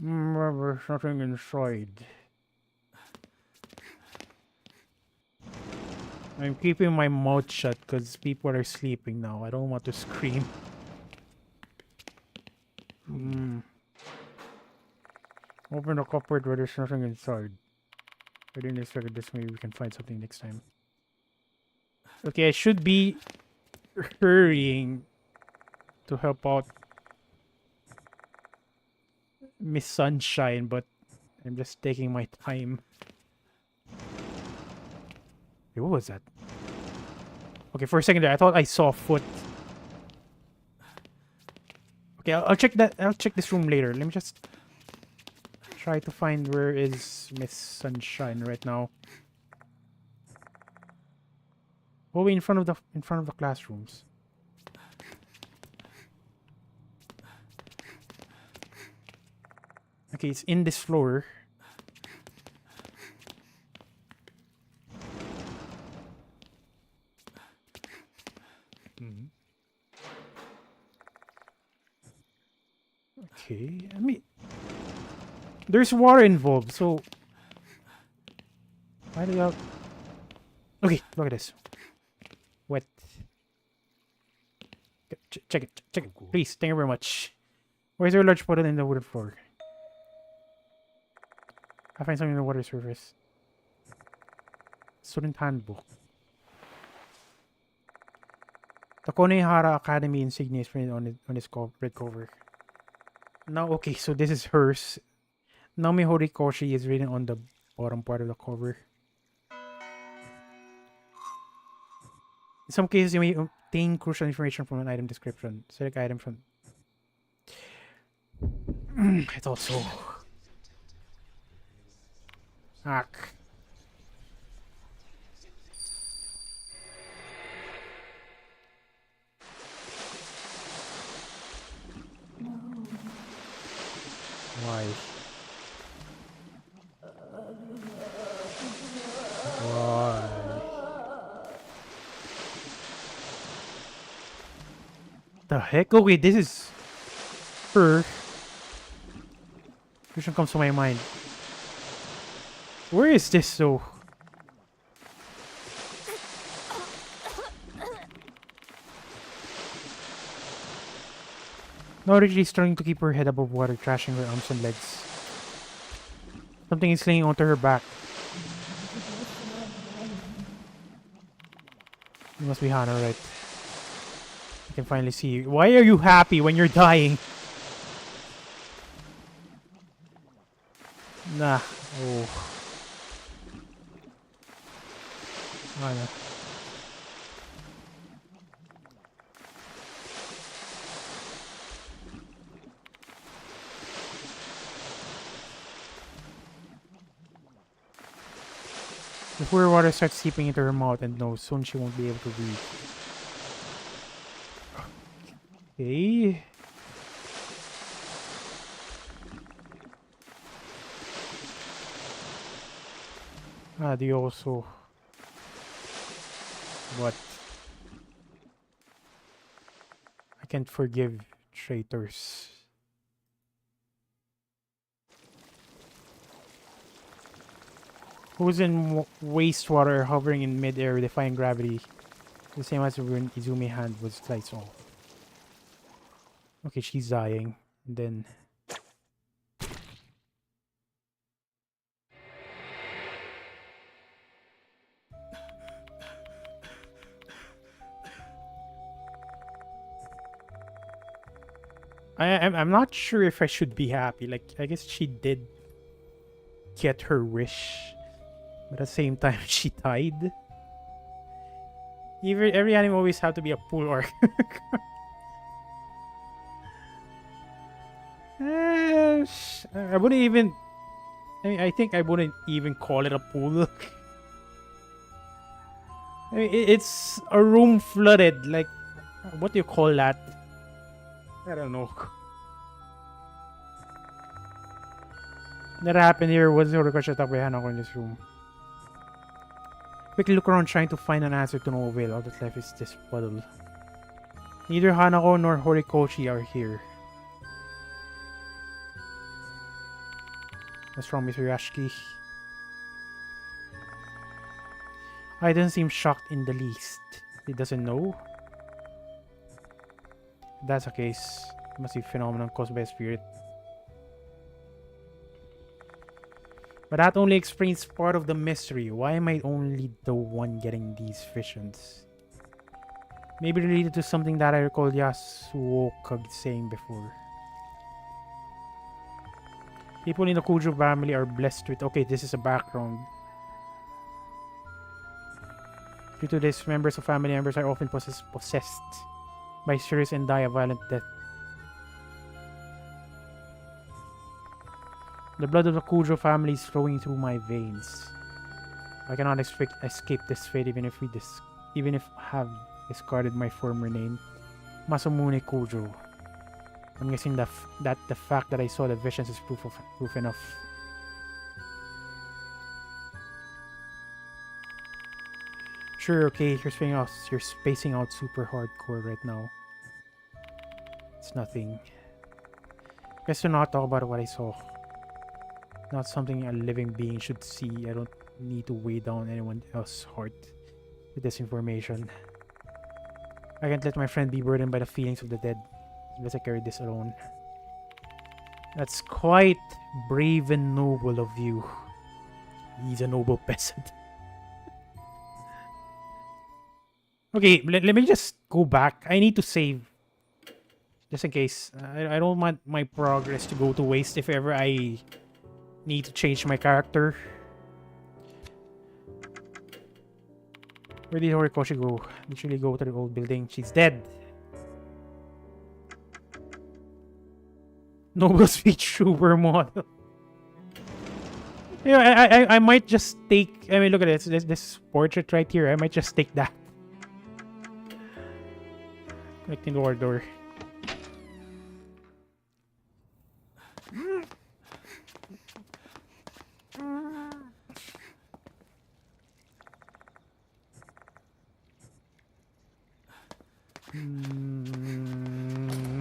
There's nothing inside. I'm keeping my mouth shut because people are sleeping now. I don't want to scream. Open the cupboard where there's nothing inside. I didn't expect this. Maybe we can find something next time. Okay, I should be hurrying to help out Miss Sunshine, but I'm just taking my time. Hey, what was that? Okay, for a second there, I thought I saw a foot. Okay, I'll check that. I'll check this room later. Let me just try to find where is Miss Sunshine right now. Oh, in front of the classrooms. Okay, it's in this floor. Okay, I mean, there's water involved, so why do you have... Okay, look at this. Wet. Check it, please. Thank you very much. Why is there a large puddle in the wooden floor? I find something in the water surface. Student handbook. The Konehara Academy insignia is printed on its red cover. Now, okay, so this is hers. Naomi Horikoshi is written on the bottom part of the cover. In some cases, you may obtain crucial information from an item description. Select item from... It's also... Hack. Why? Why? The heck? Okay, this is her. Question comes to my mind. Where is this though? Noriji is trying to keep her head above water, trashing her arms and legs. Something is laying onto her back. It must be Hana, right? I can finally see you. Why are you happy when you're dying? Nah. Oh. Hana. Before water starts seeping into her mouth and nose, soon she won't be able to breathe. Okay. Adioso. What? I can't forgive traitors. Who's in wastewater hovering in mid-air defying gravity? The same as when Izumi's hand was sliced off. Okay, she's dying. And then... I'm not sure if I should be happy. Like, I guess she did get her wish. But at the same time, she died. Every anime always have to be a pool arc. I wouldn't even... I think I wouldn't even call it a pool. I mean, it's a room flooded. Like, what do you call that? I don't know. That happened here. What's the question talk by Hanako in this room? Quickly look around trying to find an answer to no avail. All that's left is this puddle. Neither Hanako nor Horikoshi are here. What's wrong, Mr. Yashiki? I doesn't seem shocked in the least. He doesn't know. If that's the case, it must be a phenomenon caused by a spirit. But that only explains part of the mystery. Why am I only the one getting these visions? Maybe related to something that I recall Yasuoka saying before. People in the Kujo family are blessed with... Okay, this is a background. Due to this, members of family members are often possessed by spirits and die a violent death. The blood of the Kujo family is flowing through my veins. I cannot escape this fate even if I have discarded my former name. Masamune Kujo. I'm guessing that the fact that I saw the visions is proof enough. Sure, okay, you're spacing out super hardcore right now. It's nothing. Best to not talk about what I saw. Not something a living being should see. I don't need to weigh down anyone else's heart with this information. I can't let my friend be burdened by the feelings of the dead. Unless I carry this alone. That's quite brave and noble of you. He's a noble peasant. Okay, let me just go back. I need to save. Just in case. I don't want my progress to go to waste if ever I need to change my character. Where did Horikoshi go? Literally go to the old building. She's dead. Noble speech trooper model. Yeah, I might just take. I mean, look at this portrait right here. I might just take that. Connecting the door.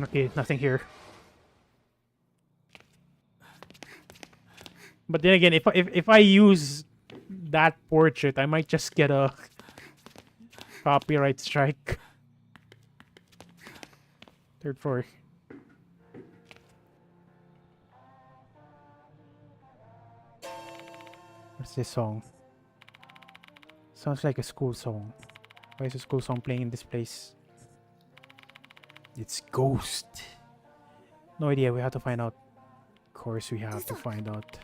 Okay, nothing here. But then again, if I use that portrait, I might just get a copyright strike. Third floor. What's this song? Sounds like a school song. Why is a school song playing in this place? It's Ghost. No idea, we have to find out. Of course we have to find out.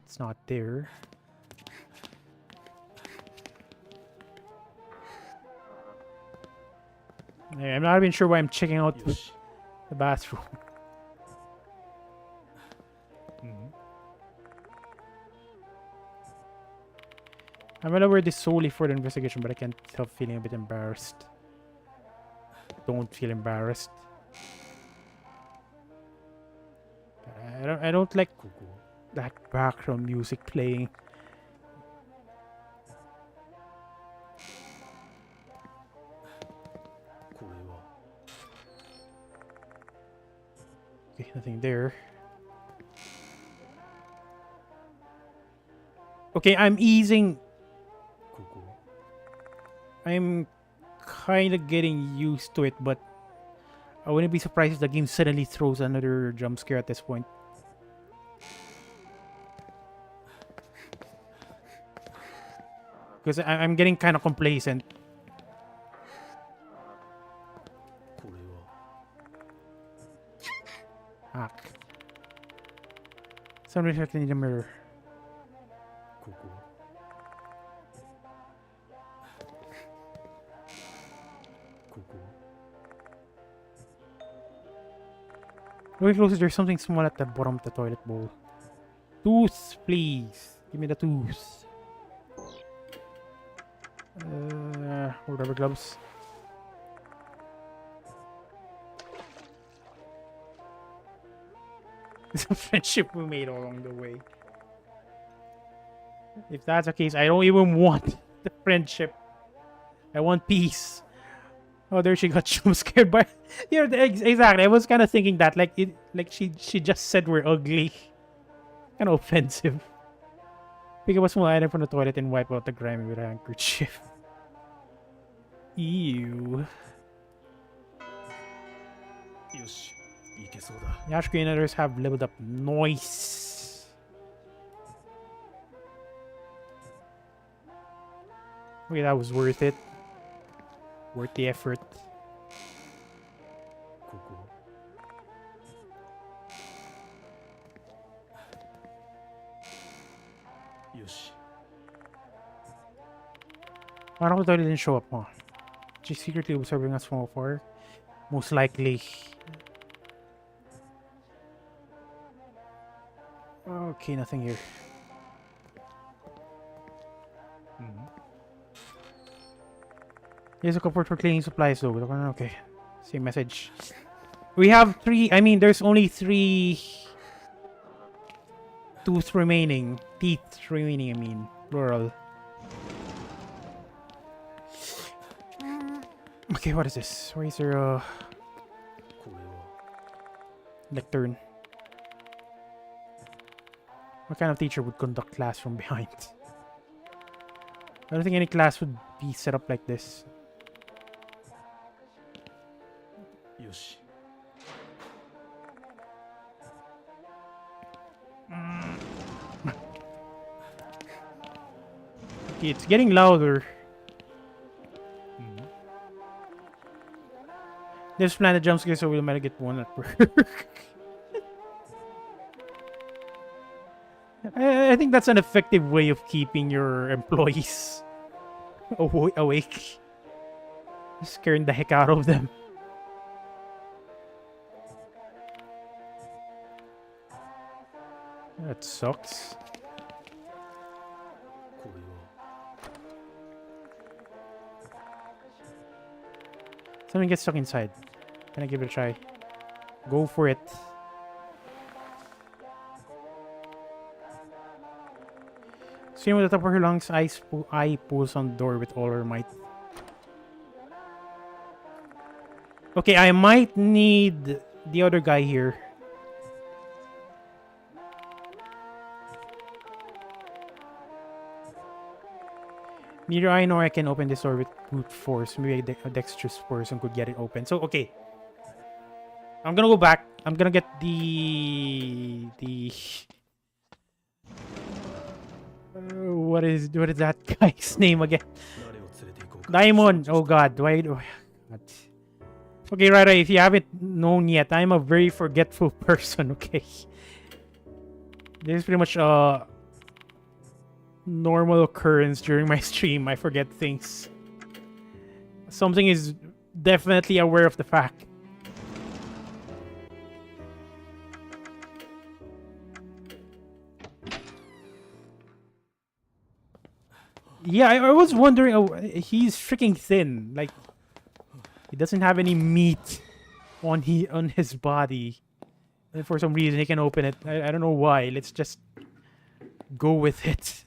It's not there. I'm not even sure why I'm checking out the bathroom. I'm gonna wear this solely for the investigation, but I can't help feeling a bit embarrassed. Don't feel embarrassed. I don't like that background music playing. Okay, nothing there. Okay, I'm easing. I'm kind of getting used to it, but I wouldn't be surprised if the game suddenly throws another jump scare at this point. Because I'm getting kind of complacent. Hack. Some reflecting in the mirror. Looking closer, there's something small at the bottom of the toilet bowl. Tooth, please. Give me the tooth. Rubber gloves. It's a friendship we made along the way. If that's the case, I don't even want the friendship. I want peace. Oh, there she got jump scared by. Yeah, exactly. I was kind of thinking that, like she just said we're ugly. Kind of offensive. Pick up a small item from the toilet and wipe out the grime with a handkerchief. Ew. Yashiko and others have leveled up. Noise. Okay, that was worth it. Worth the effort. Parang the toilet didn't show up, huh? She's secretly observing us from afar. Most likely. Okay, nothing here. Here's a cupboard for cleaning supplies though. Okay. Same message. We have 3. I mean, there's only 3 tooth remaining. Teeth remaining, I mean. Plural. Okay, what is this? Where is there lectern? What kind of teacher would conduct class from behind? I don't think any class would be set up like this. Yoshi. Okay, it's getting louder. There's planned a jump scare, so we might get one at work. I think that's an effective way of keeping your employees awake. Scaring the heck out of them. That sucks. Something gets stuck inside. Can I give it a try? Go for it. Same with the top of her lungs, eye pulls on the door with all her might. Okay, I might need the other guy here. Neither I nor I can open this door with brute force. Maybe a dexterous person could get it open. So, okay. I'm gonna go back. I'm gonna get the what is that guy's name again? Diamond. Oh God. Why? Oh, God. Okay, right. If you haven't known yet, I'm a very forgetful person. Okay. This is pretty much normal occurrence during my stream. I forget things. Something is definitely aware of the fact. Yeah, I was wondering. Oh, he's freaking thin. Like, he doesn't have any meat on his body. And for some reason, he can open it. I don't know why. Let's just go with it.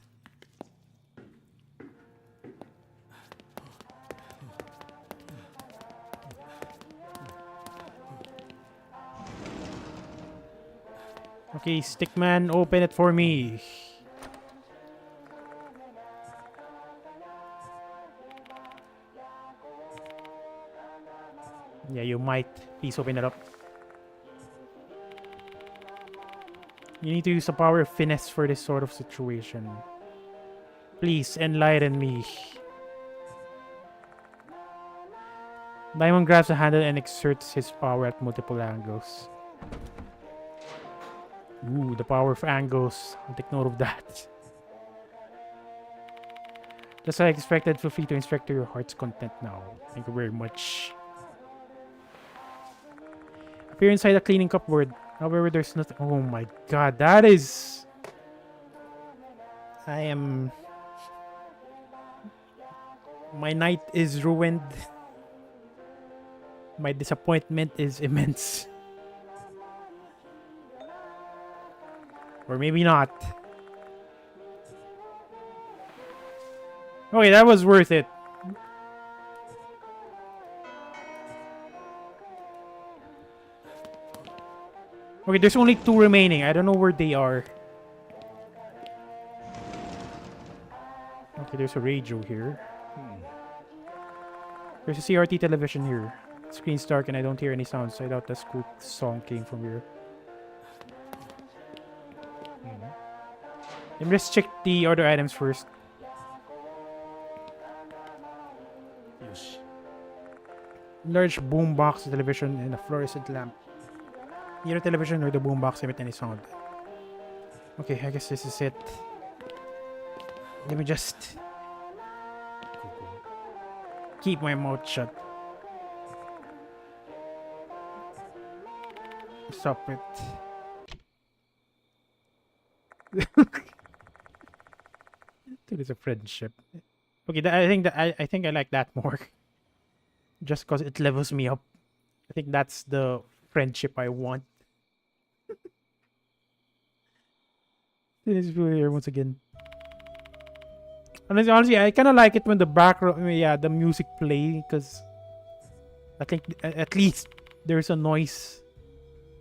Okay, Stickman, open it for me. Yeah, you might. Please open it up. You need to use the power of finesse for this sort of situation. Please enlighten me. Diamond grabs the handle and exerts his power at multiple angles. Ooh, the power of angles. I'll take note of that. Just as I expected, feel free to inspect your heart's content now. Thank you very much. Appear inside the cleaning cupboard. However, there's nothing. Oh my God, that is. I am. My night is ruined. My disappointment is immense. Or maybe not. Okay, that was worth it. Okay, there's only 2 remaining. I don't know where they are. Okay, there's a radio here. There's a CRT television here. Screen's dark and I don't hear any sounds. I doubt the school song came from here. Let me just check the other items first. Yoshi. Large boombox television and a fluorescent lamp. Neither television nor the boombox emit any sound. Okay, I guess this is it. Let me just keep my mouth shut. Stop it. It is a friendship. Okay, I think I like that more. Just because it levels me up. I think that's the friendship I want. It is really here once again. Honestly, I kind of like it when the background, yeah, the music play, because I think at least there's a noise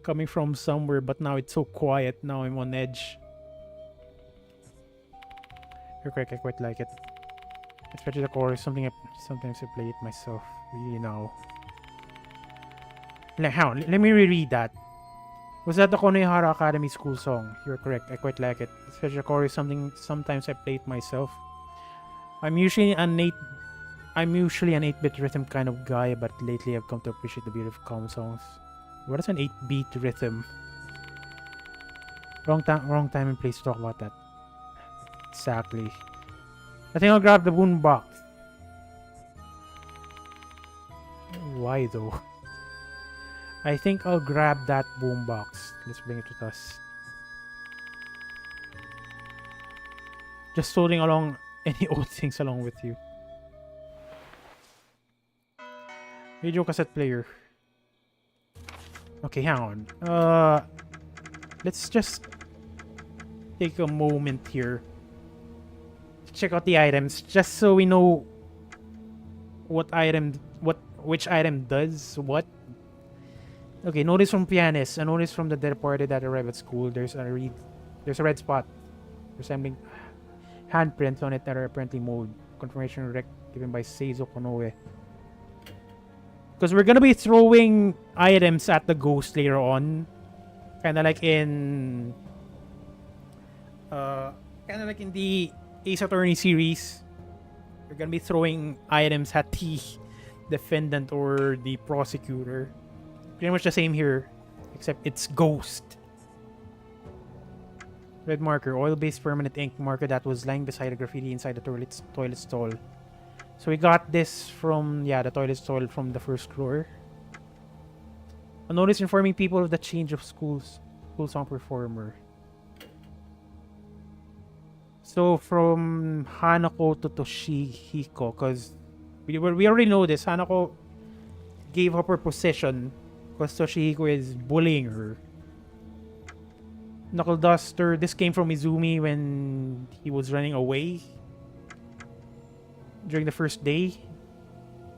coming from somewhere, but now it's so quiet. Now I'm on edge. You're correct, I quite like it. Especially the chorus, sometimes I play it myself. Really now. Hang on, let me reread that. Was that the Konohara Academy school song? You're correct, I quite like it. Especially the chorus, sometimes I play it myself. I'm usually an 8-bit rhythm kind of guy, but lately I've come to appreciate the beauty of calm songs. What is an 8-beat rhythm? Wrong time and place to talk about that. Exactly. I think I'll grab the boombox. Why though? I think I'll grab that boombox. Let's bring it with us. Just tolling along any old things along with you. Radio cassette player. Okay, hang on. Let's just take a moment here. Check out the items just so we know which item does what. Okay, notice from pianist. A notice from the departed that arrived at school. There's a red spot resembling handprints on it that are apparently mold. Confirmation rec given by Seizo Konoe. Because we're gonna be throwing items at the ghost later on, kind of like in the Ace Attorney series. We're gonna be throwing items at the defendant or the prosecutor. Pretty much the same here, except it's ghost. Red marker, oil-based permanent ink marker that was lying beside a graffiti inside the toilet stall. So we got this from, the toilet stall from the first floor. A notice informing people of the change of school song performer. So from Hanako to Toshihiko, because we already know this. Hanako gave up her position because Toshihiko is bullying her. Knuckle Duster, this came from Izumi when he was running away during the first day.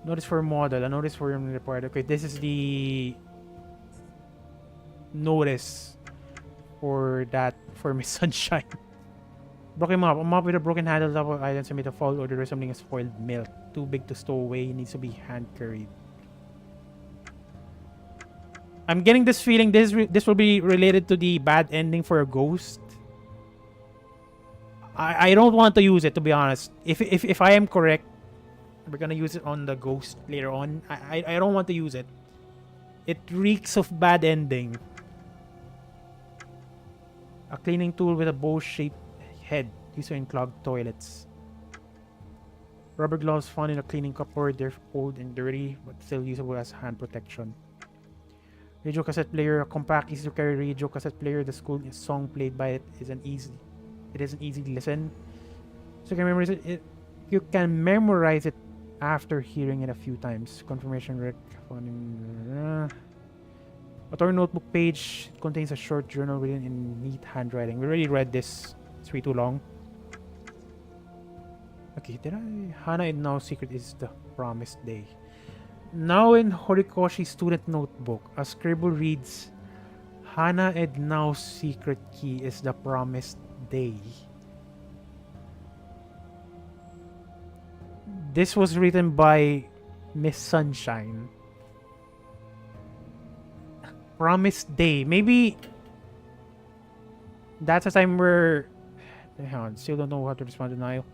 Notice for model, a notice for him report. Okay, this is the notice for Miss Sunshine. Broken mop. A mop with a broken handle, double items, made a foul odor resembling a spoiled milk. Too big to stow away, needs to be hand carried. I'm getting this feeling this will be related to the bad ending for a ghost. I don't want to use it, to be honest. If I am correct, we're gonna use it on the ghost later on. I don't want to use it. It reeks of bad ending. A cleaning tool with a bow-shaped head used in clogged toilets. Rubber gloves found in a cleaning cupboard. They're old and dirty, but still usable as hand protection. Radio cassette player, a compact, easy to carry radio cassette player. The school song played by it is an easy listen. So you can memorize it after hearing it a few times. Confirmation rec. Author notebook page contains a short journal written in neat handwriting. We already read this. It's way too long. Okay, Hana and Nao's secret is the promised day. Now in Horikoshi's student notebook, a scribble reads, Hana and Nao's secret key is the promised day. This was written by Miss Sunshine. Promised day. Maybe that's a time where... Hang on, still don't know how to respond to Nayo.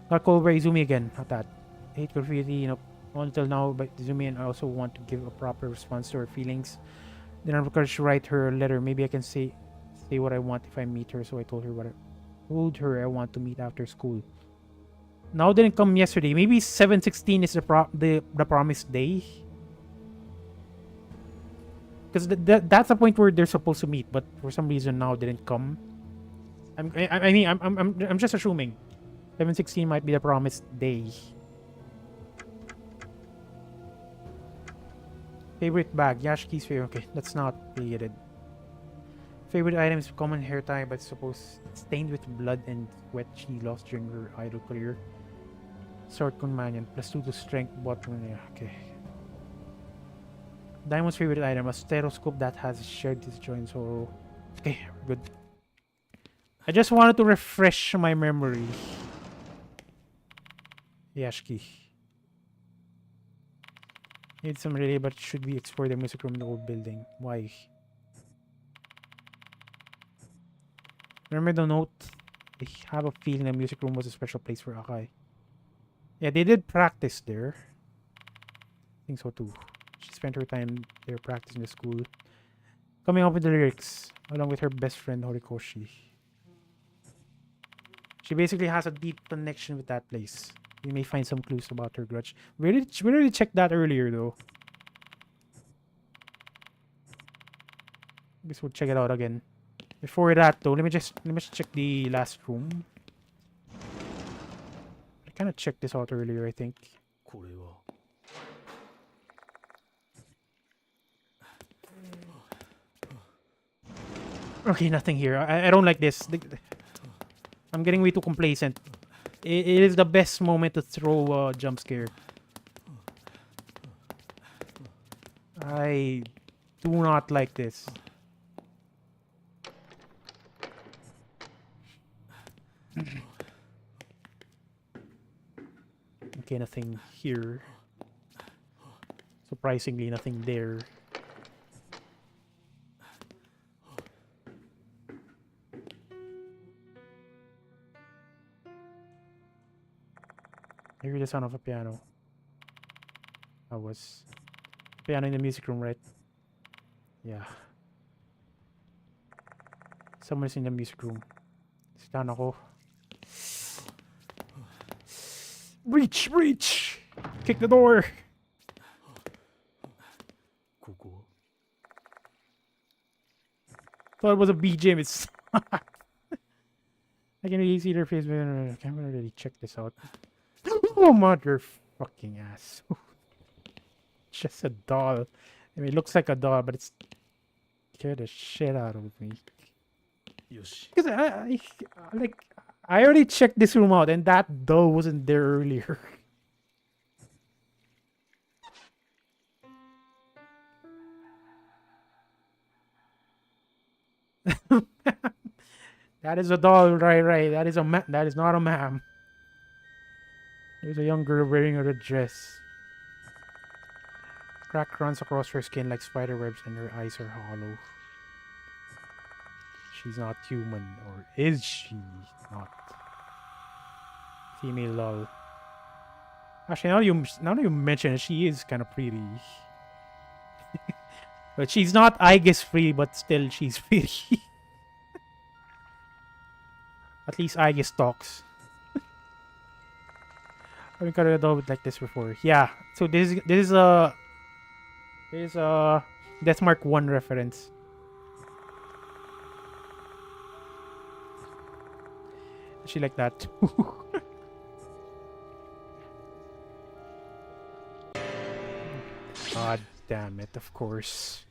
Got called by Izumi again. Not that. Hate graffiti, until now, but Izumi and I also want to give a proper response to her feelings. Then I'm going to write her a letter. Maybe I can say what I want if I meet her. So I told her I want to meet after school. Now didn't come yesterday. Maybe 7/16 is the promised day. Because that's the point where they're supposed to meet, but for some reason now didn't come. I'm just assuming 7/16 might be the promised day. Favorite bag, Yashiki's favorite. Okay, that's not related. Favorite item is common hair tie, but suppose stained with blood and sweat she lost during her idol career. Sword companion, +2 to strength, bottom. Yeah, okay. Diamond's favorite item, a stethoscope that has shared this joint. So, okay, good. I just wanted to refresh my memory. Yashiki. Need some relay, but should we explore the music room in the old building? Why? Remember the note? I have a feeling the music room was a special place for Akai. Yeah, they did practice there. I think so too. She spent her time there practicing the school. Coming up with the lyrics, along with her best friend Horikoshi. She basically has a deep connection with that place. We may find some clues about her grudge. We already checked that earlier though. Guess we'll check it out again. Before that though, let me just check the last room. I kinda checked this out earlier, I think. これは Okay, nothing here. I don't like this. I'm getting way too complacent. It is the best moment to throw a jump scare. I do not like this. Okay, nothing here. Surprisingly, nothing there. I hear the sound of a piano. I was piano in the music room, right? Yeah. Someone's in the music room. Stand ako. Reach! Reach! Kick the door! ここ Thought it was a BGM. It's I can really see their face, but I can't really check this out. Oh, mother fucking ass. Just a doll. I mean, it looks like a doll, but it's scared the shit out of me. よし Because I already checked this room out, and that doll wasn't there earlier. That is a doll, right. That is that is not a ma'am. There's a young girl wearing a red dress. Crack runs across her skin like spider webs, and her eyes are hollow. She's not human, or is she not? Female lol. Actually, now that you mention it, she is kind of pretty. But she's not, I guess, free, but still, she's pretty. At least I guess talks. I've encountered a doll like this before. Yeah. So this is a Death Mark 1 reference. Is she like that too? God damn it, of course.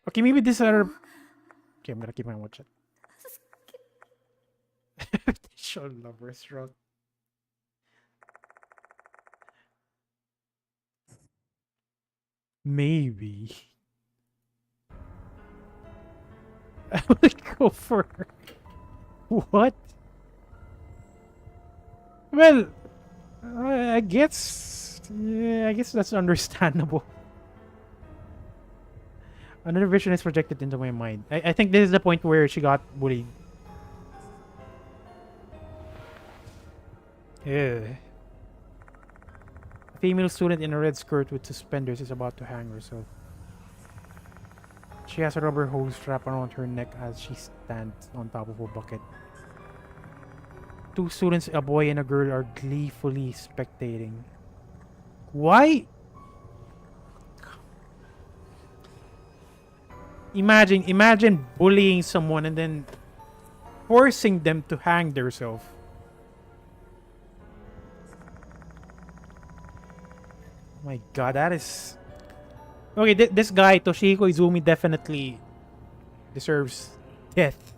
Okay, maybe this are... Okay, I'm gonna keep my watch it. Show love restaurant. Maybe. I would go for her. What? Well, I guess... Yeah, I guess that's understandable. Another vision is projected into my mind. I think this is the point where she got bullied. Yeah. A female student in a red skirt with suspenders is about to hang herself. She has a rubber hose wrapped around her neck as she stands on top of a bucket. Two students, a boy and a girl, are gleefully spectating. Why? Imagine bullying someone and then forcing them to hang themselves. Oh my god, that is... Okay, this guy, Toshiko Izumi, definitely deserves death.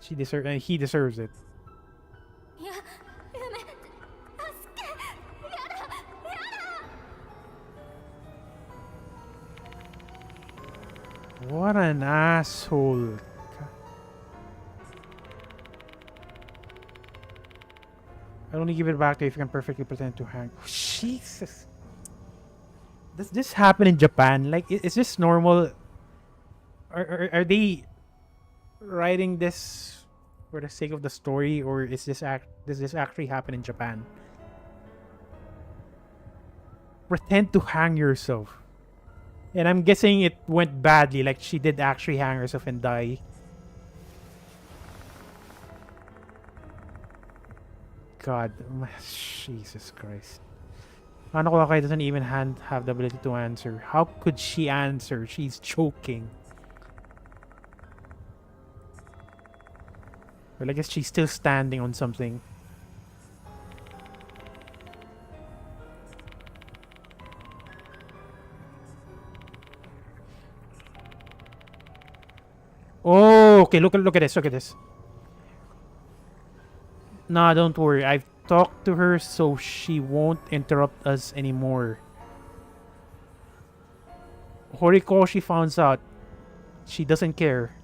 He deserves it. いや夢助けやだやだ What an asshole. I'll only give it back to you if you can perfectly pretend to hang. Jesus. Does this happen in Japan? Like, is this normal? Are they writing this for the sake of the story, or does this actually happen in Japan? Pretend to hang yourself. And I'm guessing it went badly, like she did actually hang herself and die. God, Jesus Christ. Ano Kawaiii doesn't even have the ability to answer. How could she answer? She's choking. Well, I guess she's still standing on something. Oh, okay. Look at this. Look at this. Nah, don't worry. I've talked to her so she won't interrupt us anymore. Horikoshi finds out. She doesn't care.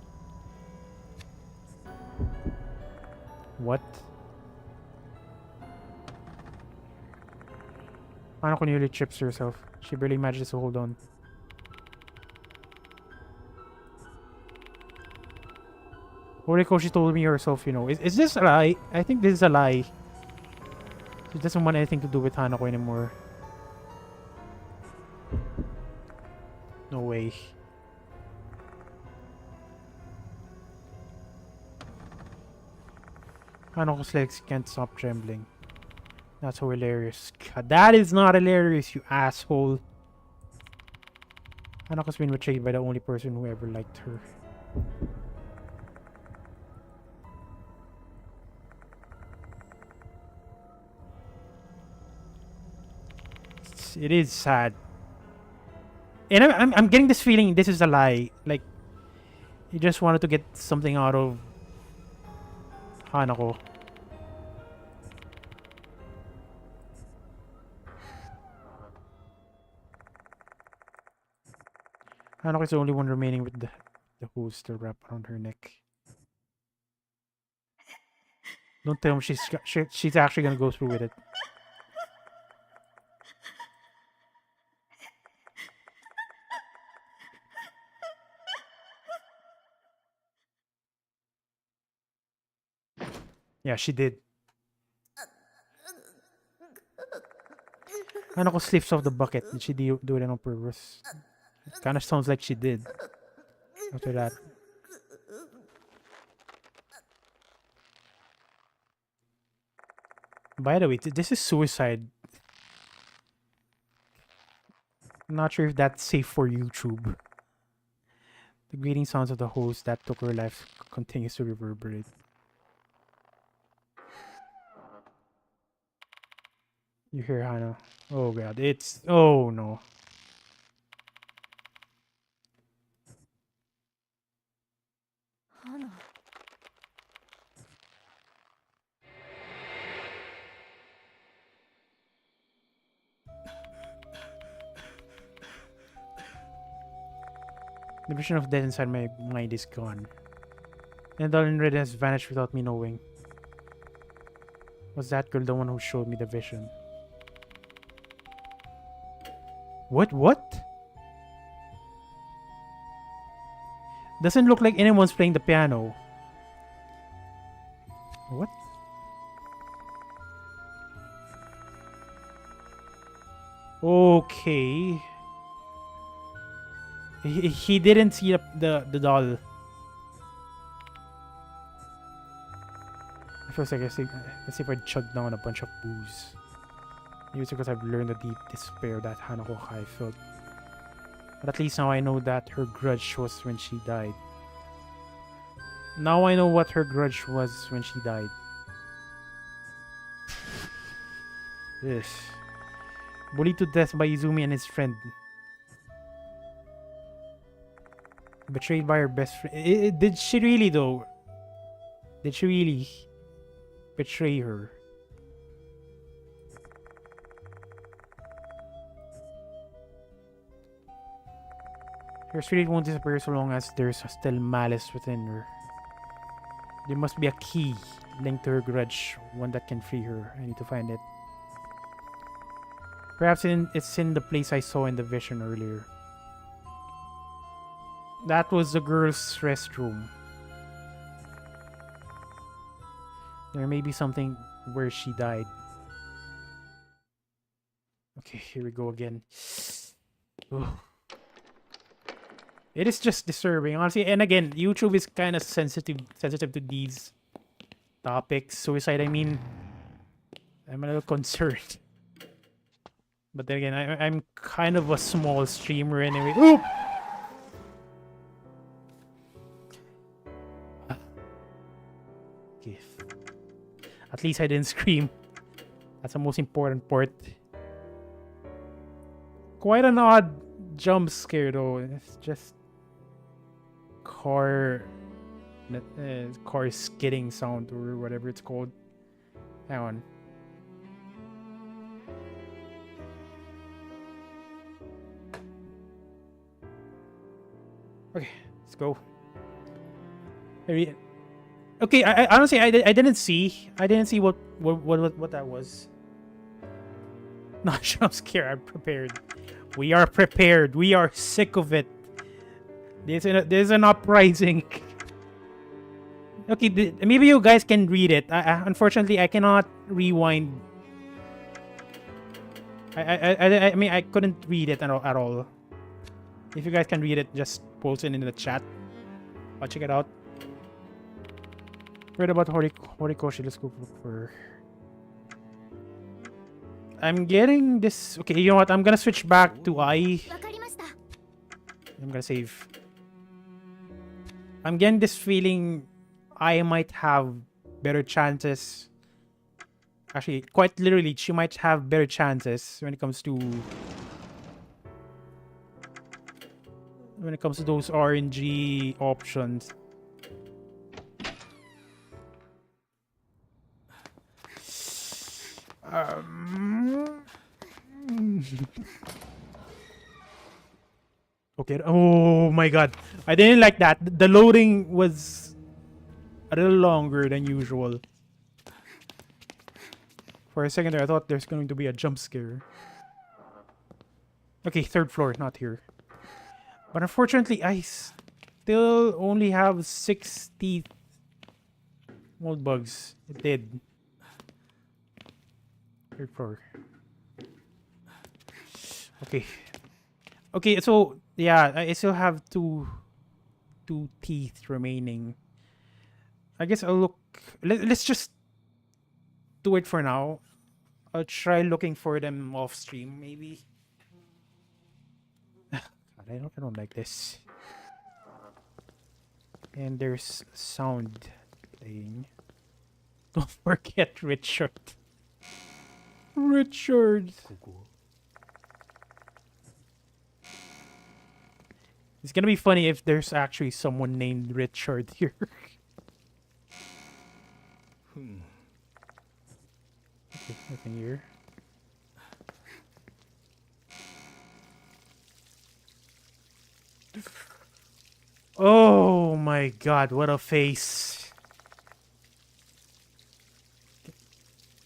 What? Hanako nearly trips herself. She barely manages to hold on. Horikoshi told me herself, you know. Is this a lie? I think this is a lie. She doesn't want anything to do with Hanako anymore. No way. Hanako's legs can't stop trembling. That's so hilarious. God, that is not hilarious, you asshole. Hanako's been betrayed by the only person who ever liked her. It is sad. And I'm getting this feeling this is a lie. Like, he just wanted to get something out of Hanako. Hanako is the only one remaining with the hose still wrapped around her neck. Don't tell me she's actually gonna go through with it. Yeah, she did. Hanako slips off the bucket. Did she do it on purpose? It kind of sounds like she did. After that. By the way, this is suicide. I'm not sure if that's safe for YouTube. The grating sounds of the hose that took her life continues to reverberate. You hear Hana. Oh god, it's... Oh no. Hana. The vision of death inside my mind is gone. And the red has vanished without me knowing. Was that girl the one who showed me the vision? What? Doesn't look like anyone's playing the piano. What? Okay. He didn't see the doll. feels like as if I chugged down a bunch of booze. Maybe it's because I've learned the deep despair that Hanako Kai felt. But at least now I know that her grudge was when she died. Now I know what her grudge was when she died. Yes. Bullied to death by Izumi and his friend. Betrayed by her best friend. Did she really though? Did she really betray her? Her spirit won't disappear so long as there's still malice within her. There must be a key linked to her grudge, one that can free her. I need to find it. Perhaps it's in the place I saw in the vision earlier. That was the girl's restroom. There may be something where she died. Okay, here we go again. Ugh. It is just disturbing, honestly. And again, YouTube is kind of sensitive to these topics. Suicide, I mean, I'm a little concerned. But then again, I'm kind of a small streamer anyway. Oop! Okay. At least I didn't scream. That's the most important part. Quite an odd jump scare though. It's just car skidding sound or whatever it's called. Hang on. Okay, let's go. Maybe. Okay, I honestly I didn't see what that was. Not jump scare. I'm prepared. We are prepared. We are sick of it. There's an uprising. Okay, maybe you guys can read it. Unfortunately, I cannot rewind. I mean, I couldn't read it at all. If you guys can read it, just post it in the chat. I'll check it out. Read about Horikoshi. Let's go for. I'm getting this. Okay, you know what? I'm gonna switch back to I. I'm gonna save. I'm getting this feeling I might have better chances. Actually, quite literally, she might have better chances when it comes to those RNG options. Okay. Oh my god. I didn't like that. The loading was a little longer than usual. For a second there, I thought there's going to be a jump scare. Okay, third floor, not here. But unfortunately, I still only have 60 mold bugs. It did. Third floor. Okay. Okay, so yeah, I still have two teeth remaining. I guess I'll look. Let's just do it for now. I'll try looking for them off stream, maybe. God, I don't like this. And there's sound playing. Don't forget Richard. Richard. It's gonna be funny if there's actually someone named Richard here. Okay, nothing here. Oh my god, what a face.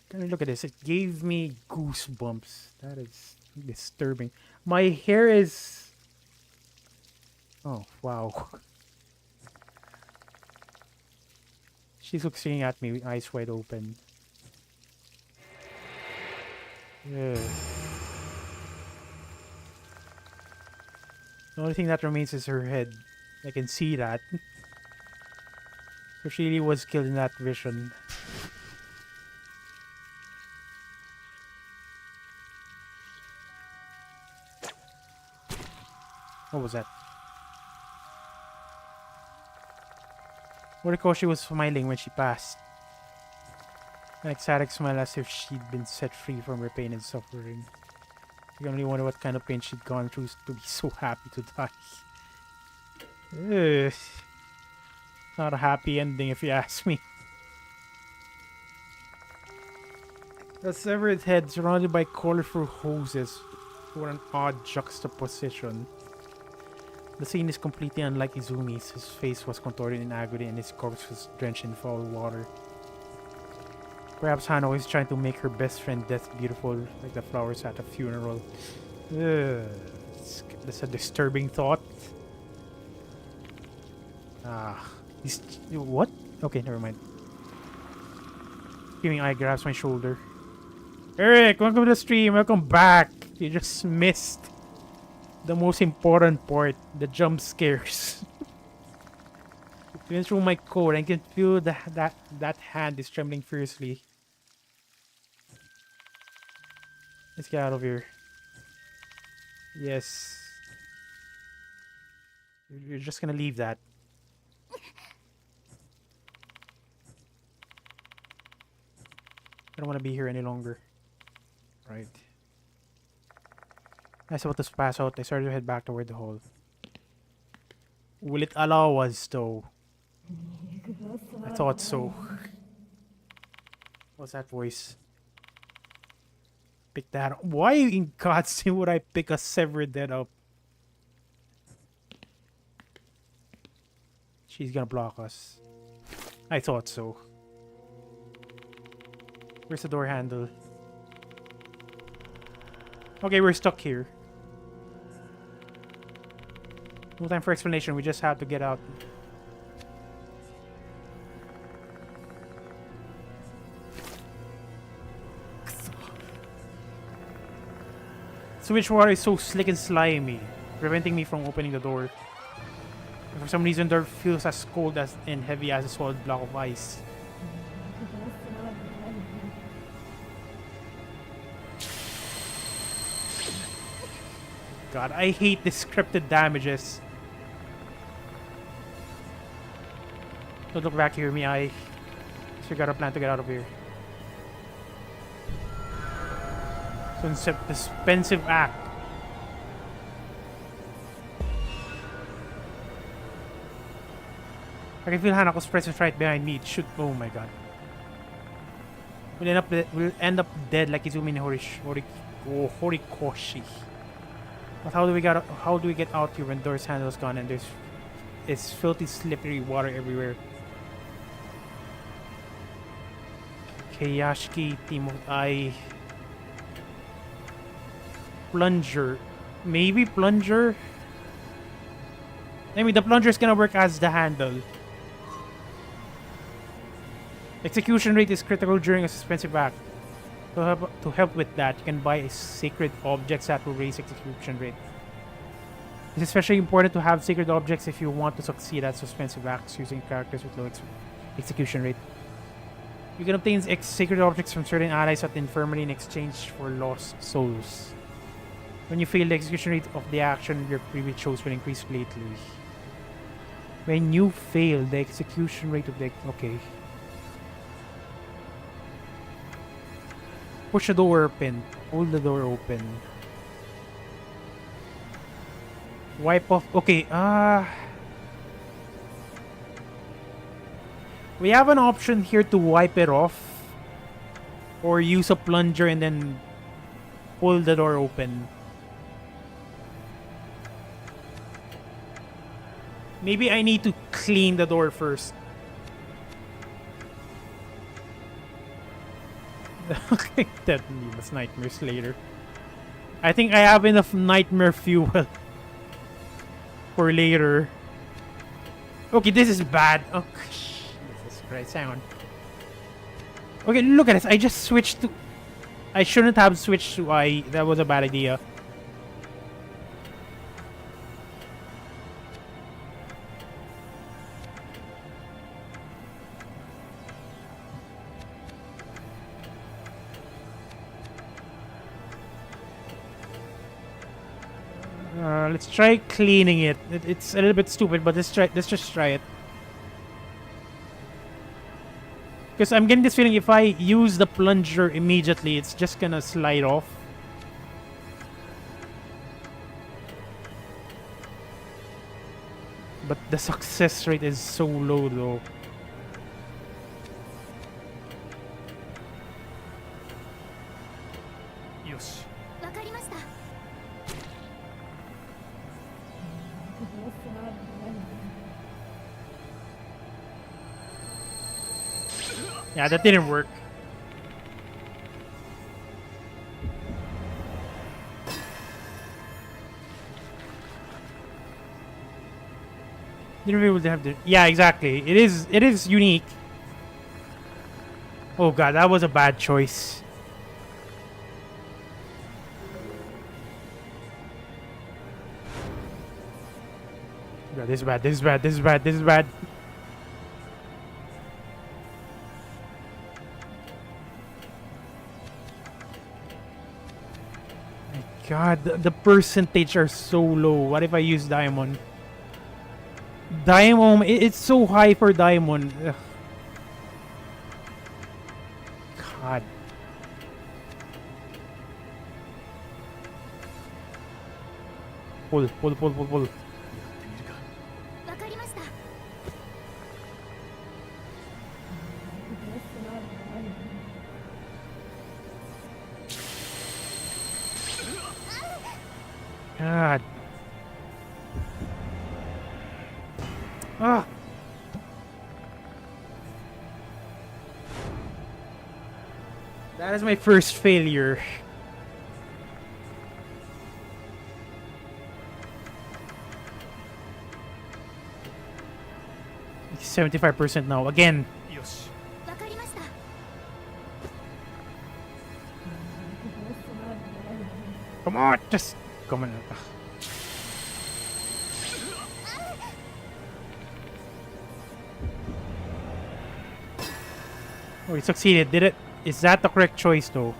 Can I look at this? It gave me goosebumps. That is disturbing. My hair is... Oh, wow. She's looking at me, eyes wide open. Yeah. The only thing that remains is her head. I can see that. So she really was killed in that vision. What was that? Horikoshi was smiling when she passed. An ecstatic smile as if she'd been set free from her pain and suffering. You can only wonder what kind of pain she'd gone through to be so happy to die. Ugh. Not a happy ending if you ask me. A severed head surrounded by colorful hoses for an odd juxtaposition. The scene is completely unlike Izumi's. His face was contorted in agony and his corpse was drenched in foul water. Perhaps Hano is trying to make her best friend death beautiful, like the flowers at a funeral. Ugh. That's a disturbing thought. What? Okay, never mind. Screaming eye grabs my shoulder. Eric, welcome to the stream. Welcome back. You just missed the most important part, the jump scares. Even through my coat, I can feel that hand is trembling fiercely. Let's get out of here. Yes. You're just gonna leave that. I don't want to be here any longer. Right. I was about to pass out. I started to head back toward the hall. Will it allow us, though? I thought so. What's that voice? Pick that up. Why in God's name would I pick a severed head up? She's gonna block us. I thought so. Where's the door handle? Okay, we're stuck here. No time for explanation. We just have to get out. Sewage water is so slick and slimy, preventing me from opening the door. And for some reason, the door feels as cold as and heavy as a solid block of ice. God, I hate the scripted damages. Don't look back here, me. I got a plan to get out of here. So expensive act. I can feel Hanako's presence right behind me. It should. Oh my god. We'll end up dead like Izumi and Horikoshi. But how do we get out here when door's handle is gone and it's filthy, slippery water everywhere? Keyashiki, Team I. Plunger. Maybe plunger? I mean, the plunger is gonna work as the handle. Execution rate is critical during a suspensive act. To help with that, you can buy sacred objects that will raise execution rate. It's especially important to have sacred objects if you want to succeed at suspensive acts using characters with low execution rate. You can obtain sacred objects from certain allies at the infirmary in exchange for lost souls. When you fail the execution rate of the action your previous chose will increase greatly. When you fail the execution rate of the... Okay. Push the door open. Hold the door open. Wipe off... Okay, we have an option here to wipe it off. Or use a plunger and then pull the door open. Maybe I need to clean the door first. Okay, that was nightmares later. I think I have enough nightmare fuel for later. Okay, this is bad. Oh, Jesus Christ, hang on. Okay, look at this. I just switched to... I shouldn't have switched to I. That was a bad idea. Let's try cleaning it. It's a little bit stupid, but let's try. Let's just try it. Because I'm getting this feeling if I use the plunger immediately, it's just gonna slide off. But the success rate is so low though. Yoshi. わかりました。 Yeah, that didn't work. Didn't really have to. Yeah, exactly. It is unique. Oh god, that was a bad choice. God, this is bad. This is bad. This is bad. This is bad. My god, the percentage are so low. What if I use diamond? Diamond, it's so high for diamond. Ugh. God. Pull, pull, pull, pull, pull. わかりました。 God. Ah. That is my first failure. It's 75% now. Again. Yoshi. わかりました。 Come on, just come on. Ugh. Oh, he succeeded. Did it? Is that the correct choice, though?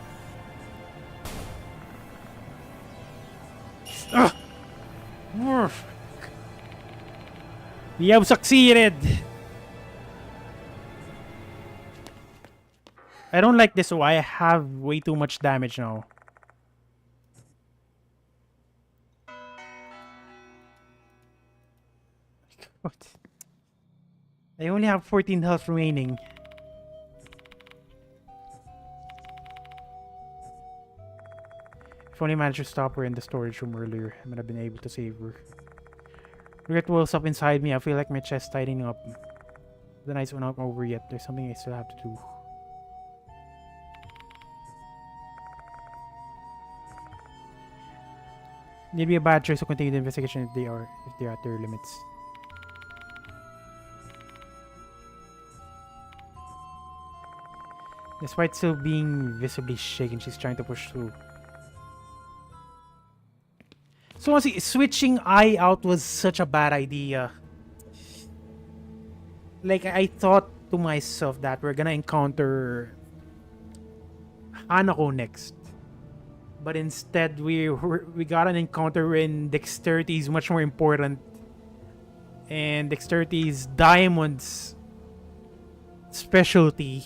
Ugh. Oof. We have succeeded. I don't like this, so I have way too much damage now. What? I only have 14 health remaining. If only I managed to stop her in the storage room earlier, I might have been able to save her. Regret wells up inside me. I feel like my chest tightening up. The night's not over yet. There's something I still have to do. It'd be a bad choice to continue the investigation if they're at their limits. Despite still being visibly shaken, she's trying to push through. So honestly, switching eye out was such a bad idea. Like, I thought to myself that we're gonna encounter Hanako next. But instead, we got an encounter when dexterity is much more important. And dexterity is Diamond's specialty.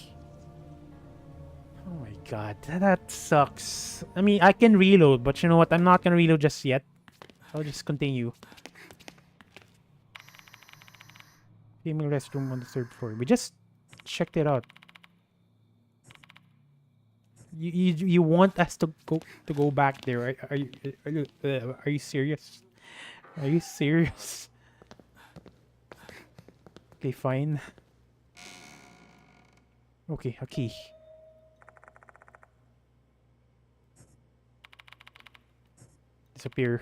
Oh my god, that sucks. I mean, I can reload, but you know what? I'm not gonna reload just yet. I'll just continue. Female restroom on the 3rd floor. We just checked it out. You want us to go back there? Are you serious? Are you serious? Okay, fine. Okay, a key. Disappear.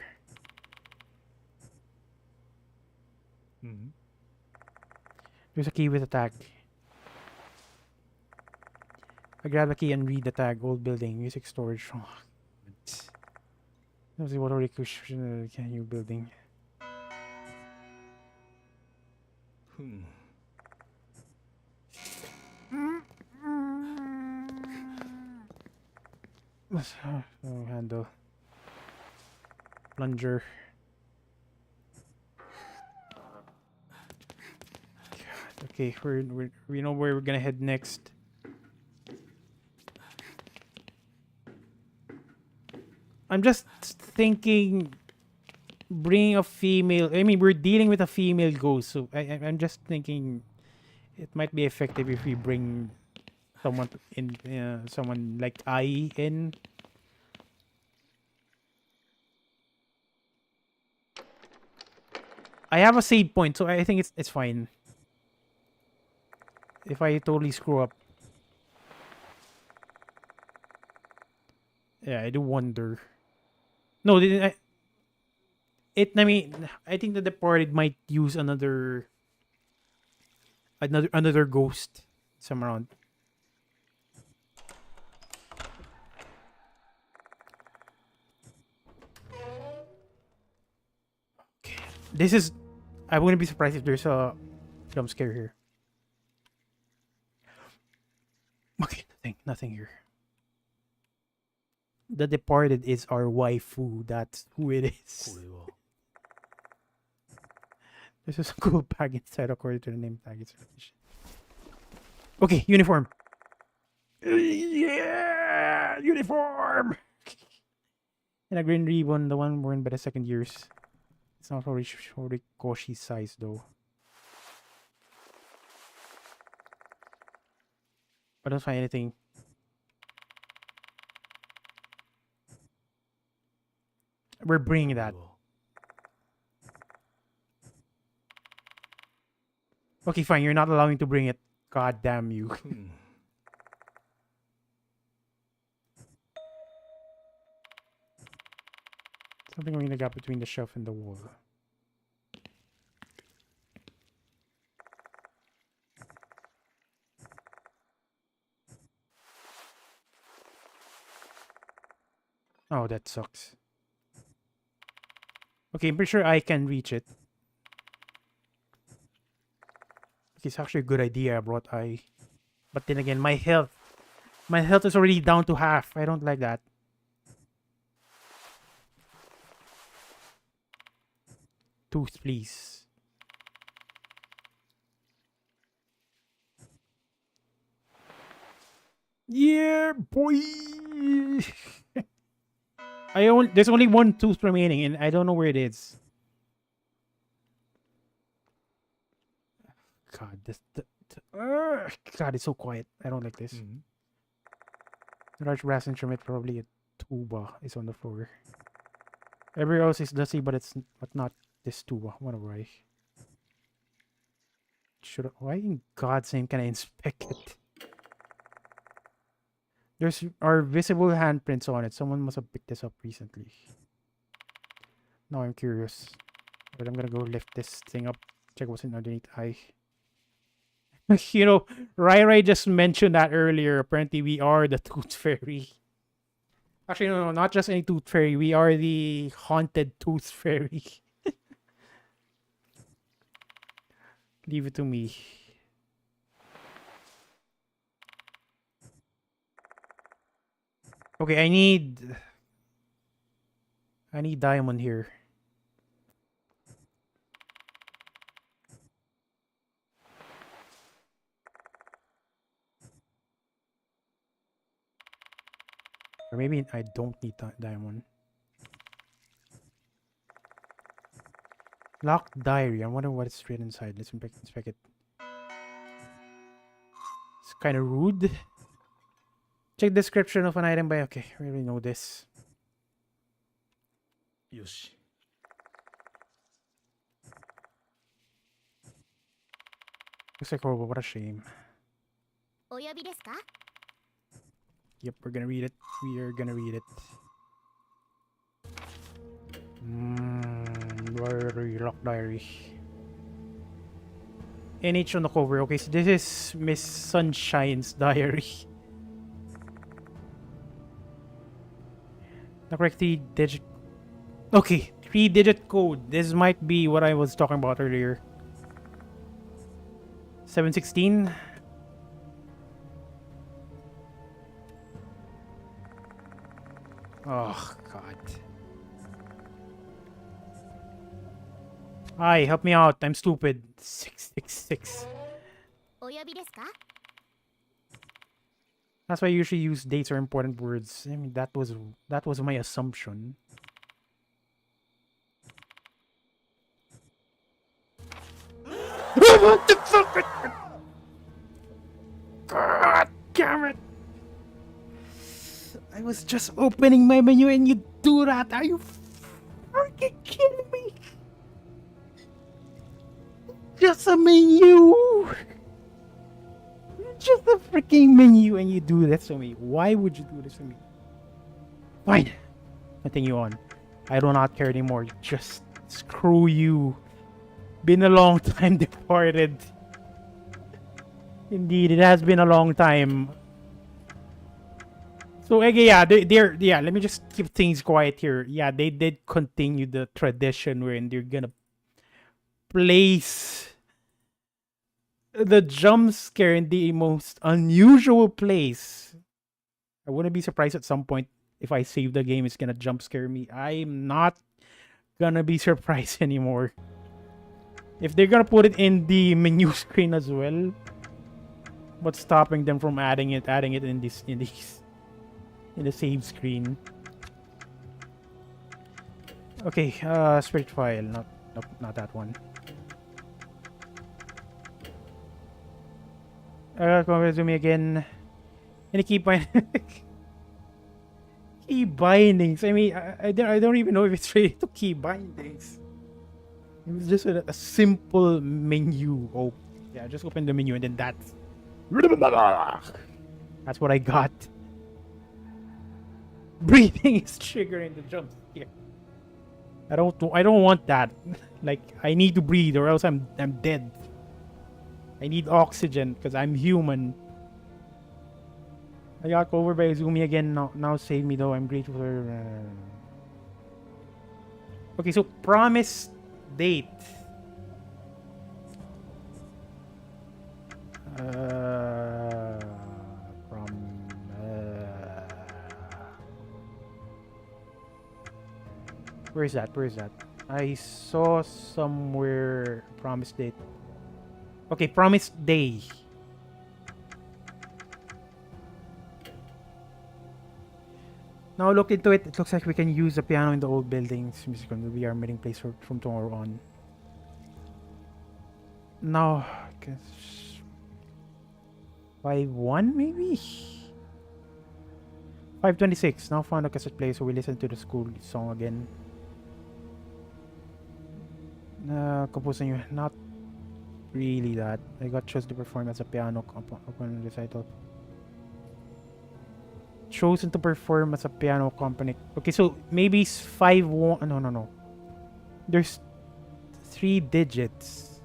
There's a key with a tag. I grab a key and read the tag. Old building, music storage. Oh, let's see what already cushion new building. Handle. Plunger. Okay, we know where we're gonna head next. I'm just thinking, bringing a female. I mean, we're dealing with a female ghost, so I'm just thinking it might be effective if we bring someone in, someone like Ai in. I have a save point, so I think it's fine. If I totally screw up, yeah, I do wonder. No, didn't I? I mean, I think the departed might use another ghost some around. Okay. This is, I wouldn't be surprised if there's a jump scare here. Okay, nothing here. The departed is our waifu. That's who it is. これは This is a cool bag inside according to the name tag. Okay, uniform. Yeah, uniform. And a green ribbon, the one worn by the second years. It's not Horikoshi size though. I don't find anything. We're bringing that. これは Okay, fine. You're not allowing to bring it. God damn you. うん Something in the gap between the shelf and the wall. Oh, that sucks. Okay, I'm pretty sure I can reach it. Okay, it's actually a good idea I brought I. But then again, my health is already down to half. I don't like that. Tooth, please. Yeah, boy. There's only one tooth remaining, and I don't know where it is. God, God, it's so quiet. I don't like this. うん The large brass instrument, probably a tuba, is on the floor. Everywhere else is dusty, but not this tuba. Whatever. Why in God's name can I inspect it? There's are visible handprints on it. Someone must have picked this up recently. Now I'm curious. But I'm gonna go lift this thing up. Check what's underneath. You know, Rai just mentioned that earlier. Apparently, we are the Tooth Fairy. Actually, no, not just any Tooth Fairy. We are the haunted Tooth Fairy. Leave it to me. Okay, I need diamond here. Or maybe I don't need diamond. Locked diary. I wonder what is written inside. Let's inspect it. It's kind of rude. Check description of an item by... Okay, we already know this. よし Looks like horrible. What a shame. お呼びですか？ Yep, we're gonna read it. We are gonna read it. Diary, lock diary. NH on the cover. Okay, so this is Miss Sunshine's diary. The correct 3-digit. Okay, 3-digit code. This might be what I was talking about earlier. 716. Oh, God. Hi, help me out. I'm stupid. 666. 呼びですか？ That's why I usually use dates or important words. I mean, that was my assumption. What the fuck? God damn it! I was just opening my menu and you do that. Are you freaking kidding me? Just a menu. Just a freaking menu and you do this to me. Why would you do this to me? Fine. Continue on. I do not care anymore. Just screw you. Been a long time departed. Indeed, it has been a long time. So again, yeah, yeah. Let me just keep things quiet here. Yeah, they did continue the tradition wherein they're gonna place the jump scare in the most unusual place. I wouldn't be surprised at some point if I save the game, it's gonna jump scare me. I'm not gonna be surprised anymore. If they're gonna put it in the menu screen as well, what's stopping them from adding it in the save screen? Okay, spirit file, not that one. Come with me again. Any key key bindings. I mean, I don't even know if it's related to key bindings. It was just a simple menu. Oh, yeah, just open the menu and then that's what I got. Breathing is triggering the jump scare. I don't want that. Like, I need to breathe or else I'm dead. I need oxygen because I'm human. I got over by Izumi again. Now save me though. I'm grateful for. Okay, so promise date. Where is that? I saw somewhere promise date. Okay, promise day. Now look into it. It looks like we can use the piano in the old buildings. This is going to be our meeting place from tomorrow on. Now, I guess 5-1 maybe? 5:26. Now found a cassette player, so we listen to the school song again. Composing you. Not really that. I got chosen to perform as a piano upon recital. Chosen to perform as a piano accompanist. Okay, so maybe it's 5-1. No. There's 3 digits.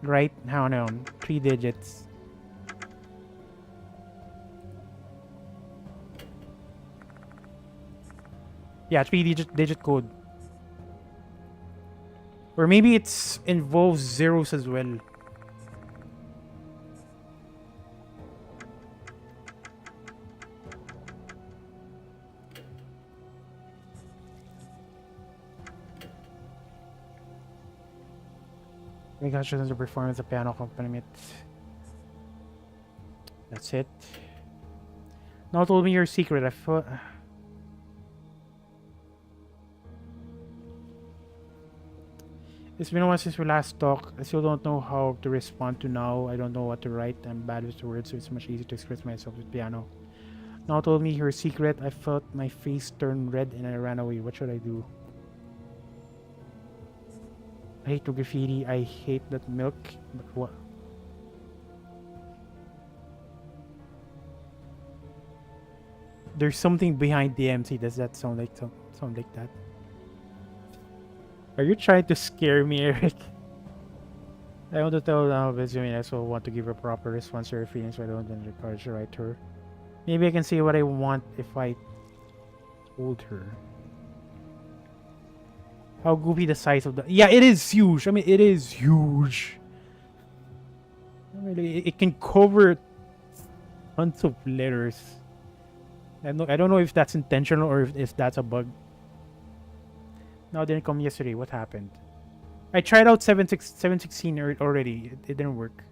Right? Hang on. 3 digits. Yeah, 3-digit code. Or maybe it's involves zeros as well. We got chosen to perform as a piano accompaniment. That's it. Now told me your secret. I thought. It's been a while since we last talked. I still don't know how to respond to now. I don't know what to write. I'm bad with the words, so it's much easier to express myself with piano. Now told me her secret. I felt my face turn red and I ran away. What should I do? I hate the graffiti. I hate that milk. But what? There's something behind the MC. Does that sound like that? Are you trying to scare me, Eric? I want to tell now, but I also want to give a proper response to her feelings, so I don't encourage her right to her. Maybe I can say what I want if I told her. How goofy the size of the... Yeah, it is huge. I mean, it is huge. Really, it can cover tons of letters. I don't know if that's intentional or if that's a bug. No, didn't come yesterday. What happened? I tried out 716 already. It didn't work.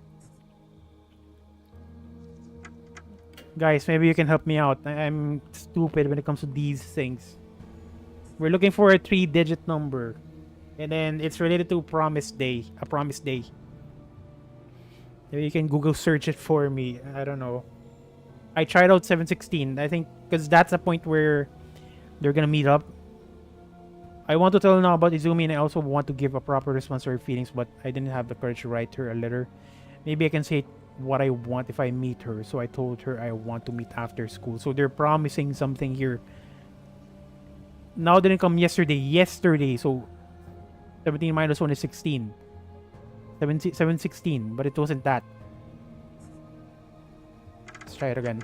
Guys, maybe you can help me out. I'm stupid when it comes to these things. We're looking for a 3-digit number. And then it's related to promise day. A promise day. Maybe you can Google search it for me. I don't know. I tried out 716. I think because that's the point where they're gonna meet up. I want to tell her now about Izumi, and I also want to give a proper response to her feelings, but I didn't have the courage to write her a letter. Maybe I can say what I want if I meet her. So I told her I want to meet after school. So they're promising something here. Now didn't come yesterday. Yesterday. So 17 minus 1 is 16. 716, but it wasn't that. Let's try it again.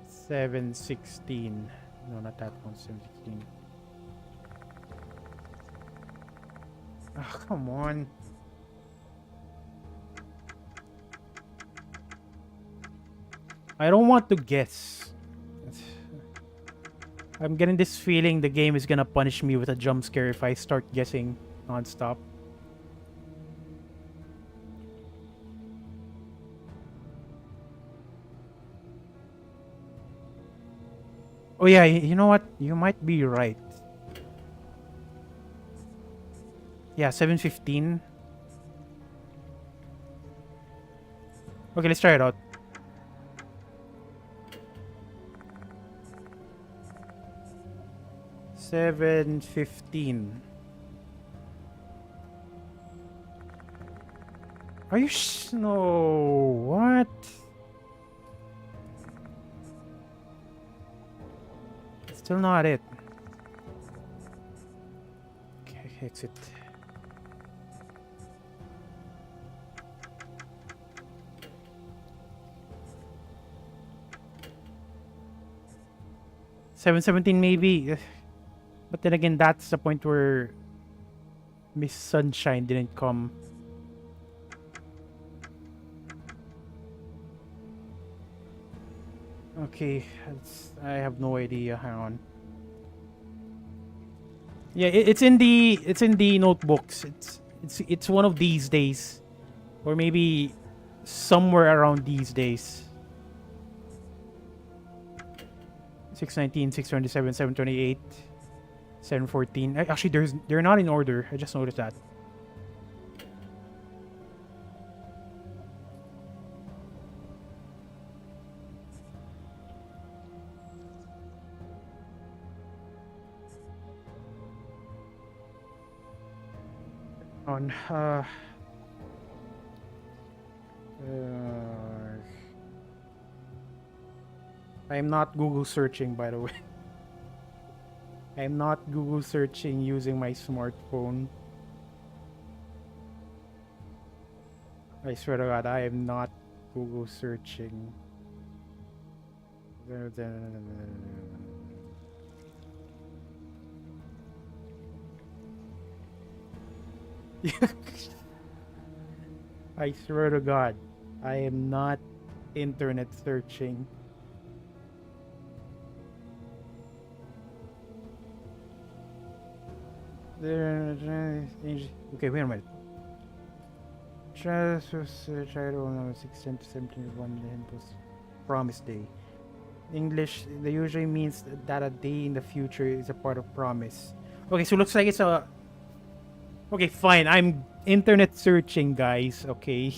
$716. No, not that one. 716. Oh, come on. I don't want to guess. I'm getting this feeling the game is gonna punish me with a jump scare if I start guessing non-stop. Oh yeah, you know what? You might be right. Yeah, 715. Okay, let's try it out. $715. Are you no? What? Still not it. Okay, exit. $717 maybe. But then again, that's the point where Miss Sunshine didn't come. Okay, I have no idea. Hang on. Yeah, it's in the notebooks. It's one of these days, or maybe somewhere around these days. 619, 627, 728. 714. Actually, they're not in order. I just noticed that. On I'm not Google searching, by the way. I'm not Google searching using my smartphone. I swear to God, I am not Google searching. I swear to God, I am not internet searching. Okay, wait a minute. Promise day. English, they usually means that a day in the future is a part of promise. Okay, so looks like it's a... Okay, fine. I'm internet searching, guys. Okay.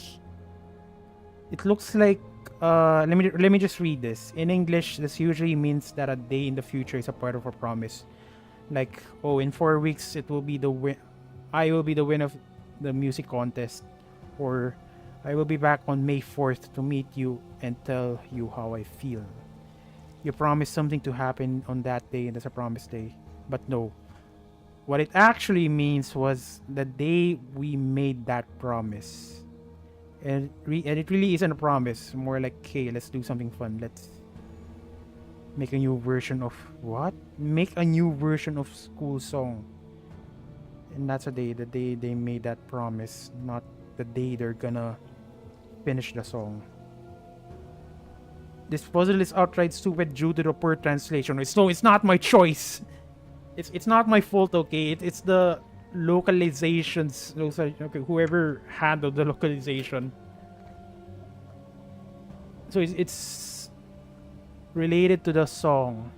It looks like... let me just read this. In English, this usually means that a day in the future is a part of a promise. Like, oh, in 4 weeks, it will be the I will be the winner of the music contest. Or, I will be back on May 4th to meet you and tell you how I feel. You promised something to happen on that day, and that's a promise day. But no. What it actually means was the day we made that promise. And it really isn't a promise. More like, hey, let's do something fun. Let's make a new version of what? Make a new version of school song. And that's the day they made that promise, not the day they're gonna finish the song. This puzzle is outright stupid due to the poor translation. It's not my choice. It's not my fault, okay? It's the localizations. Okay, whoever handled the localization. So it's related to the song.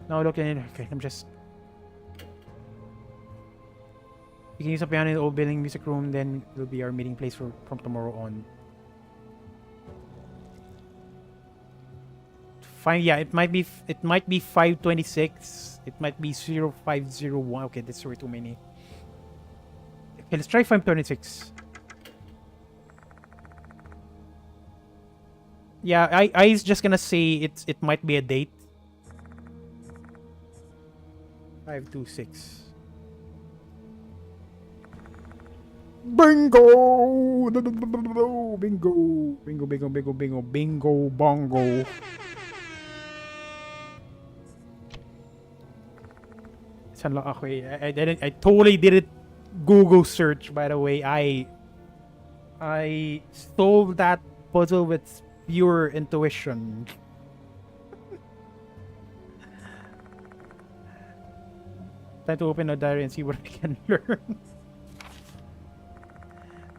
Now look at it. Okay, I'm just... You can use a piano in the old building music room, then it will be our meeting place from tomorrow on. Fine, yeah, it might be 526. It might be 0501. Okay, that's way too many. Okay, let's try 526. Yeah, I is just gonna say it might be a date. 526. Bingo! Bingo! Bingo! Bingo! Bingo! Bingo! Bingo! Bongo! I totally did it Google search, by the way. I solved that puzzle with pure intuition. Time to open a diary and see what I can learn.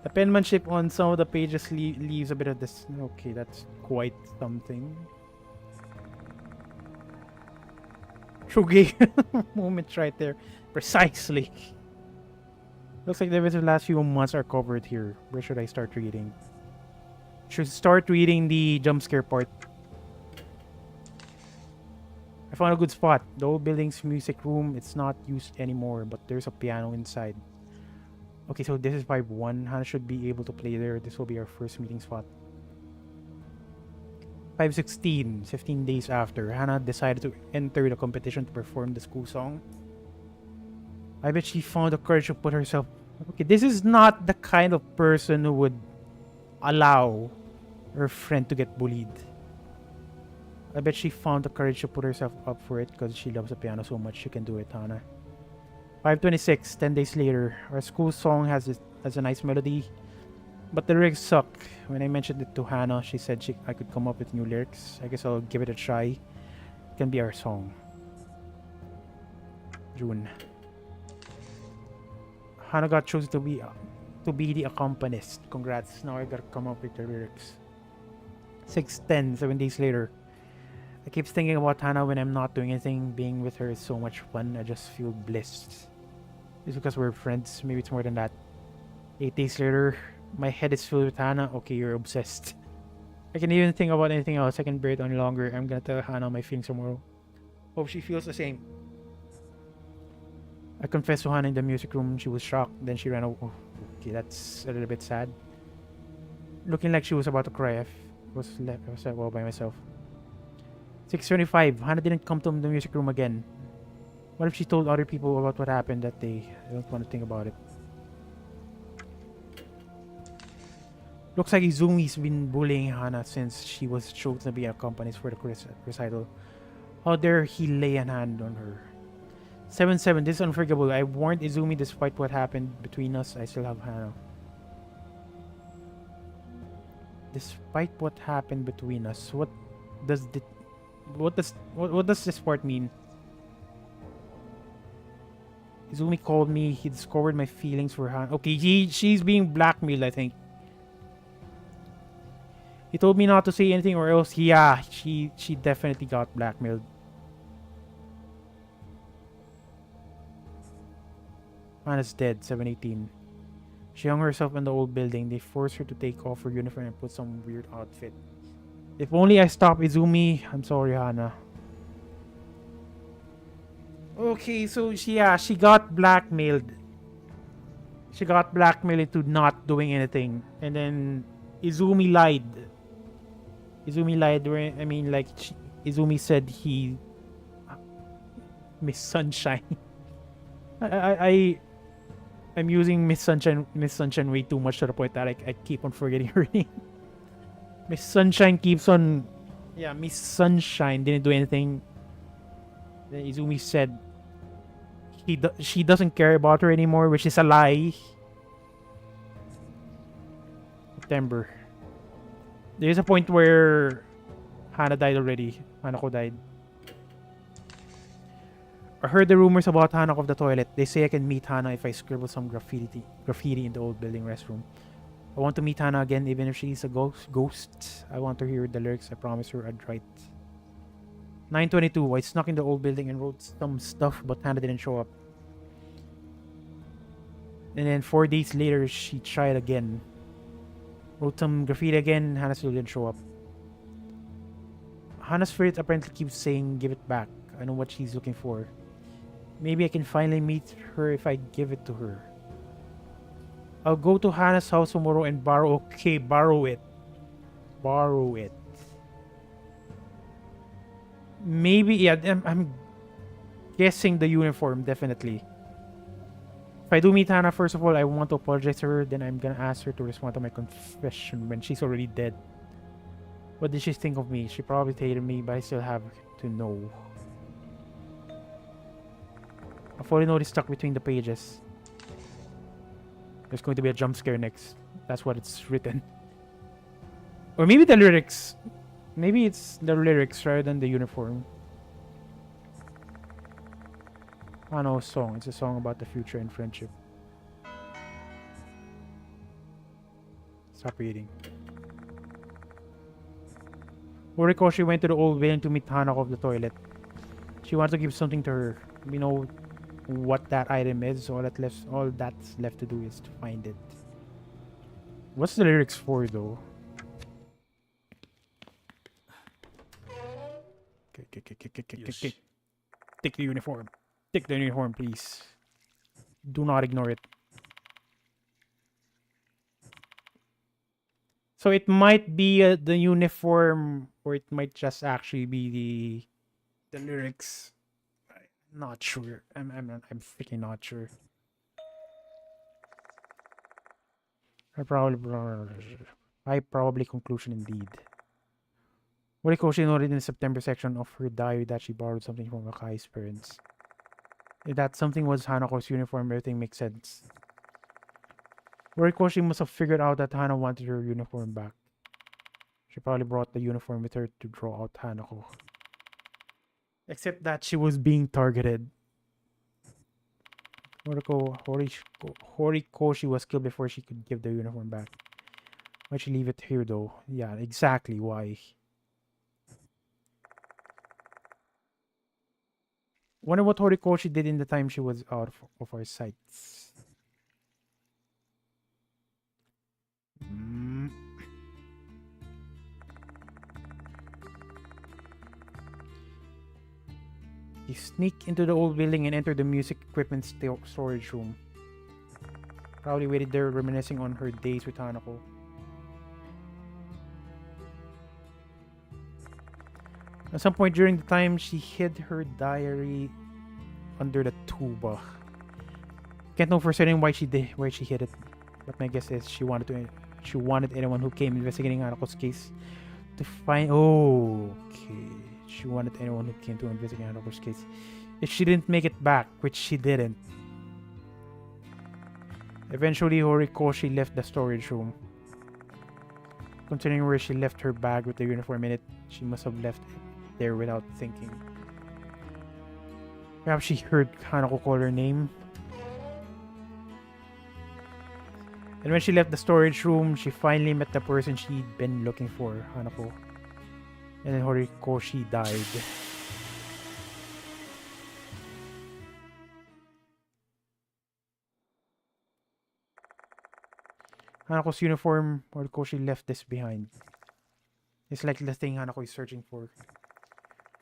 The penmanship on some of the pages leaves a bit of this. Okay, that's quite something. Shugi moments right there. Precisely. Looks like the events of the last few months are covered here. Where should I start reading? Should start reading the jump scare part. I found a good spot. The old building's music room. It's not used anymore, but there's a piano inside. Okay, so this is 5-1. Hannah should be able to play there. This will be our first meeting spot. 5-16. 15 days after, Hannah decided to enter the competition to perform the school song. I bet she found the courage to put herself... Okay, this is not the kind of person who would allow her friend to get bullied. I bet she found the courage to put herself up for it because she loves the piano so much. She can do it, Hannah. 5:26, 10 days later. Our school song has a nice melody, but the lyrics suck. When I mentioned it to Hannah, she said I could come up with new lyrics. I guess I'll give it a try. It can be our song. June. Hannah got chosen to be the accompanist. Congrats. Now I gotta come up with the lyrics. 6:10, 7 days later. I keep thinking about Hannah when I'm not doing anything. Being with her is so much fun. I just feel blessed. It's because we're friends. Maybe it's more than that. 8 days later, my head is filled with Hannah. Okay, you're obsessed. I can't even think about anything else. I can bear it any longer. I'm gonna tell Hannah my feelings tomorrow. Hope she feels the same. I confessed to Hannah in the music room. She was shocked. Then she ran away. Oh, okay, that's a little bit sad. Looking like she was about to cry. I was left all by myself. 6:25. Hannah didn't come to the music room again. What if she told other people about what happened that day? I don't want to think about it. Looks like Izumi's been bullying Hannah since she was chosen to be a accompanist for the recital. How dare he lay a hand on her? 7:7. This is unforgivable. I warned Izumi despite what happened between us. I still have Hannah. Despite what happened between us, what does this part mean? Izumi called me. He discovered my feelings for Hannah. Okay, she's being blackmailed, I think. He told me not to say anything or else. Yeah, she definitely got blackmailed. Hannah's dead. 7:18. She hung herself in the old building. They forced her to take off her uniform and put some weird outfit. If only I stopped Izumi. I'm sorry, Hannah. Okay, so she got blackmailed. She got blackmailed into not doing anything. And then Izumi lied. Izumi lied. Izumi said he... Miss Sunshine. I'm using Miss Sunshine way too much to the point that I keep on forgetting her name. Miss Sunshine keeps on... Yeah, Miss Sunshine didn't do anything. Then Izumi said she doesn't care about her anymore, which is a lie. September. There's a point where Hana died already. Hanako died. I heard the rumors about Hanako of the toilet. They say I can meet Hana if I scribble some graffiti in the old building restroom. I want to meet Hana again, even if she's a ghost. I want to hear the lyrics I promised her I'd write. 9:22. I snuck in the old building and wrote some stuff, but Hana didn't show up. And then 4 days later, she tried again. Wrote some graffiti again. Hana still didn't show up. Hana's spirit apparently keeps saying, give it back. I know what she's looking for. Maybe I can finally meet her if I give it to her. I'll go to Hana's house tomorrow and borrow. Okay, borrow it. Borrow it. Maybe, yeah, I'm guessing the uniform, definitely. If I do meet Hana, first of all, I want to apologize to her. Then I'm gonna ask her to respond to my confession when she's already dead. What did she think of me? She probably hated me, but I still have to know. A fully note is stuck between the pages. There's going to be a jump scare next. That's what it's written. Or maybe the lyrics. Maybe it's the lyrics rather than the uniform. Oh no, song. It's a song about the future and friendship. Stop reading. Horikoshi went to the old building to meet Hanako of the toilet. She wanted to give something to her. We know what that item is. All that's left to do is to find it. What's the lyrics for, though? Okay. Take the uniform. Take the uniform, please. Do not ignore it. So it might be the uniform, or it might just actually be the lyrics. I'm not sure. I'm freaking not sure. High probably conclusion indeed. Horikoshi noted in the September section of her diary that she borrowed something from Akai's parents. If that something was Hanako's uniform, everything makes sense. Horikoshi must have figured out that Hana wanted her uniform back. She probably brought the uniform with her to draw out Hanako. Except that she was being targeted. Horikoshi was killed before she could give the uniform back. Why'd she leave it here though? Yeah, exactly why. Wonder what Horikoshi did in the time she was out of our sights. He sneaked into the old building and entered the music equipment storage room. Probably waited there reminiscing on her days with Hanako. At some point during the time, she hid her diary under the tuba. Can't know for certain why she hid it, but my guess is she wanted anyone who came investigating Hanako's case to find. Oh, okay. She wanted anyone who came to investigate Hanako's case. If she didn't make it back, which she didn't. Eventually, Horikoshi left the storage room. Considering where she left her bag with the uniform in it, she must have left it there without thinking. Perhaps she heard Hanako call her name. And when she left the storage room, she finally met the person she'd been looking for, Hanako. And then Horikoshi died. Hanako's uniform, Horikoshi left this behind. It's like the thing Hanako is searching for.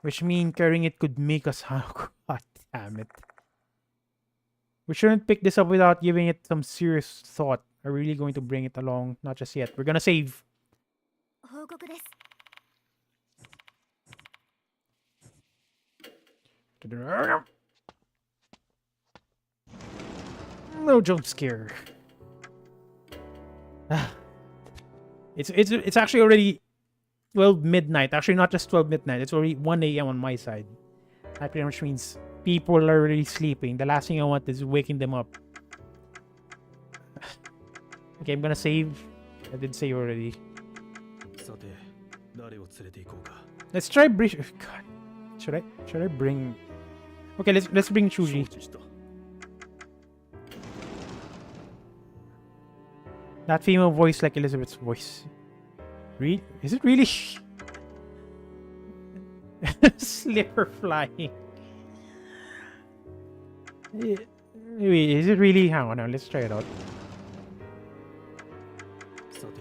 Which means carrying it could make us Hanako. God damn it. We shouldn't pick this up without giving it some serious thought. Are we really going to bring it along? Not just yet. We're gonna save. No jump scare. It's actually already 12 midnight. Actually, not just 12 midnight. It's already 1 a.m. on my side. That pretty much means people are already sleeping. The last thing I want is waking them up. Okay, I'm gonna save. I did save already. Let's try bring. God, should I bring? Okay, let's bring Shuji. 承知した。 That female voice like Elizabeth's voice. Is it really? Slipper flying. Wait, is it really? Hang on, let's try it out. さて、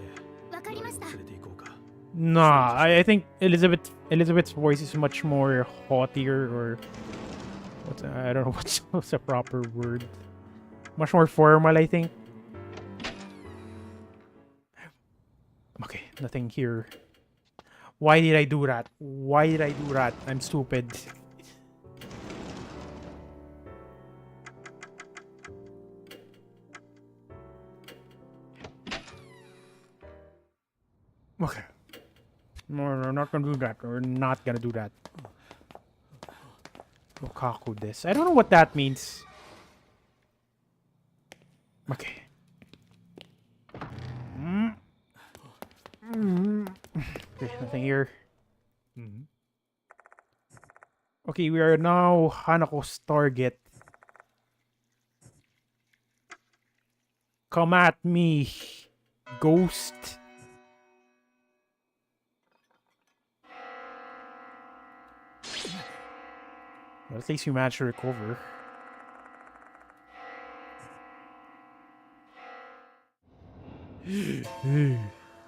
わかりました 連れて行こうか。 Nah, I think Elizabeth's voice is much more hautier, or I don't know what's a proper word. Much more formal, I think. Okay, nothing here. Why did I do that? Why did I do that? I'm stupid. Okay. No, we're not gonna do that. We're not gonna do that. Lukaku this. I don't know what that means. Okay. Okay, nothing here. うん。 Okay, we are now Hanako's target. Come at me, ghost. Well, at least you managed to recover.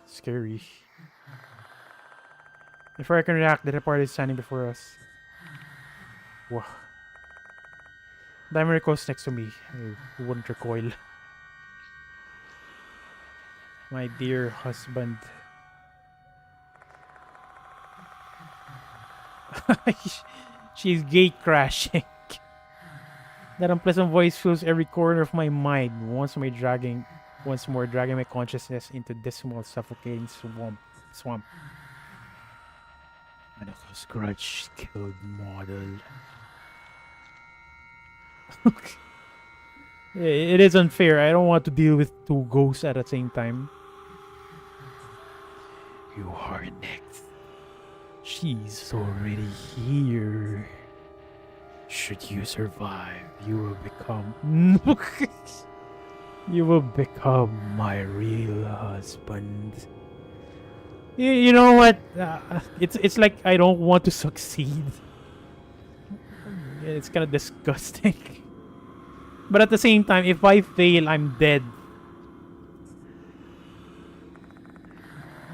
Scary. Before I can react, the party is standing before us. Whoa. Diamond recoils next to me. I wouldn't recoil. My dear husband. She's gate crashing. That unpleasant voice fills every corner of my mind, once more dragging my consciousness into dismal, suffocating swamp. And a scratch killed model. It is unfair. I don't want to deal with two ghosts at the same time. You are next. She's already here. Should you survive, you will become... you will become my real husband. You know what? It's like I don't want to succeed. It's kind of disgusting. But at the same time, if I fail, I'm dead.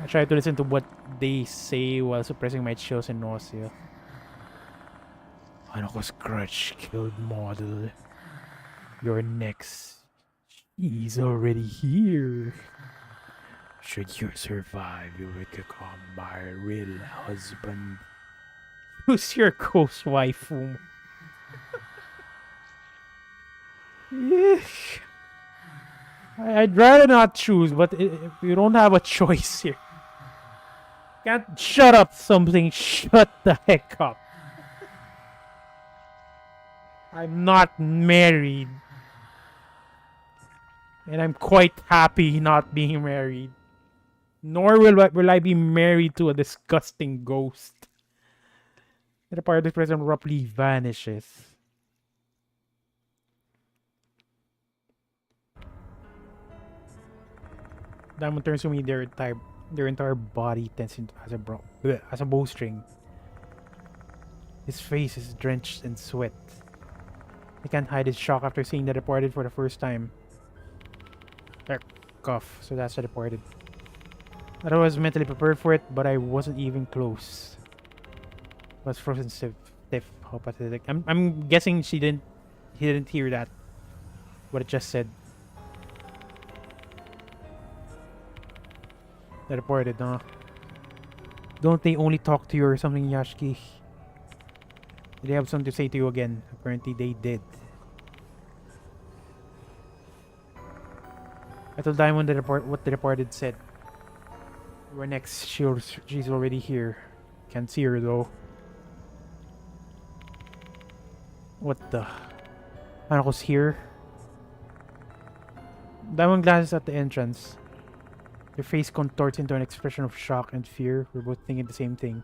I try to listen to what they say while suppressing my chills and nausea. Hanako's grudge killed model. You're next. He's already here. Should you survive, you will become my real husband. Who's your ghost waifu? I'd rather not choose, but you don't have a choice here. Can't shut up something. Shut the heck up. I'm not married. And I'm quite happy not being married. Nor will I be married to a disgusting ghost. And the part of the present abruptly vanishes. Diamond turns to me, their entire body tense as a bowstring. His face is drenched in sweat. He can't hide his shock after seeing the departed for the first time. Cough, so that's the departed. I was mentally prepared for it, but I wasn't even close. I was frozen stiff. How pathetic. I'm guessing he didn't hear that. What it just said. The departed, huh? Don't they only talk to you or something, Yashiki? Did they have something to say to you again? Apparently they did. I told Diamond what the departed said. We're next. She's already here. Can't see her though. What the? Hanako's here. Diamond glances at the entrance. Their face contorts into an expression of shock and fear. We're both thinking the same thing.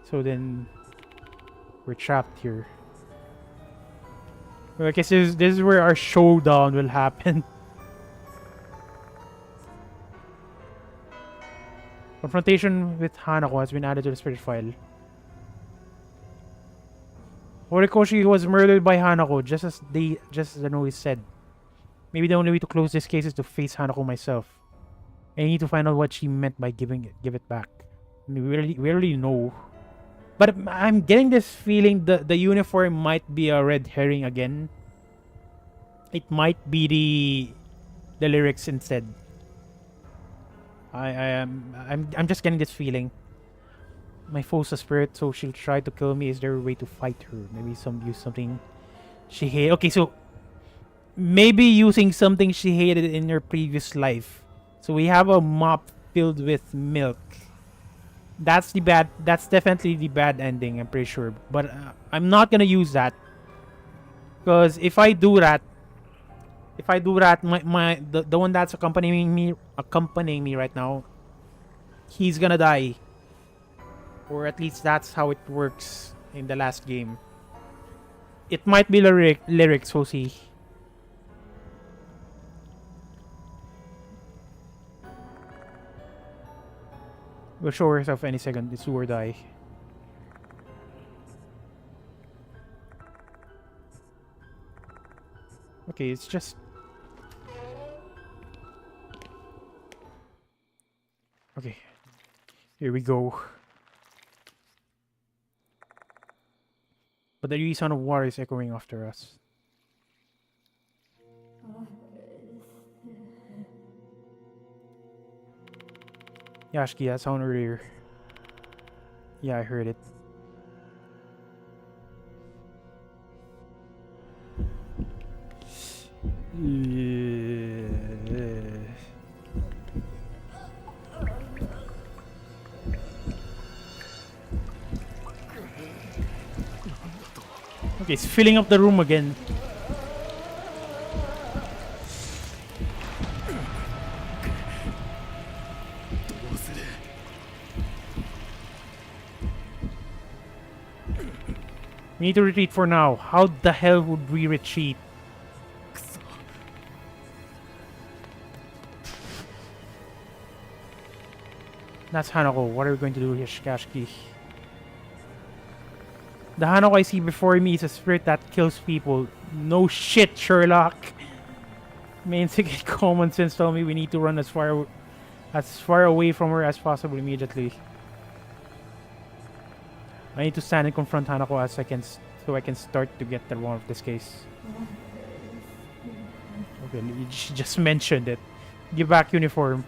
So then we're trapped here. Well, I guess this is where our showdown will happen. Confrontation with Hanako has been added to the spirit file. Horikoshi was murdered by Hanako, just as the noise said. Maybe the only way to close this case is to face Hanako myself. I need to find out what she meant by give it back. I mean, we really know. But I'm getting this feeling the uniform might be a red herring again. It might be the lyrics instead. I'm just getting this feeling. My foe's a spirit, so she'll try to kill me. Is there a way to fight her? Maybe use something she hated. Okay, so maybe using something she hated in her previous life. So we have a mop filled with milk. That's definitely the bad ending, I'm pretty sure. But I'm not gonna use that, because if I do that, the one that's accompanying me right now, he's gonna die. Or at least that's how it works in the last game. It might be lyrics, we'll see. We'll show herself any second. It's do or die. Okay, it's just... Okay. Here we go. But the sound of water is echoing after us. Yashiki, that sound earlier. Yeah, I heard it. Okay, it's filling up the room again. We need to retreat for now. How the hell would we retreat? That's Hanako. What are we going to do here, Shikashiki? The Hanako I see before me is a spirit that kills people. No shit, Sherlock. Main common sense told me we need to run as far away from her as possible immediately. I need to stand and confront Hanako so I can start to get the wrong of this case. Okay, she just mentioned it. Give back uniform.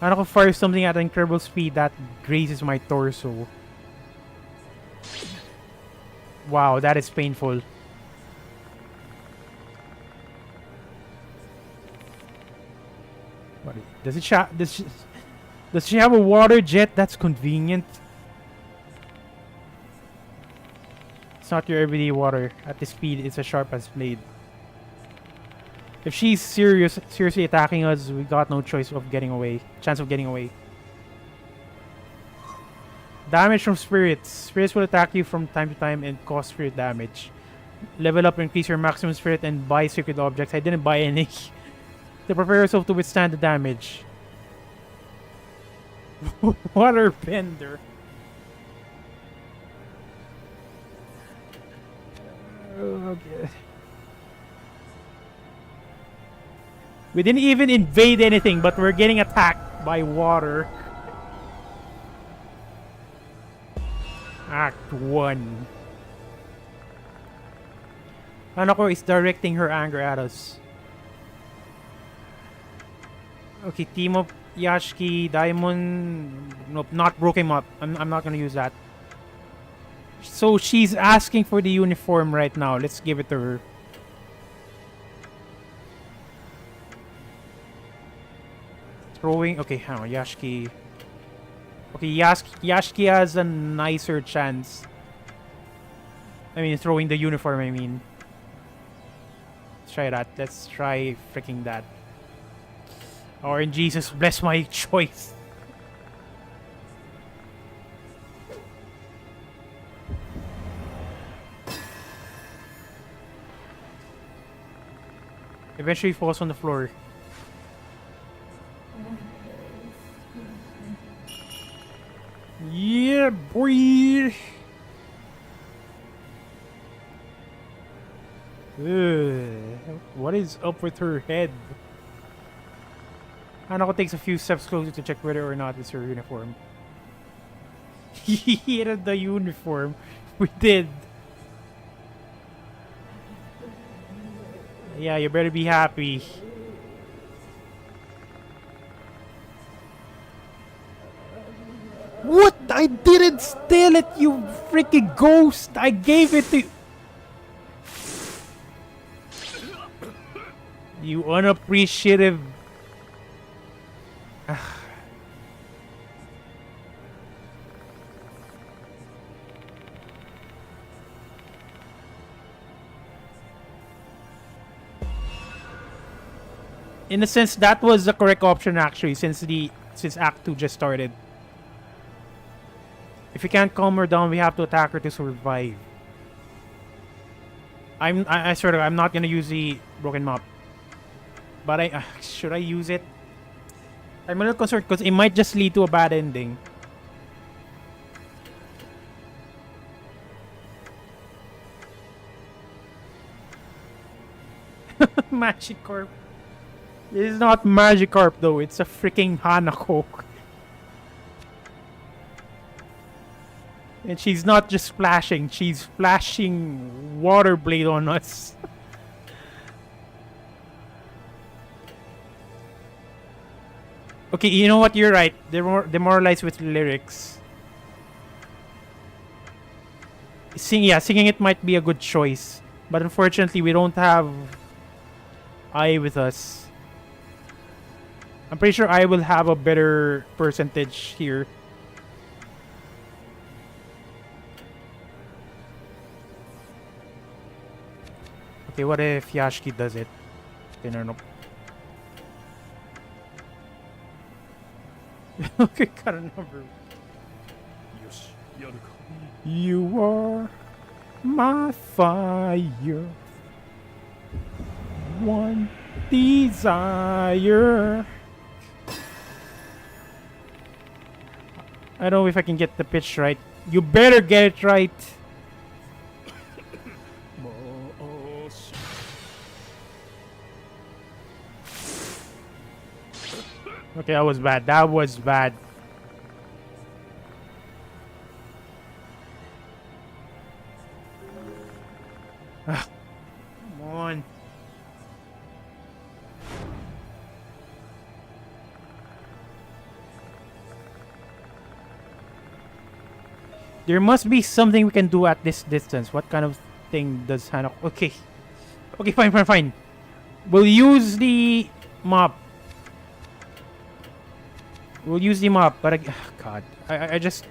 Hanako fires something at an incredible speed that grazes my torso. Wow, that is painful. What, does she have a water jet? That's convenient. It's not your everyday water. At this speed, it's as sharp as blade. If she's seriously attacking us, we got no chance of getting away. Damage from spirits. Spirits will attack you from time to time and cause spirit damage. Level up, increase your maximum spirit, and buy secret objects. I didn't buy any. To prepare yourself to withstand the damage. Water bender. Okay. We didn't even invade anything, but we're getting attacked by water. Act 1. Hanako is directing her anger at us. Okay, team up Yashiki, Diamond. Nope, not broke him up. I'm not gonna use that. So she's asking for the uniform right now. Let's give it to her. Throwing. Okay, hang on. Yashiki. Okay, Yashiki has a nicer chance. I mean, throwing the uniform, I mean. Let's try that. Let's try freaking that. Or in Jesus, bless my choice. Eventually falls on the floor. Yeah, boy. What is up with her head? Hanako takes a few steps closer to check whether or not it's her uniform. He hated the uniform. We did. Yeah, you better be happy. What? I didn't steal it, you freaking ghost! I gave it to you unappreciative. In a sense, that was the correct option actually, since Act 2 just started. If we can't calm her down, we have to attack her to survive. I swear to God, I'm not gonna use the broken mop. But should I use it? I'm a little concerned because it might just lead to a bad ending. Magikarp. This is not Magikarp though, it's a freaking Hanako. And she's not just splashing, she's flashing water blade on us. Okay, you know what? You're right. They're demoralized with lyrics. Singing it might be a good choice, but unfortunately, we don't have I with us. I'm pretty sure I will have a better percentage here. Okay, what if Yashiki does it? Okay, no. Okay, got a number. You are my fire, one desire. I don't know if I can get the pitch right. You better get it right. Okay, that was bad. That was bad. Come on. There must be something we can do at this distance. What kind of thing does Hanok? Okay. Okay, fine. We'll use the mop. We'll use the mop, but God, I just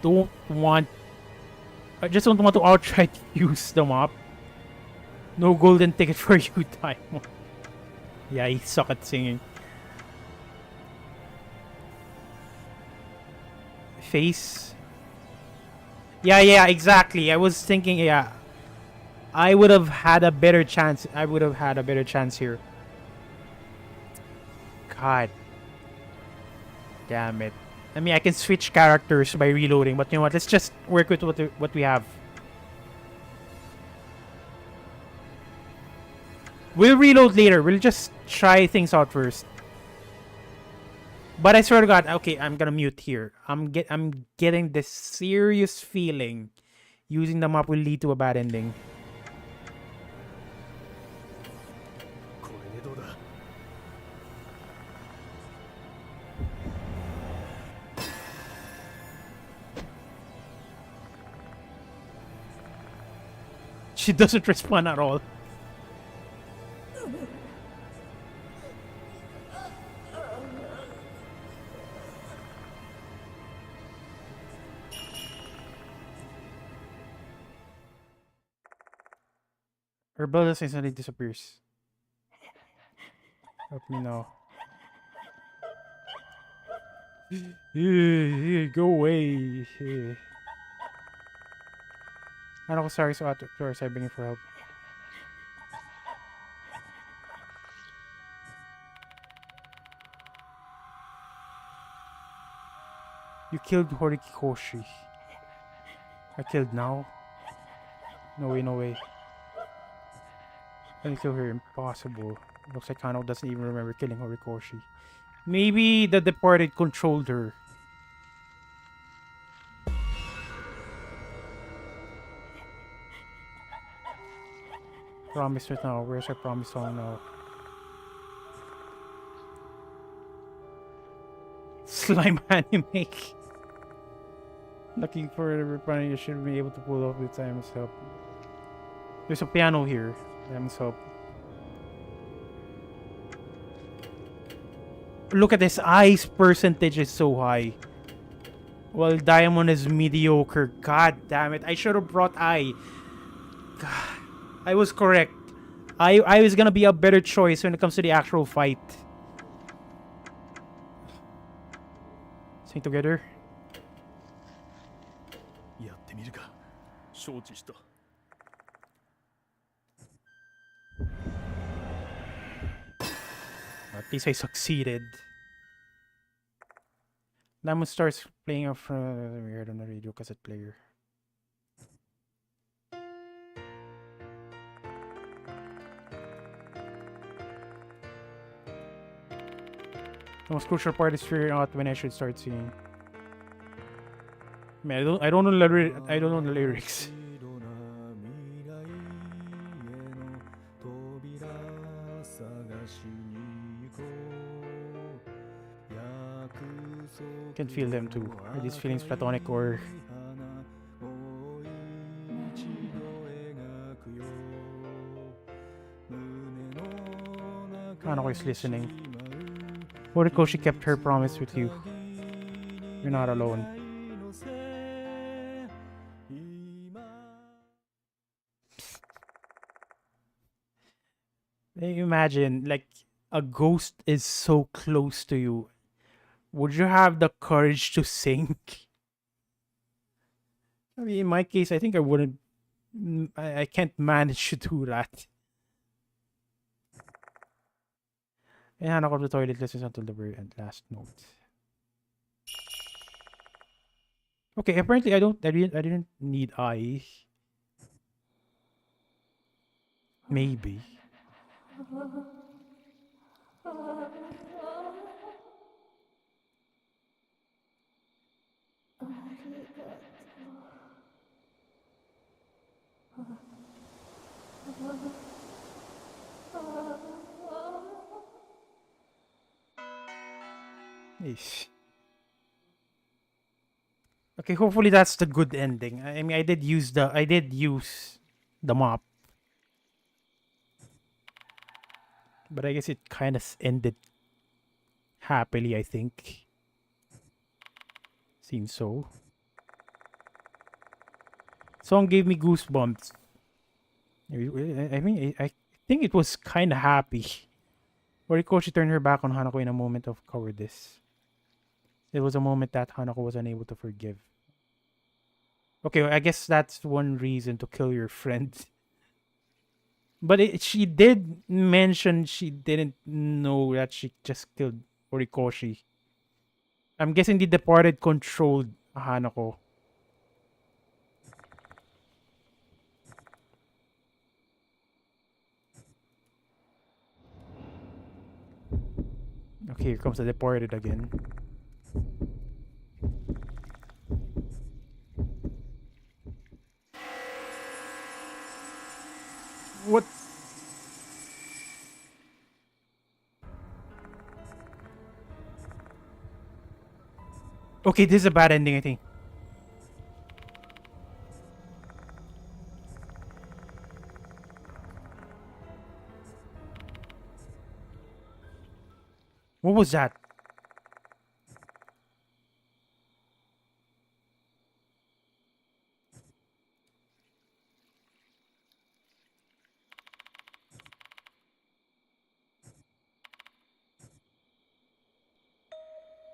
don't want. I just don't want to outright use the mop. No golden ticket for you, Diamond. Yeah, he suck at singing. Face. Yeah, exactly. I was thinking, yeah, I would have had a better chance. I would have had a better chance here. God. Damn it. I mean, I can switch characters by reloading, but you know what? Let's just work with what we have. We'll reload later. We'll just try things out first. But I swear to God, okay, I'm gonna mute here. I'm getting this serious feeling using the map will lead to a bad ending. She doesn't respond at all. Her blood instantly disappears. Help me now. Go away. Ano ko sorry sa outdoors, I'm begging for help. You killed Horikoshi. I killed now? No way, no way. Can kill her? Impossible. Looks like Kano doesn't even remember killing Horikoshi. Maybe the departed controlled her. Promise right now. Where's our promise song now? Slime anime. Looking for the reply, you should be able to pull off the time's help. There's a piano here. Time's help. Look at this. Ice percentage is so high. Well, Diamond is mediocre. God damn it. I should have brought I. God. I was correct. I was gonna be a better choice when it comes to the actual fight. Sing together. やってみるか。承知した。At least I succeeded. Lemon starts playing off weird on the radio cassette player. The most crucial part is figuring out when I should start singing. Man, I don't know the lyrics. Can feel them too. Are these feelings platonic or Kanako is listening. Horikoshi kept her promise with you. You're not alone. Imagine, like, a ghost is so close to you. Would you have the courage to sing? I mean, in my case, I think I wouldn't. I can't manage to do that. And out of the toilet, listens until the very end. Last note. Okay, apparently I didn't need I. Maybe. Ish. Okay, hopefully that's the good ending. I mean, I did use the mop, but I guess it kind of ended happily. I think. Seems so. Song gave me goosebumps. I mean, I think it was kind of happy. Horikoshi turned her back on Hanako in a moment of cowardice. It was a moment that Hanako was unable to forgive. Okay, I guess that's one reason to kill your friend. But she did mention she didn't know that she just killed Horikoshi. I'm guessing the departed controlled Hanako. Okay, here comes the departed again. What? Okay, this is a bad ending, I think. What was that?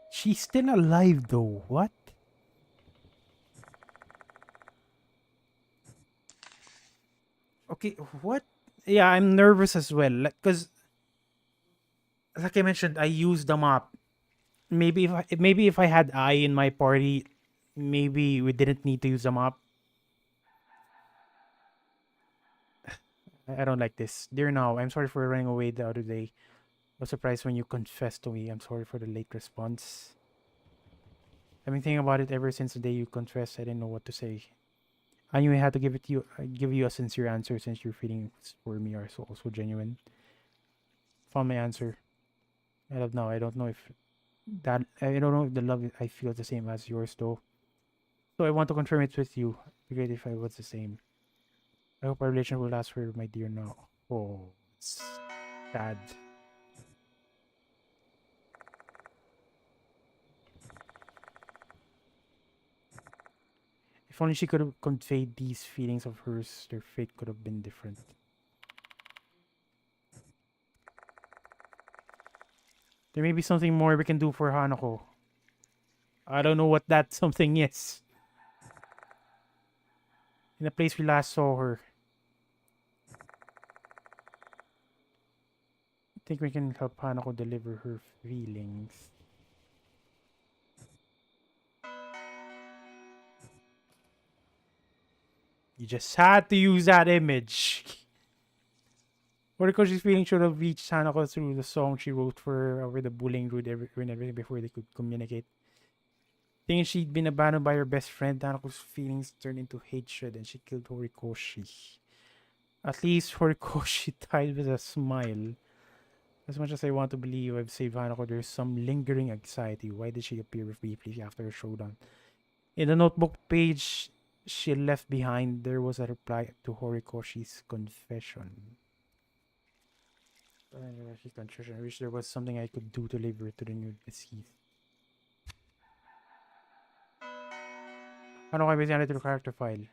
She's still alive though. What? Okay, what? Yeah, I'm nervous as well. Because, like I mentioned, I used the map. maybe if I had I in my party, maybe we didn't need to use a mop. I don't like this. Dear Now, I'm sorry for running away the other day. I was surprised when you confessed to me. I'm sorry for the late response. I've been thinking about it ever since the day you confessed. I didn't know what to say. I knew I had to give you a sincere answer since your feelings for me are so also genuine. Found my answer. I love now. I don't know if the love I feel is the same as yours though. So I want to confirm it with you. It'd be great if I was the same. I hope our relationship will last for my dear now. Oh, it's sad. If only she could have conveyed these feelings of hers, their fate could have been different. There may be something more we can do for Hanako. I don't know what that something is. In the place we last saw her. I think we can help Hanako deliver her feelings. You just had to use that image. Horikoshi's feelings should have reached Hanako through the song she wrote for her over the bullying rude and everything before they could communicate. Thinking she'd been abandoned by her best friend, Hanako's feelings turned into hatred and she killed Horikoshi. At least Horikoshi died with a smile. As much as I want to believe I've saved Hanako, there's some lingering anxiety. Why did she appear briefly after her showdown? In the notebook page she left behind, there was a reply to Horikoshi's confession. I wish there was something I could do to leave her to the new disease. How do I basically add to the character file?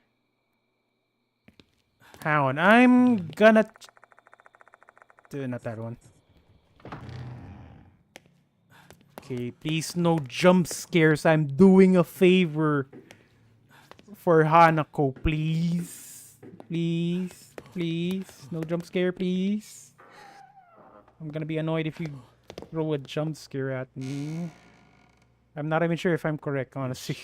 Hang on, I'm gonna not that one. Okay, please no jump scares. I'm doing a favor for Hanako, please. Please, please. No jump scare, please. I'm gonna be annoyed if you throw a jump scare at me. I'm not even sure if I'm correct, honestly.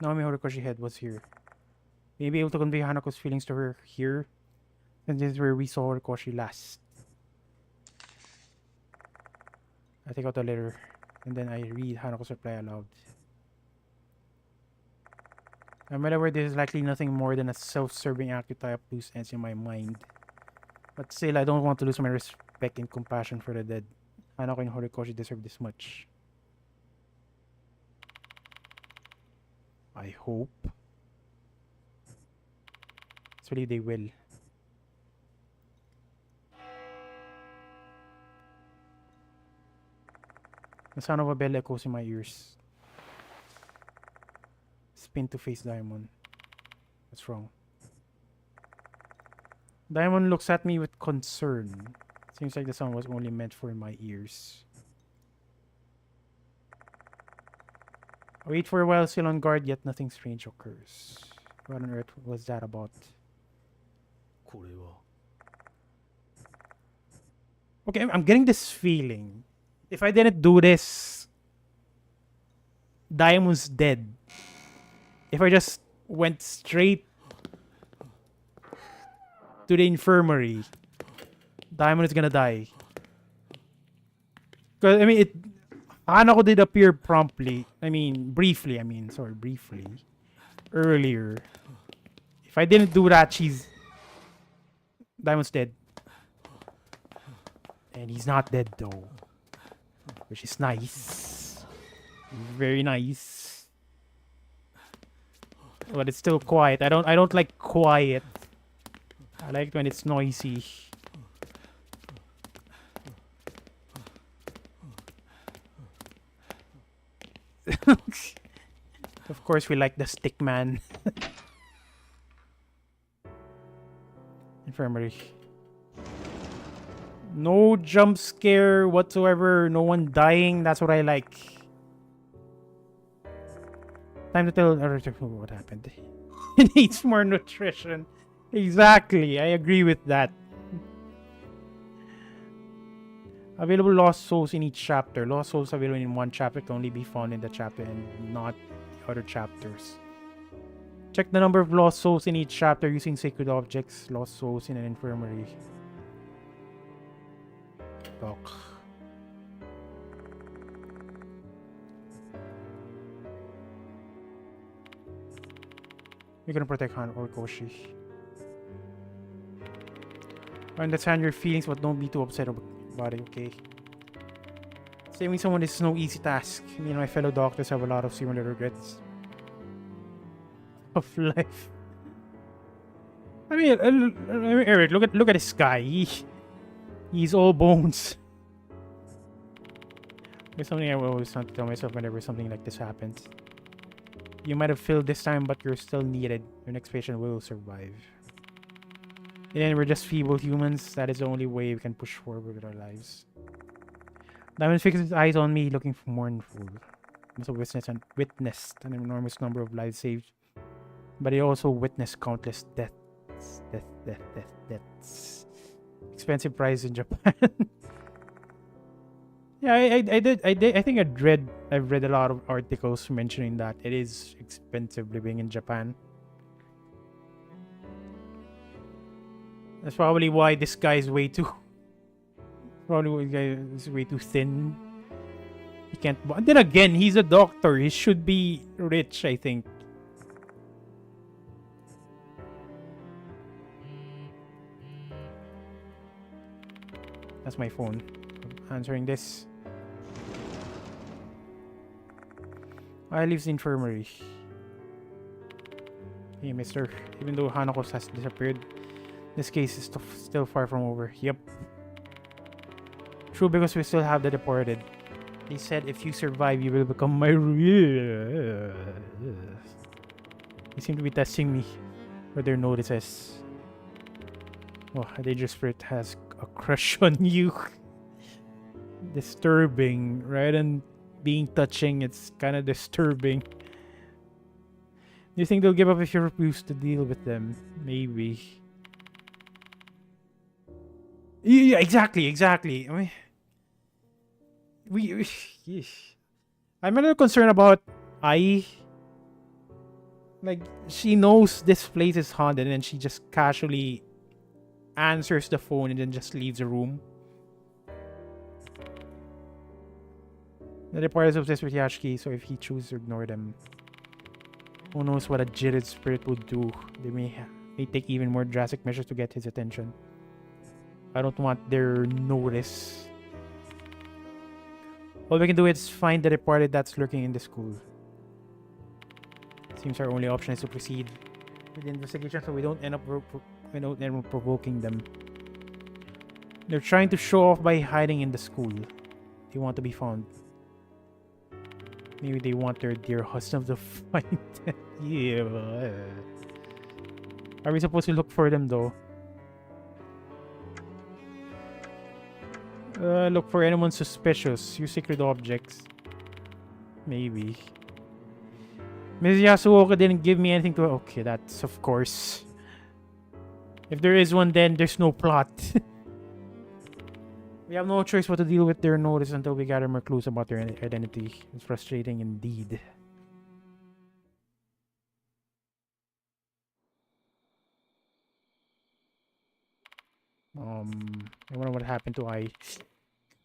Naomi Horikoshi head was here. Maybe able to convey Hanako's feelings to her here. And this is where we saw Horikoshi last. I take out the letter and then I read Hanako's reply aloud. I'm well aware this is likely nothing more than a self-serving act to tie up loose ends in my mind. But still, I don't want to lose my respect and compassion for the dead. Hanako and Horikoshi deserve this much. I hope. Actually, they will. The sound of a bell echoes in my ears. Spin to face Diamond. What's wrong? Diamond looks at me with concern. Seems like the sound was only meant for my ears. I wait for a while, still on guard, yet nothing strange occurs. What on earth was that about? Okay, I'm getting this feeling. If I didn't do this, Diamond's dead. If I just went straight to the infirmary, Diamond is gonna die. Because, I mean, Hanako did appear promptly. Briefly. Earlier. If I didn't do that, Diamond's dead. And he's not dead though. Which is nice. Very nice. But it's still quiet. I don't like quiet. I like it when it's noisy. Of course, we like the stick man. Infirmary. No jump scare whatsoever. No one dying. That's what I like. Time to tell what happened. He needs more nutrition. Exactly, I agree with that. Available lost souls in each chapter. Lost souls available in one chapter can only be found in the chapter and not the other chapters. Check the number of lost souls in each chapter using sacred objects. Lost souls in an infirmary. Doc. You're gonna protect Han or Koshi. I understand your feelings, but don't be too upset about it, okay? Saving someone is no easy task. Me and my fellow doctors have a lot of similar regrets of life. I mean, Eric, look at this guy. He's all bones. There's something I always want to tell myself whenever something like this happens. You might have failed this time, but you're still needed. Your next patient will survive. And then we're just feeble humans. That is the only way we can push forward with our lives. Diamond fixes his eyes on me, looking for mournful. He also witnessed an enormous number of lives saved. But he also witnessed countless deaths. Deaths. Expensive price in Japan. Yeah, I think I've read a lot of articles mentioning that it is expensive living in Japan. That's probably why this guy is way too thin. He can't. But then again, he's a doctor. He should be rich, I think. That's my phone. I'm answering this. I live in the infirmary. Hey, mister. Even though Hanako has disappeared, this case is still far from over. Yep. True, because we still have the deported. They said if you survive, you will become my... They seem to be testing me with their notices. Oh, a dangerous spirit has a crush on you. Disturbing, right? And being touching, it's kind of disturbing. Do you think they'll give up if you refuse to deal with them? Maybe. Yeah, exactly. I mean, I'm a little concerned about Ai. Like, she knows this place is haunted and she just casually answers the phone and then just leaves the room. The departed is obsessed with Yashiki, so if he chooses to ignore them, who knows what a jittered spirit would do. They may take even more drastic measures to get his attention. I don't want their notice. All we can do is find the departed that's lurking in the school. Seems our only option is to proceed with the investigation so we don't end up provoking them. They're trying to show off by hiding in the school. They want to be found. Maybe they want their dear husband to find them. Yeah. Are we supposed to look for them though? Look for anyone suspicious. Use secret objects. Maybe. Ms. Yasuoka didn't give me anything to... Okay, that's of course. If there is one, then there's no plot. We have no choice but to deal with their notice until we gather more clues about their identity. It's frustrating indeed. I wonder what happened to Ai.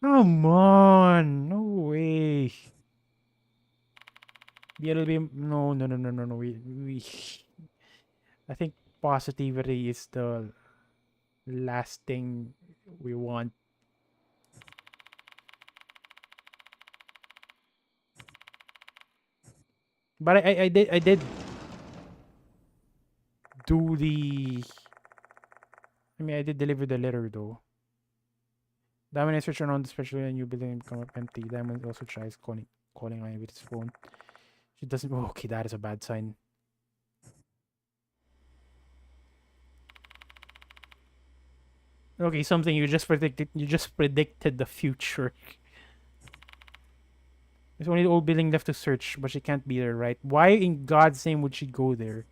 Come on! No way! BLB... No. We... I think positivity is the last thing we want. But I did do the... I mean, I did deliver the letter though. Diamond is switched on, especially when you building become empty. Diamond also tries calling Ai with his phone. She doesn't... Oh, okay, that is a bad sign. Okay, something you just predicted. You just predicted the future. There's only the old building left to search, but she can't be there, right? Why in God's name would she go there?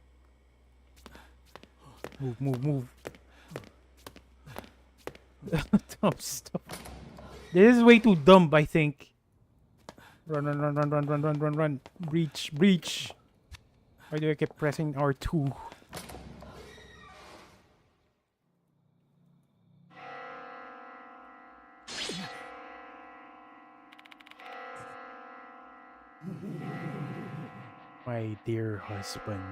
Move, move, move. Dumb stuff. This is way too dumb, I think. Run, run, run, run, run, run, run, run, run. Breach, breach. Why do I keep pressing R2? My dear husband.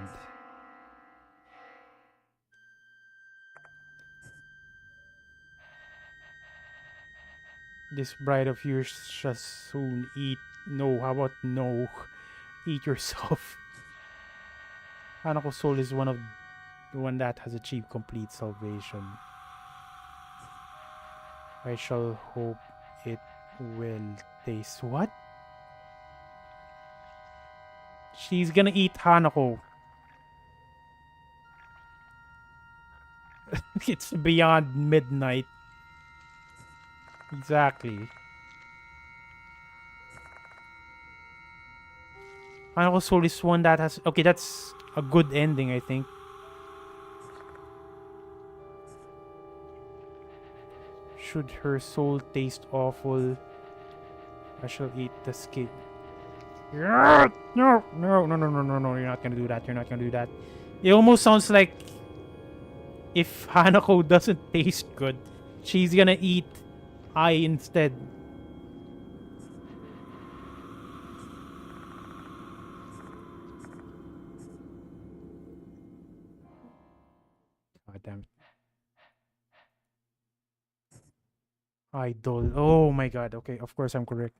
This bride of yours shall soon eat. No, how about no? Eat yourself. Hanako's soul is one that has achieved complete salvation. I shall hope it will taste what? She's gonna eat Hanako. It's beyond midnight. Exactly. Hanako's soul is one that has... Okay, that's a good ending, I think. Should her soul taste awful, I shall eat the skin. No, no, no, no, no, no, no, you're not gonna do that, you're not gonna do that. It almost sounds like if Hanako doesn't taste good, she's gonna eat I instead. God damn it. Idol. Oh my god. Okay, of course I'm correct.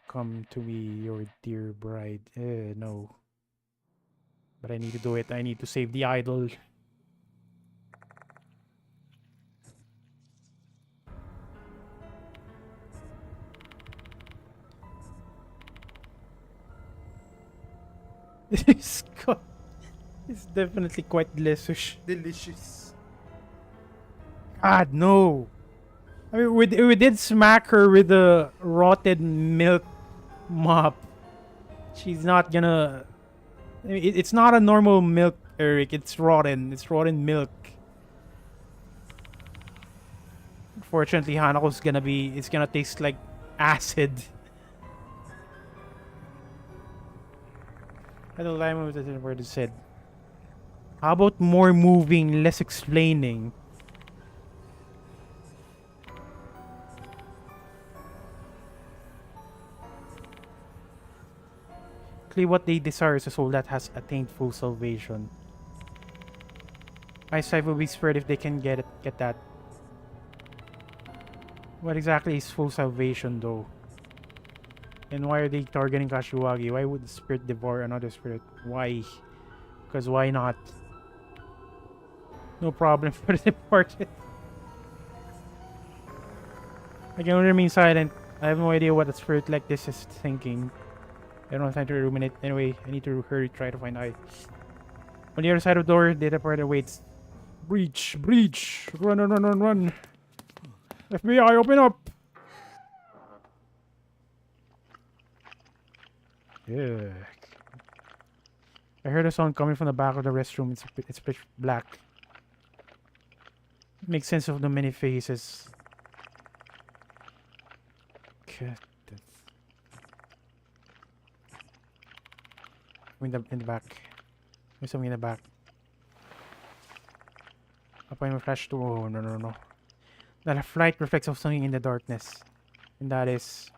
Come to me, your dear bride. No. But I need to do it. I need to save the idol. It's definitely quite delicious. God, no. I mean, we did smack her with a rotten milk mop. She's not gonna... I mean, it's not a normal milk, Eric. It's rotten. It's rotten milk. Unfortunately, Hanako's gonna be... It's gonna taste like acid. I don't like what the word is said. How about more moving, less explaining? Clearly what they desire is a soul that has attained full salvation. My side will be spared if they can get that. What exactly is full salvation though? And why are they targeting Kashiwagi? Why would the spirit devour another spirit? Why? Because why not? No problem for the departed. I can only remain silent. I have no idea what a spirit like this is thinking. I don't have time to ruminate. Anyway, I need to hurry, try to find I. On the other side of the door, the departed waits. Breach! Breach! Run, run, run, run, run! FBI, open up! Yeah. I heard a sound coming from the back of the restroom. It's pitch black. Makes sense of the many faces. God, in the back. There's something in the back. Appointment flash to... Oh, no, no, no. That light reflects off something in the darkness. And that is...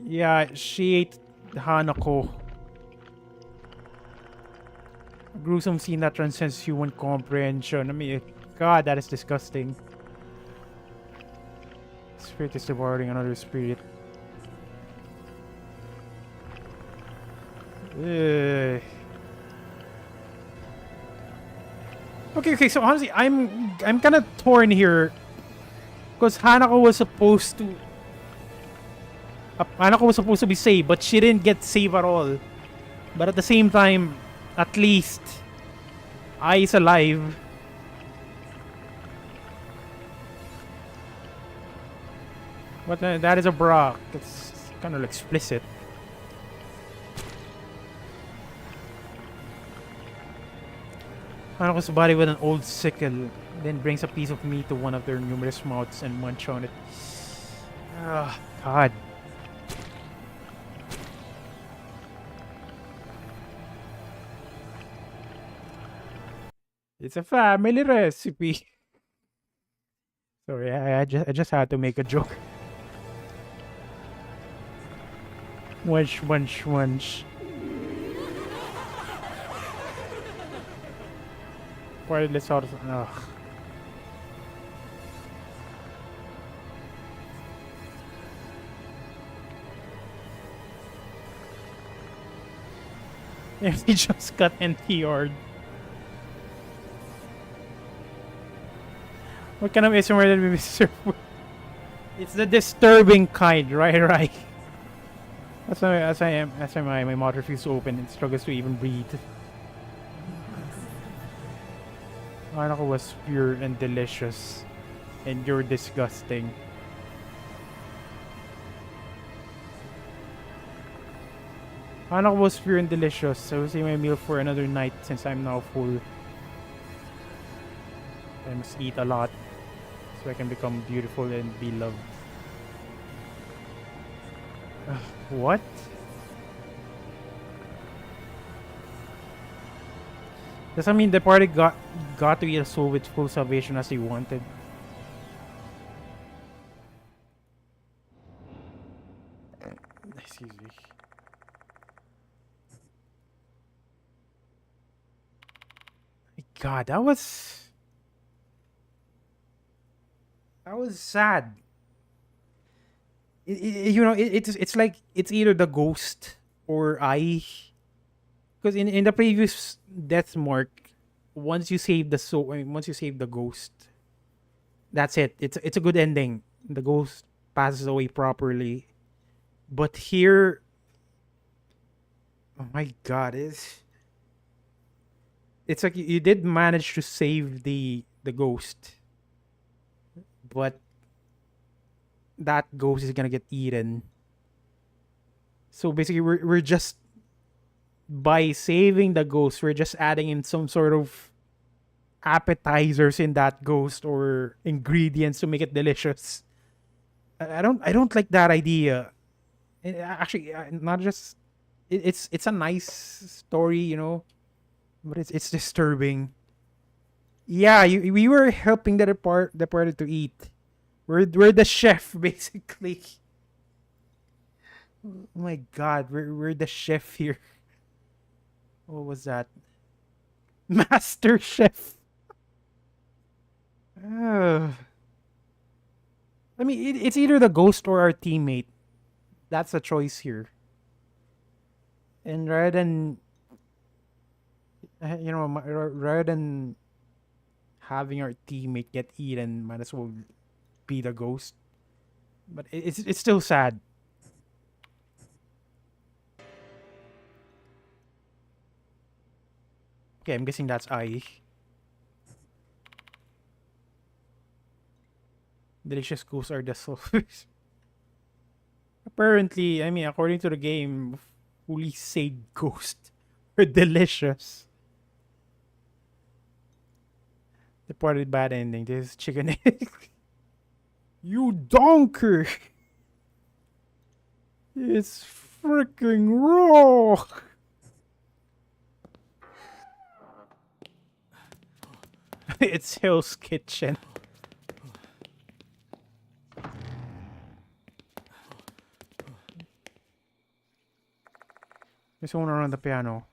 Yeah, she ate Hanako. A gruesome scene that transcends human comprehension. I mean, God, that is disgusting. Spirit is devouring another spirit. Ugh. Okay, so honestly, I'm kind of torn here. Because Hanako was supposed to... Hanako was supposed to be saved, but she didn't get saved at all. But at the same time, at least, Ai is alive. But that is a bra. It's kind of explicit. Hanako's body with an old sickle, then brings a piece of meat to one of their numerous mouths and munch on it. Ah, God. It's a family recipe. Sorry, I just had to make a joke. Munch, munch, munch. Let's out of. Ugh. If he just got NTR'd. What kind of ASMR did we serve? It's the disturbing kind, right? Right. That's why my mouth refuses to open and struggles to even breathe. Hanako was pure and delicious, and you're disgusting. Hanako was pure and delicious. I will save my meal for another night since I'm now full. I must eat a lot so I can become beautiful and be loved. What? Does that mean the party got to eat a soul with full salvation as they wanted? Excuse me. My God, that was sad. It's like it's either the ghost or I. Because in the previous death mark, once you save the soul, once you save the ghost, that's it. It's a good ending. The ghost passes away properly. But here, oh my God, it's like you did manage to save the ghost, but that ghost is gonna get eaten. So basically, we're just, by saving the ghost, we're just adding in some sort of appetizers in that ghost or ingredients to make it delicious. I don't like that idea. Actually, not just it's a nice story, but it's disturbing. Yeah, we were helping the party to eat. We're the chef basically. Oh my God, we're the chef here. What was that? Master Chef. I mean, it's either the ghost or our teammate. That's the choice here. And rather than, rather than having our teammate get eaten, might as well be the ghost. But it's still sad. Okay, I'm guessing that's I. Delicious ghosts are the souls. Apparently, I mean, according to the game, fully saved ghosts are delicious. Departed bad ending. This is chicken egg. You donkey! It's freaking raw! It's Hill's Kitchen. There's someone around the piano.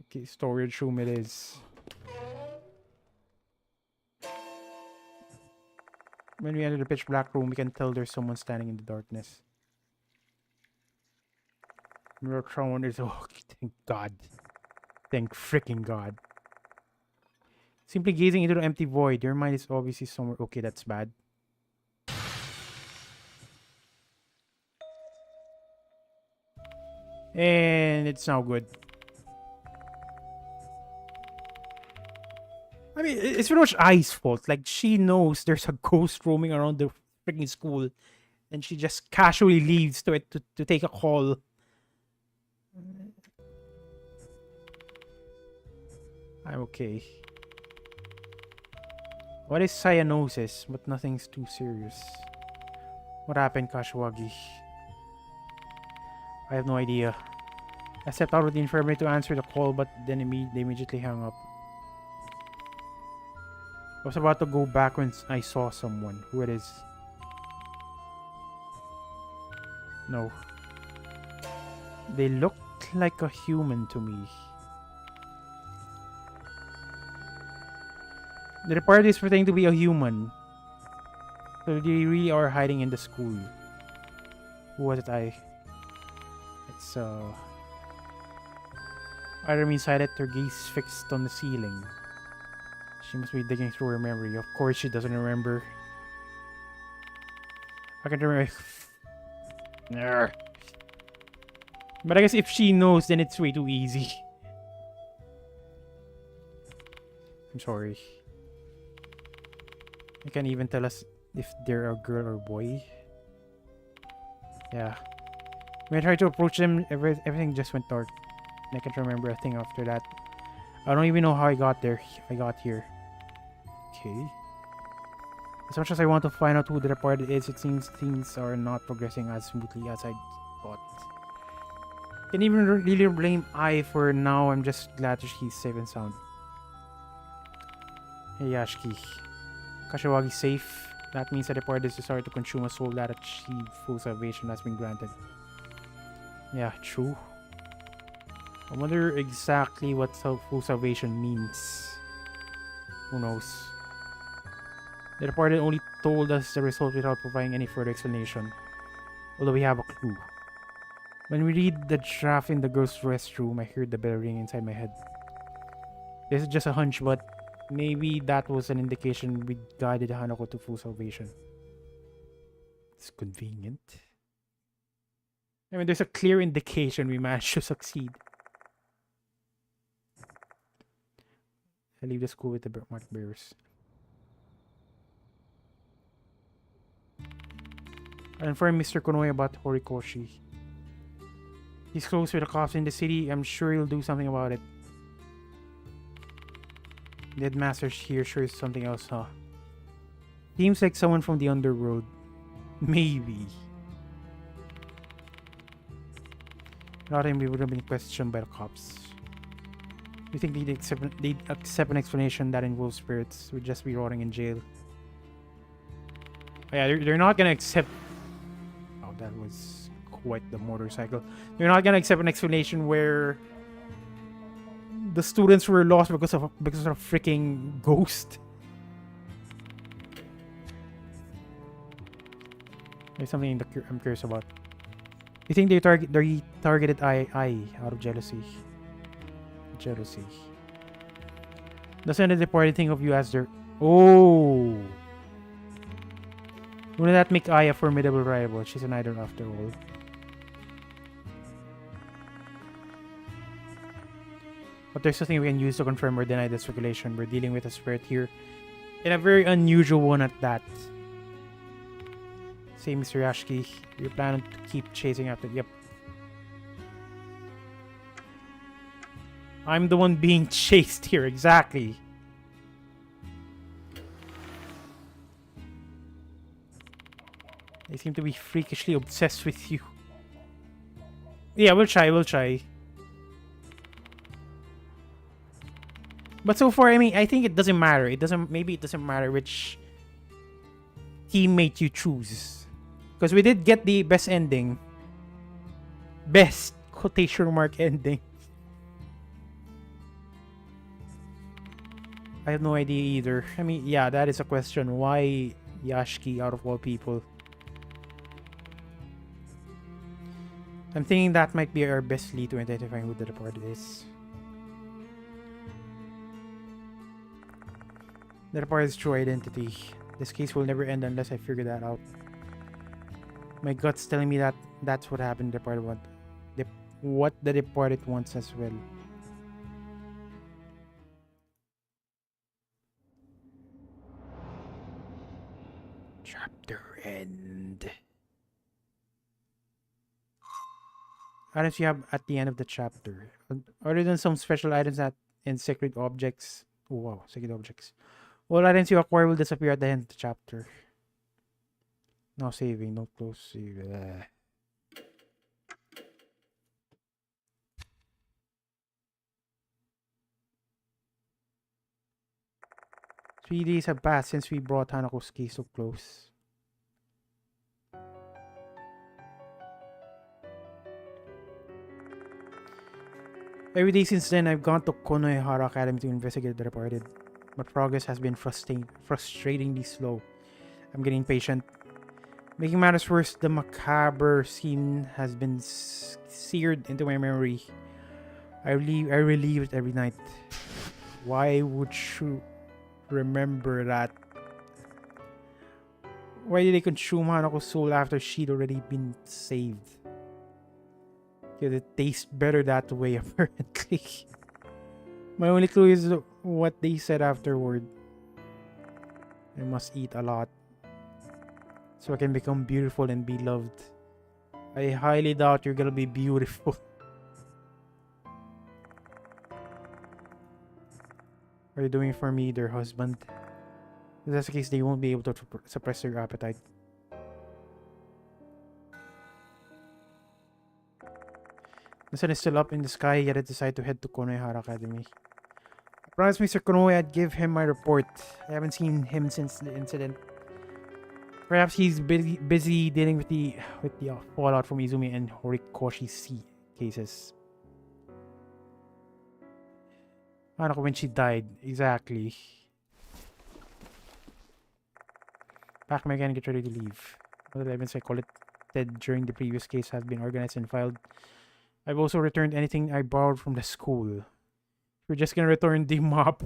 Okay, storage room it is. When we enter the pitch black room, we can tell there's someone standing in the darkness. Mirror crown is... Oh, thank God. Thank freaking God. Simply gazing into the empty void. Your mind is obviously somewhere... Okay, that's bad. And it's now good. I mean, it's pretty much Ai's fault. Like, she knows there's a ghost roaming around the freaking school, and she just casually leaves to take a call. I'm okay. What is cyanosis? But nothing's too serious. What happened, Kashiwagi? I have no idea. I stepped out of the infirmary to answer the call, but then they immediately hung up. I was about to go back when I saw someone. Who it is? No. They looked like a human to me. The report is pretending to be a human. So they really are hiding in the school. Who was it? It's Irene sighted her gaze fixed on the ceiling. She must be digging through her memory. Of course she doesn't remember. I can remember. But I guess if she knows, then it's way too easy. I'm sorry. You can't even tell us if they're a girl or boy. Yeah. When I tried to approach them, everything just went dark. And I can't remember a thing after that. I don't even know how I got there. I got here. Okay. As much as I want to find out who the reporter is, it seems things are not progressing as smoothly as I thought. Can't even really blame I for now. I'm just glad she's safe and sound. Hey Yashiki. Kashiwagi's safe. That means that the reporter is decided to consume a soul that achieved full salvation has been granted. Yeah, true. I wonder exactly what full salvation means. Who knows? The reporter only told us the result without providing any further explanation. Although we have a clue. When we read the draft in the girls' restroom, I heard the bell ring inside my head. This is just a hunch, but maybe that was an indication we guided Hanako to full salvation. It's convenient. I mean, there's a clear indication we managed to succeed. I leave the school with the mark bearers. I informed Mr. Konoe about Horikoshi. He's close with the cops in the city. I'm sure he'll do something about it. The headmaster here sure is something else, huh? Seems like someone from the underworld. Maybe. Without him, we would have been questioned by the cops. You think they'd accept an explanation that involves spirits? We'd just be rotting in jail. Oh, yeah, they're not gonna accept... Oh, that was quite the motorcycle. They're not gonna accept an explanation where the students were lost because of a freaking ghost. There's something I'm curious about. You think they targeted I out of jealousy? Jealousy. Doesn't the party think of you as their... Oh! Wouldn't that make Ai a formidable rival? She's an idol after all. But there's nothing we can use to confirm or deny the speculation. We're dealing with a spirit here. And a very unusual one at that. Say, Mr. Yashiki, you plan to keep chasing after... Yep. I'm the one being chased here, exactly. They seem to be freakishly obsessed with you. Yeah, we'll try. But so far, I mean, I think it doesn't matter. Maybe it doesn't matter which teammate you choose. Because we did get the best ending. Best quotation mark ending. I have no idea either. I mean, yeah, that is a question. Why Yashiki out of all people? I'm thinking that might be our best lead to identifying who the reporter is. The reporter's true identity. This case will never end unless I figure that out. My gut's telling me that that's what happened. The reporter what the reporter wants as well. Chapter end. Items you have at the end of the chapter. Other than some special items and secret objects. Oh, wow, secret objects. All items you acquire will disappear at the end of the chapter. No saving, no close save. 3 days have passed since we brought Hanako's case so close. Every day since then, I've gone to Konohara Academy to investigate the reported, but progress has been frustratingly slow. I'm getting impatient. Making matters worse, the macabre scene has been seared into my memory. I relive it every night. Why would you remember that? Why did they consume Hanako's soul after she'd already been saved? Because it tastes better that way, apparently. My only clue is what they said afterward. I must eat a lot so I can become beautiful and be loved. I highly doubt you're gonna be beautiful. Are you doing it for me, their husband? If that's the case, they won't be able to suppress their appetite. The sun is still up in the sky, yet I decide to head to Konohara Academy. I promised Mr. Konoe I'd give him my report. I haven't seen him since the incident. Perhaps he's busy dealing with the fallout from Izumi and Horikoshi's cases. Hanako when she died, exactly. Pack my again and get ready to leave. All the evidence I collected during the previous case have been organized and filed. I've also returned anything I borrowed from the school. We're just gonna return the mop.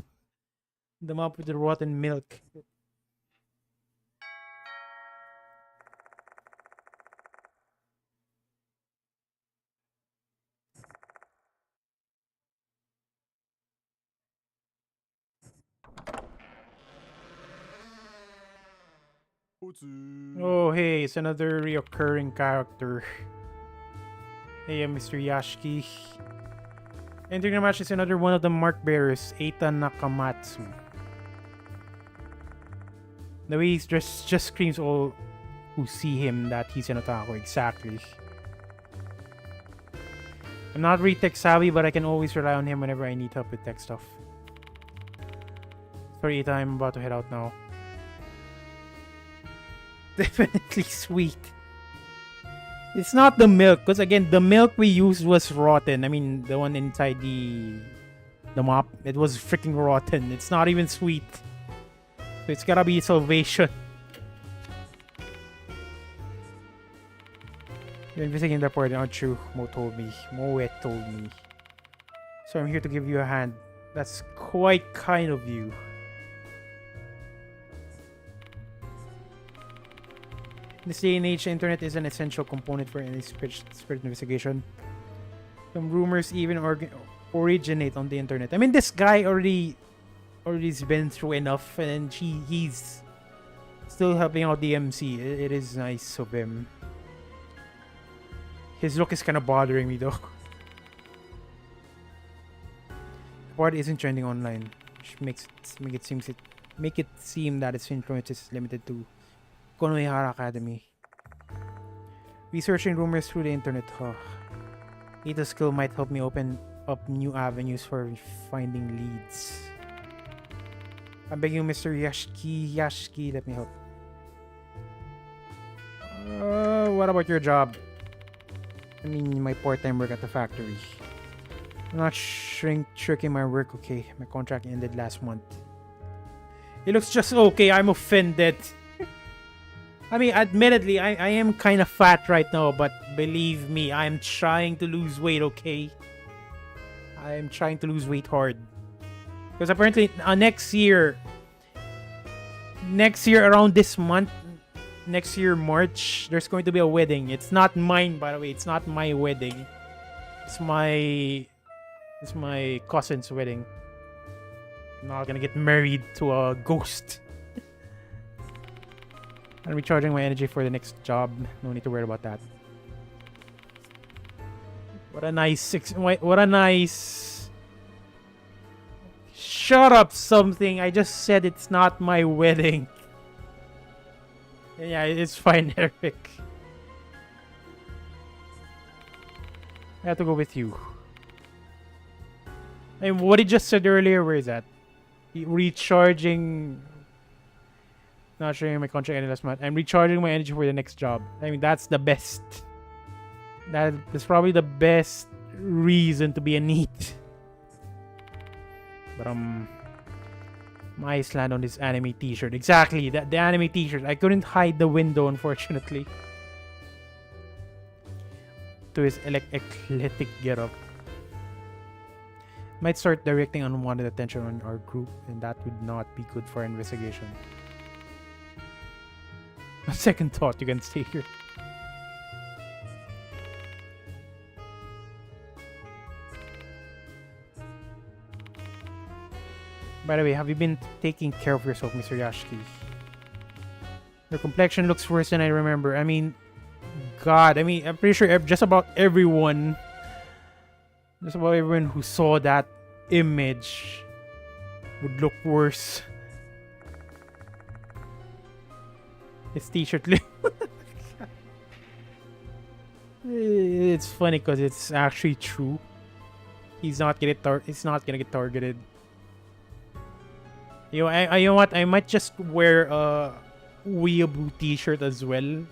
The mop with the rotten milk. Oh, hey, it's another reoccurring character. Hey, I'm Mr. Yashiki. Entering the match is another one of the mark bearers, Eita Nakamatsu. The way he just screams all who see him that he's an otaku, exactly. I'm not really tech savvy, but I can always rely on him whenever I need help with tech stuff. Sorry, Eita, I'm about to head out now. Definitely sweet. It's not the milk, because again, the milk we used was rotten. I mean, the one inside the mop, it was freaking rotten. It's not even sweet. So it's gotta be salvation. You're investigating the report, aren't you? Moe told me. So I'm here to give you a hand. That's quite kind of you. In this day and age, the internet is an essential component for any spirit investigation. Some rumors even originate on the internet. I mean, this guy already's been through enough, and he's still helping out the MC. It is nice of him. His look is kind of bothering me, though. The part isn't trending online, which make it seem that its influence is limited to Konohara Academy. Researching rumors through the internet. Eita's skill might help me open up new avenues for finding leads. I'm begging you, Mr. Yashiki, let me help. What about your job? I mean, my part-time work at the factory. I'm not shirking my work, okay? My contract ended last month. It looks just okay. I'm offended. I mean, admittedly, I am kind of fat right now, but believe me, I'm trying to lose weight, okay? I'm trying to lose weight hard. Because apparently, next year around this month, next year, March, there's going to be a wedding. It's not mine, by the way. It's not my wedding. It's my cousin's wedding. I'm not gonna get married to a ghost. I'm recharging my energy for the next job. No need to worry about that. What a nice what a nice... Shut up, something. I just said it's not my wedding. Yeah, it's fine, Eric. I have to go with you. And what he just said earlier, where is that? Recharging... Not sharing my contract any less month. I'm recharging my energy for the next job. I mean, that's the best. That's probably the best reason to be a NEET. But my eyes land on this anime t-shirt. Exactly, the anime t-shirt. I couldn't hide the window, unfortunately. To his eclectic getup. Might start directing unwanted attention on our group, and that would not be good for our investigation. A second thought, you can stay here. By the way, have you been taking care of yourself, Mr. Yashiki? Your complexion looks worse than I remember. I mean, God, I mean, I'm pretty sure just about everyone who saw that image would look worse. His t-shirt. It's funny because it's actually true. He's not gonna get targeted. You know what? I might just wear a weeaboo t-shirt as well.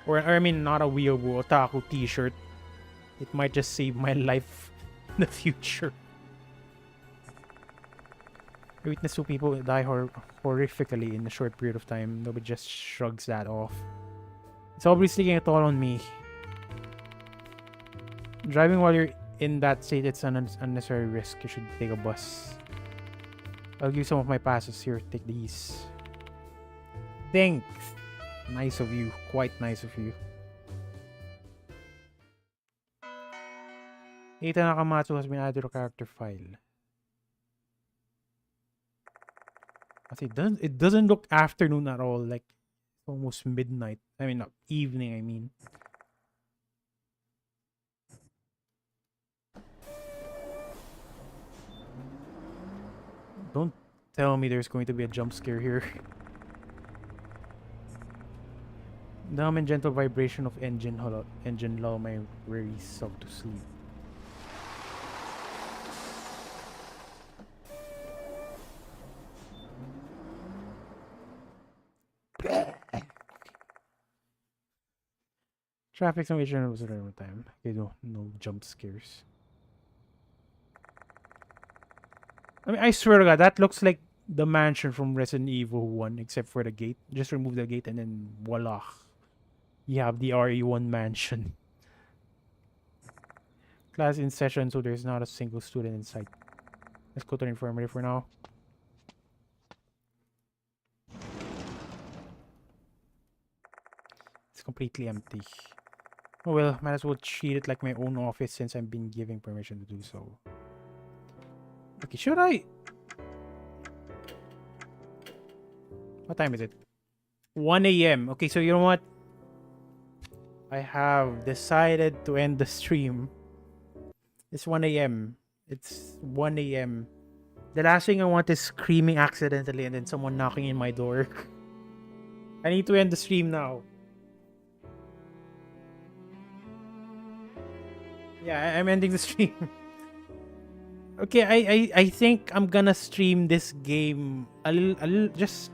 Or I mean, not a weeaboo, otaku t-shirt. It might just save my life in the future. I witness two people die horrifically in a short period of time. Nobody just shrugs that off. It's obviously getting a toll on me. Driving while you're in that state, it's an unnecessary risk. You should take a bus. I'll give you some of my passes here. Take these. Thanks. Nice of you. Quite nice of you. Eita Nakamatsu has been added to a character file. It doesn't look afternoon at all. Like almost midnight. I mean, not evening, I mean. Don't tell me there's going to be a jump scare here. Numb and gentle vibration of engine lull my weary self to sleep. Traffic summation was around time. Okay, no jump scares. I mean, I swear to God, that looks like the mansion from Resident Evil 1, except for the gate. Just remove the gate and then voila. You have the RE1 mansion. Class in session, so there's not a single student in sight. Let's go to the infirmary for now. It's completely empty. Oh well, might as well treat it like my own office since I've been given permission to do so. Okay, should I? What time is it? 1 a.m. Okay, so you know what? I have decided to end the stream. It's 1 a.m. It's 1 a.m. The last thing I want is screaming accidentally and then someone knocking in my door. I need to end the stream now. Yeah, I'm ending the stream. Okay, I think I'm gonna stream this game a little, just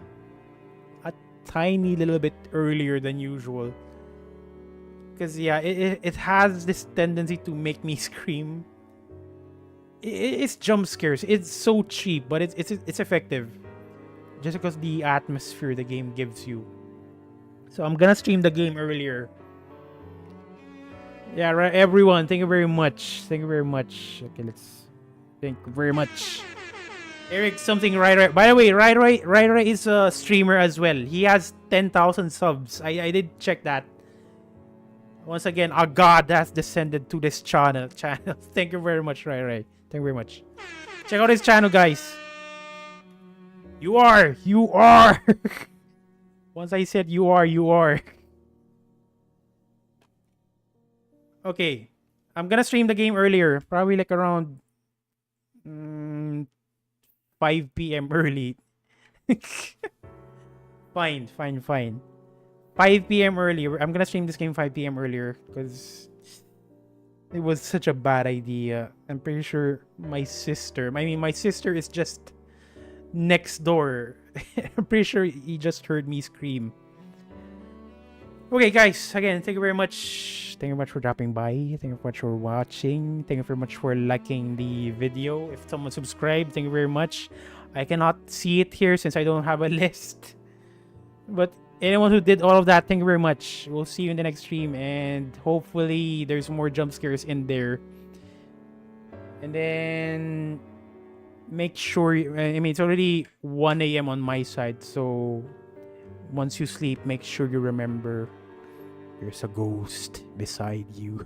a tiny little bit earlier than usual. Because yeah, it has this tendency to make me scream. It's jump scares. It's so cheap, but it's effective. Just because the atmosphere the game gives you. So I'm gonna stream the game earlier. Yeah, right, everyone. Thank you very much. Thank you very much. Okay, let's. Thank you very much. Eric, something right. By the way, right is a streamer as well. He has 10,000 subs. I did check that. Once again, a god has descended to this channel. Thank you very much, right. Thank you very much. Check out his channel, guys. You are. Once I said you are, you are. Okay. I'm gonna stream the game earlier. Probably like around 5 p.m. early. Fine. 5 p.m. earlier. I'm gonna stream this game 5 p.m. earlier because it was such a bad idea. I'm pretty sure my sister is just next door. I'm pretty sure he just heard me scream. Okay, guys, again, thank you very much. Thank you very much for dropping by. Thank you very much for watching. Thank you very much for liking the video. If someone subscribed, thank you very much. I cannot see it here since I don't have a list. But anyone who did all of that, thank you very much. We'll see you in the next stream, and hopefully there's more jump scares in there. And then make sure, it's already 1 a.m. on my side, so once you sleep, make sure you remember there's a ghost beside you.